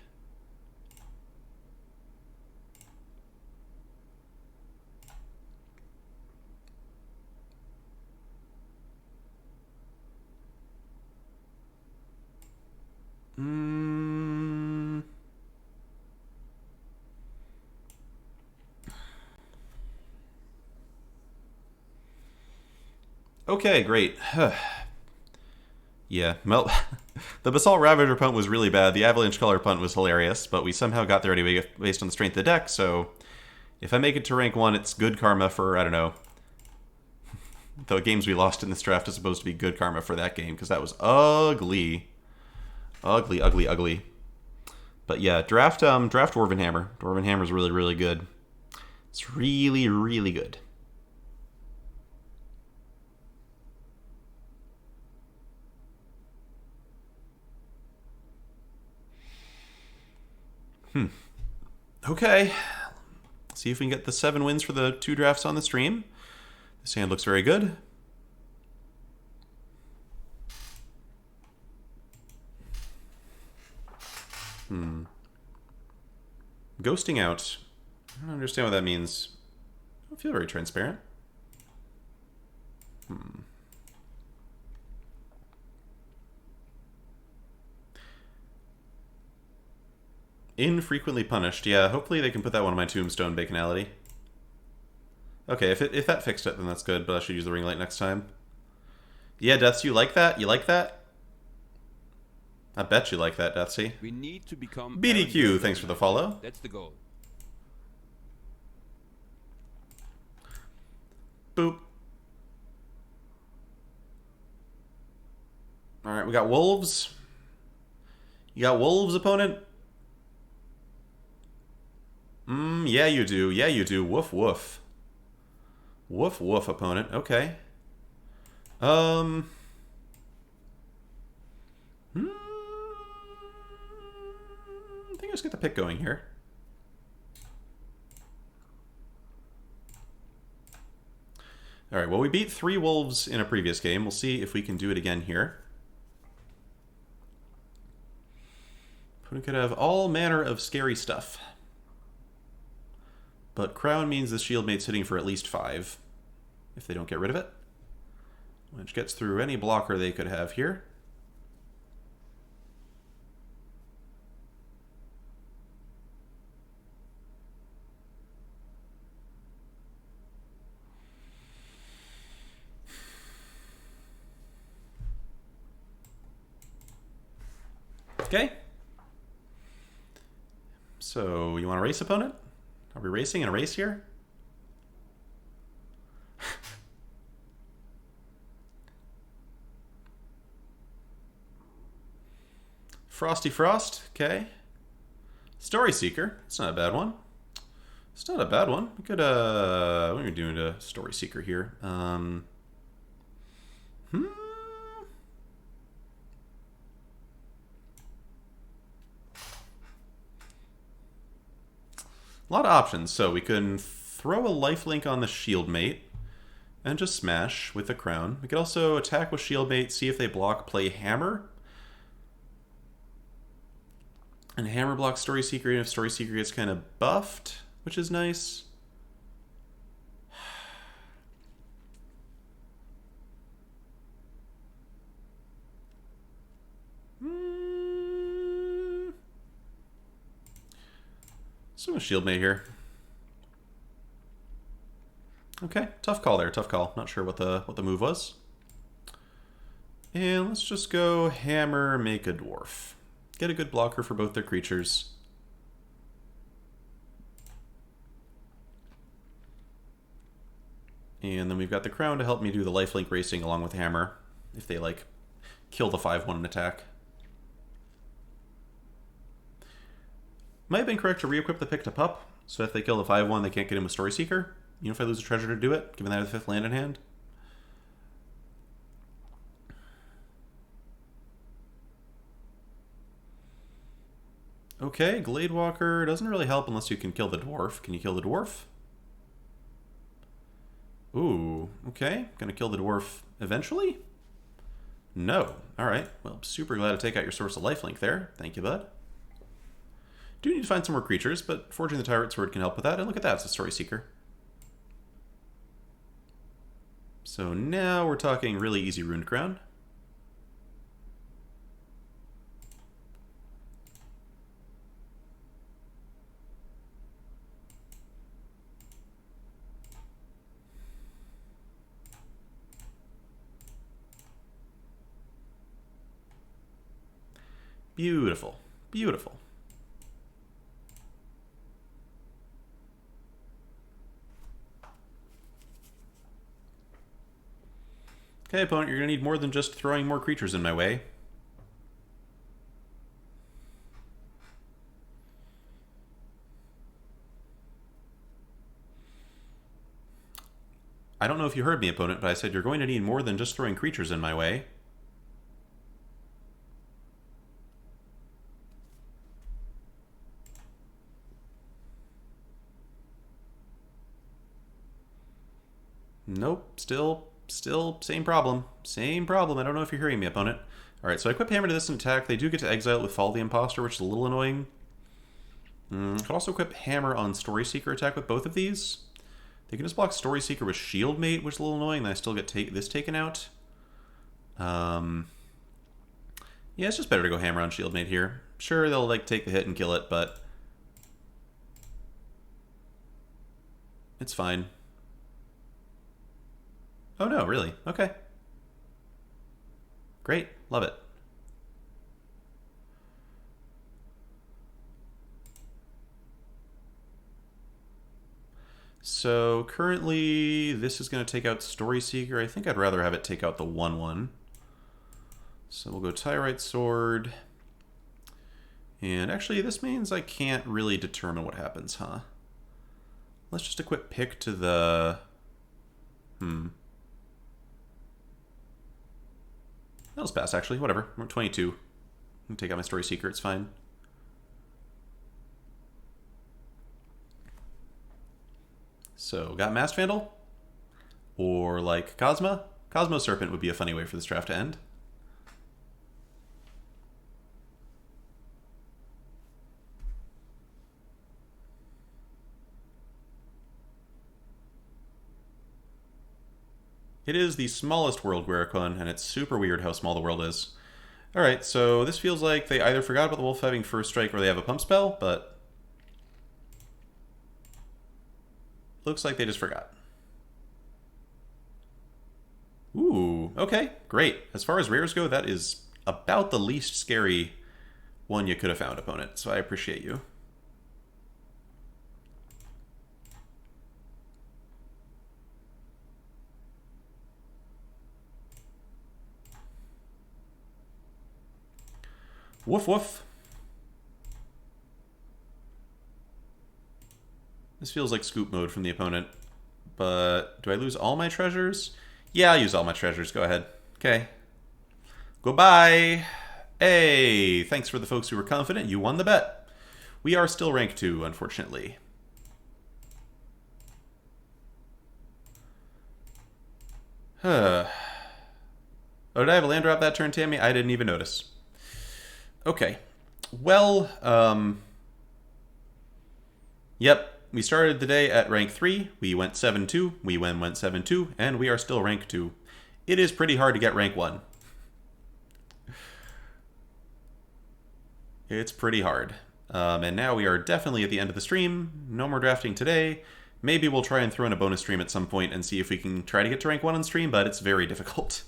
Okay, great. Yeah, well, the Basalt Ravager punt was really bad. The Avalanche Color punt was hilarious, but we somehow got there anyway based on the strength of the deck, so if I make it to rank 1, it's good karma for, I don't know, the games we lost in this draft is supposed to be good karma for that game, because that was ugly. Ugly, ugly, ugly. But yeah, draft Dwarven Hammer. Dwarven Hammer is really, really good. It's really, really good. Okay. See if we can get the 7 wins for the 2 drafts on the stream. This hand looks very good. Ghosting out. I don't understand what that means. I don't feel very transparent. Infrequently punished. Yeah, hopefully they can put that one on my tombstone, Baconality. Okay, if that fixed it, then that's good, but I should use the ring light next time. Yeah, Deaths, you like that? You like that? I bet you like that, Deathsy. We need to become BDQ, thanks for the follow. That's the goal. Boop. Alright, we got wolves. You got wolves, opponent? Yeah you do. Yeah you do. Woof woof. Woof woof, opponent. Okay. I think let's get the pick going here. Alright, well we beat 3 wolves in a previous game. We'll see if we can do it again here. We could have all manner of scary stuff. But Crown means the shield mate's hitting for at least 5, if they don't get rid of it. Which gets through any blocker they could have here. Okay. So, you want to race, opponent? Are we racing in a race here? Frosty Frost, okay. Story Seeker, it's not a bad one. It's not a bad one. We could, what are we doing to Story Seeker here? A lot of options. So we can throw a lifelink on the shield mate and just smash with the crown. We could also attack with shield mate, see if they block, play hammer. And hammer blocks Story Seeker, and if Story Seeker gets kind of buffed, which is nice. So a shield mate here. Okay, tough call there, tough call. Not sure what the move was. And let's just go hammer, make a dwarf. Get a good blocker for both their creatures. And then we've got the crown to help me do the lifelink racing along with hammer, if they, like, kill the 5-1 in attack. Might have been correct to re-equip the pick to pup, so if they kill the 5-1, they can't get him with Story Seeker. You know, if I lose a treasure to do it, given that I have the 5th land in hand. Okay, Gladewalker doesn't really help unless you can kill the dwarf. Can you kill the dwarf? Ooh, okay. Gonna kill the dwarf eventually? No. Alright, well, super glad to take out your source of lifelink there. Thank you, bud. Do need to find some more creatures, but Forging the Tyrant Sword can help with that. And look at that, it's a Story Seeker. So now we're talking really easy Runed Crown. Beautiful. Beautiful. Okay, opponent, you're going to need more than just throwing more creatures in my way. I don't know if you heard me, opponent, but I said you're going to need more than just throwing creatures in my way. Nope, still same problem. Same problem. I don't know if you're hearing me, opponent. Alright, so I equip Hammer to this attack. They do get to exile it with Fall the Imposter, which is a little annoying. I could also equip Hammer on Story Seeker attack with both of these. They can just block Story Seeker with Shield Mate, which is a little annoying, then I still get this taken out. Yeah, it's just better to go Hammer on Shield Mate here. Sure, they'll like take the hit and kill it, but it's fine. Oh no, really? Okay. Great. Love it. So currently this is going to take out Story Seeker. I think I'd rather have it take out the 1/1. So we'll go Tyrite Sword. And actually this means I can't really determine what happens, huh? Let's just equip Pick to the... That'll pass, actually. Whatever. I'm at 22. I can take out my Story Seeker. It's fine. So, got Mast Vandal? Or, like, Cosmo? Cosmo Serpent would be a funny way for this draft to end. It is the smallest world, Guericon, and it's super weird how small the world is. Alright, so this feels like they either forgot about the wolf having first strike or they have a pump spell, but... looks like they just forgot. Ooh, okay, great. As far as rares go, that is about the least scary one you could have found, opponent, so I appreciate you. Woof woof. This feels like scoop mode from the opponent. But do I lose all my treasures? Yeah, I'll use all my treasures. Go ahead. Okay. Goodbye. Hey, thanks for the folks who were confident. You won the bet. We are still rank 2, unfortunately. Oh, did I have a land drop that turn, Tammy? I didn't even notice. Okay. Well, yep. We started the day at rank 3. We went 7-2. We went 7-2. And we are still rank 2. It is pretty hard to get rank 1. It's pretty hard. And now we are definitely at the end of the stream. No more drafting today. Maybe we'll try and throw in a bonus stream at some point and see if we can try to get to rank 1 on stream, but it's very difficult.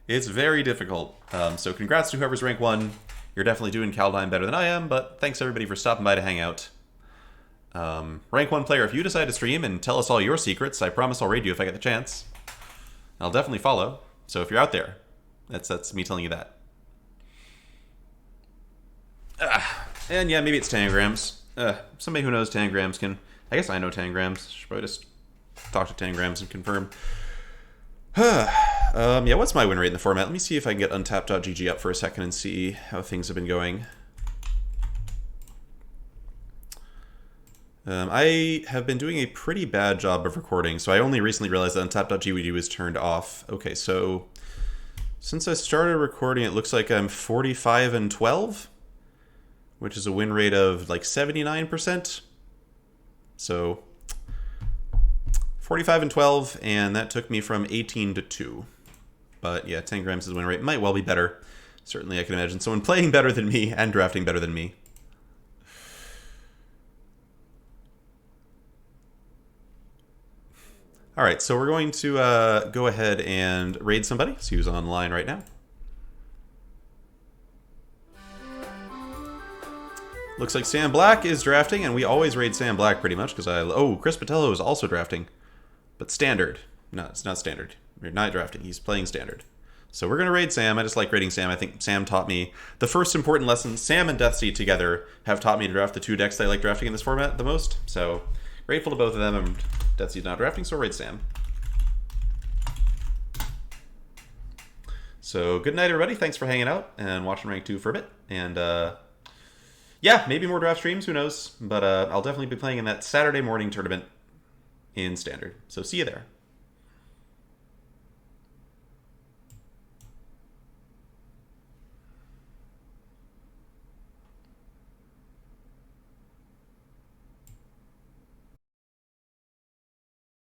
It's very difficult. So congrats to whoever's rank 1. You're definitely doing Kaldheim better than I am, but thanks everybody for stopping by to hang out. Rank 1 player, if you decide to stream and tell us all your secrets, I promise I'll raid you if I get the chance. I'll definitely follow. So if you're out there, that's me telling you that. And yeah, maybe it's tangrams. Somebody who knows tangrams can... I guess I know tangrams. Should probably just talk to tangrams and confirm. Yeah, what's my win rate in the format? Let me see if I can get untapped.gg up for a second and see how things have been going. I have been doing a pretty bad job of recording, so I only recently realized that untapped.gg was turned off. Okay, so since I started recording, it looks like I'm 45 and 12, which is a win rate of like 79%. So 45 and 12, and that took me from 18 to 2. But yeah, 10 grams' win rate might well be better. Certainly I can imagine someone playing better than me and drafting better than me. Alright, so we're going to go ahead and raid somebody. See who's online right now. Looks like Sam Black is drafting, and we always raid Sam Black pretty much, because oh, Chris Patello is also drafting. But standard. No, it's not standard. You're not drafting. He's playing standard. So we're going to raid Sam. I just like raiding Sam. I think Sam taught me the first important lesson. Sam and Deathseed together have taught me to draft the 2 decks that I like drafting in this format the most. So grateful to both of them. And Deathseed's not drafting, so raid Sam. So good night, everybody. Thanks for hanging out and watching Rank 2 for a bit. And yeah, maybe more draft streams. Who knows? But I'll definitely be playing in that Saturday morning tournament in Standard. So see you there.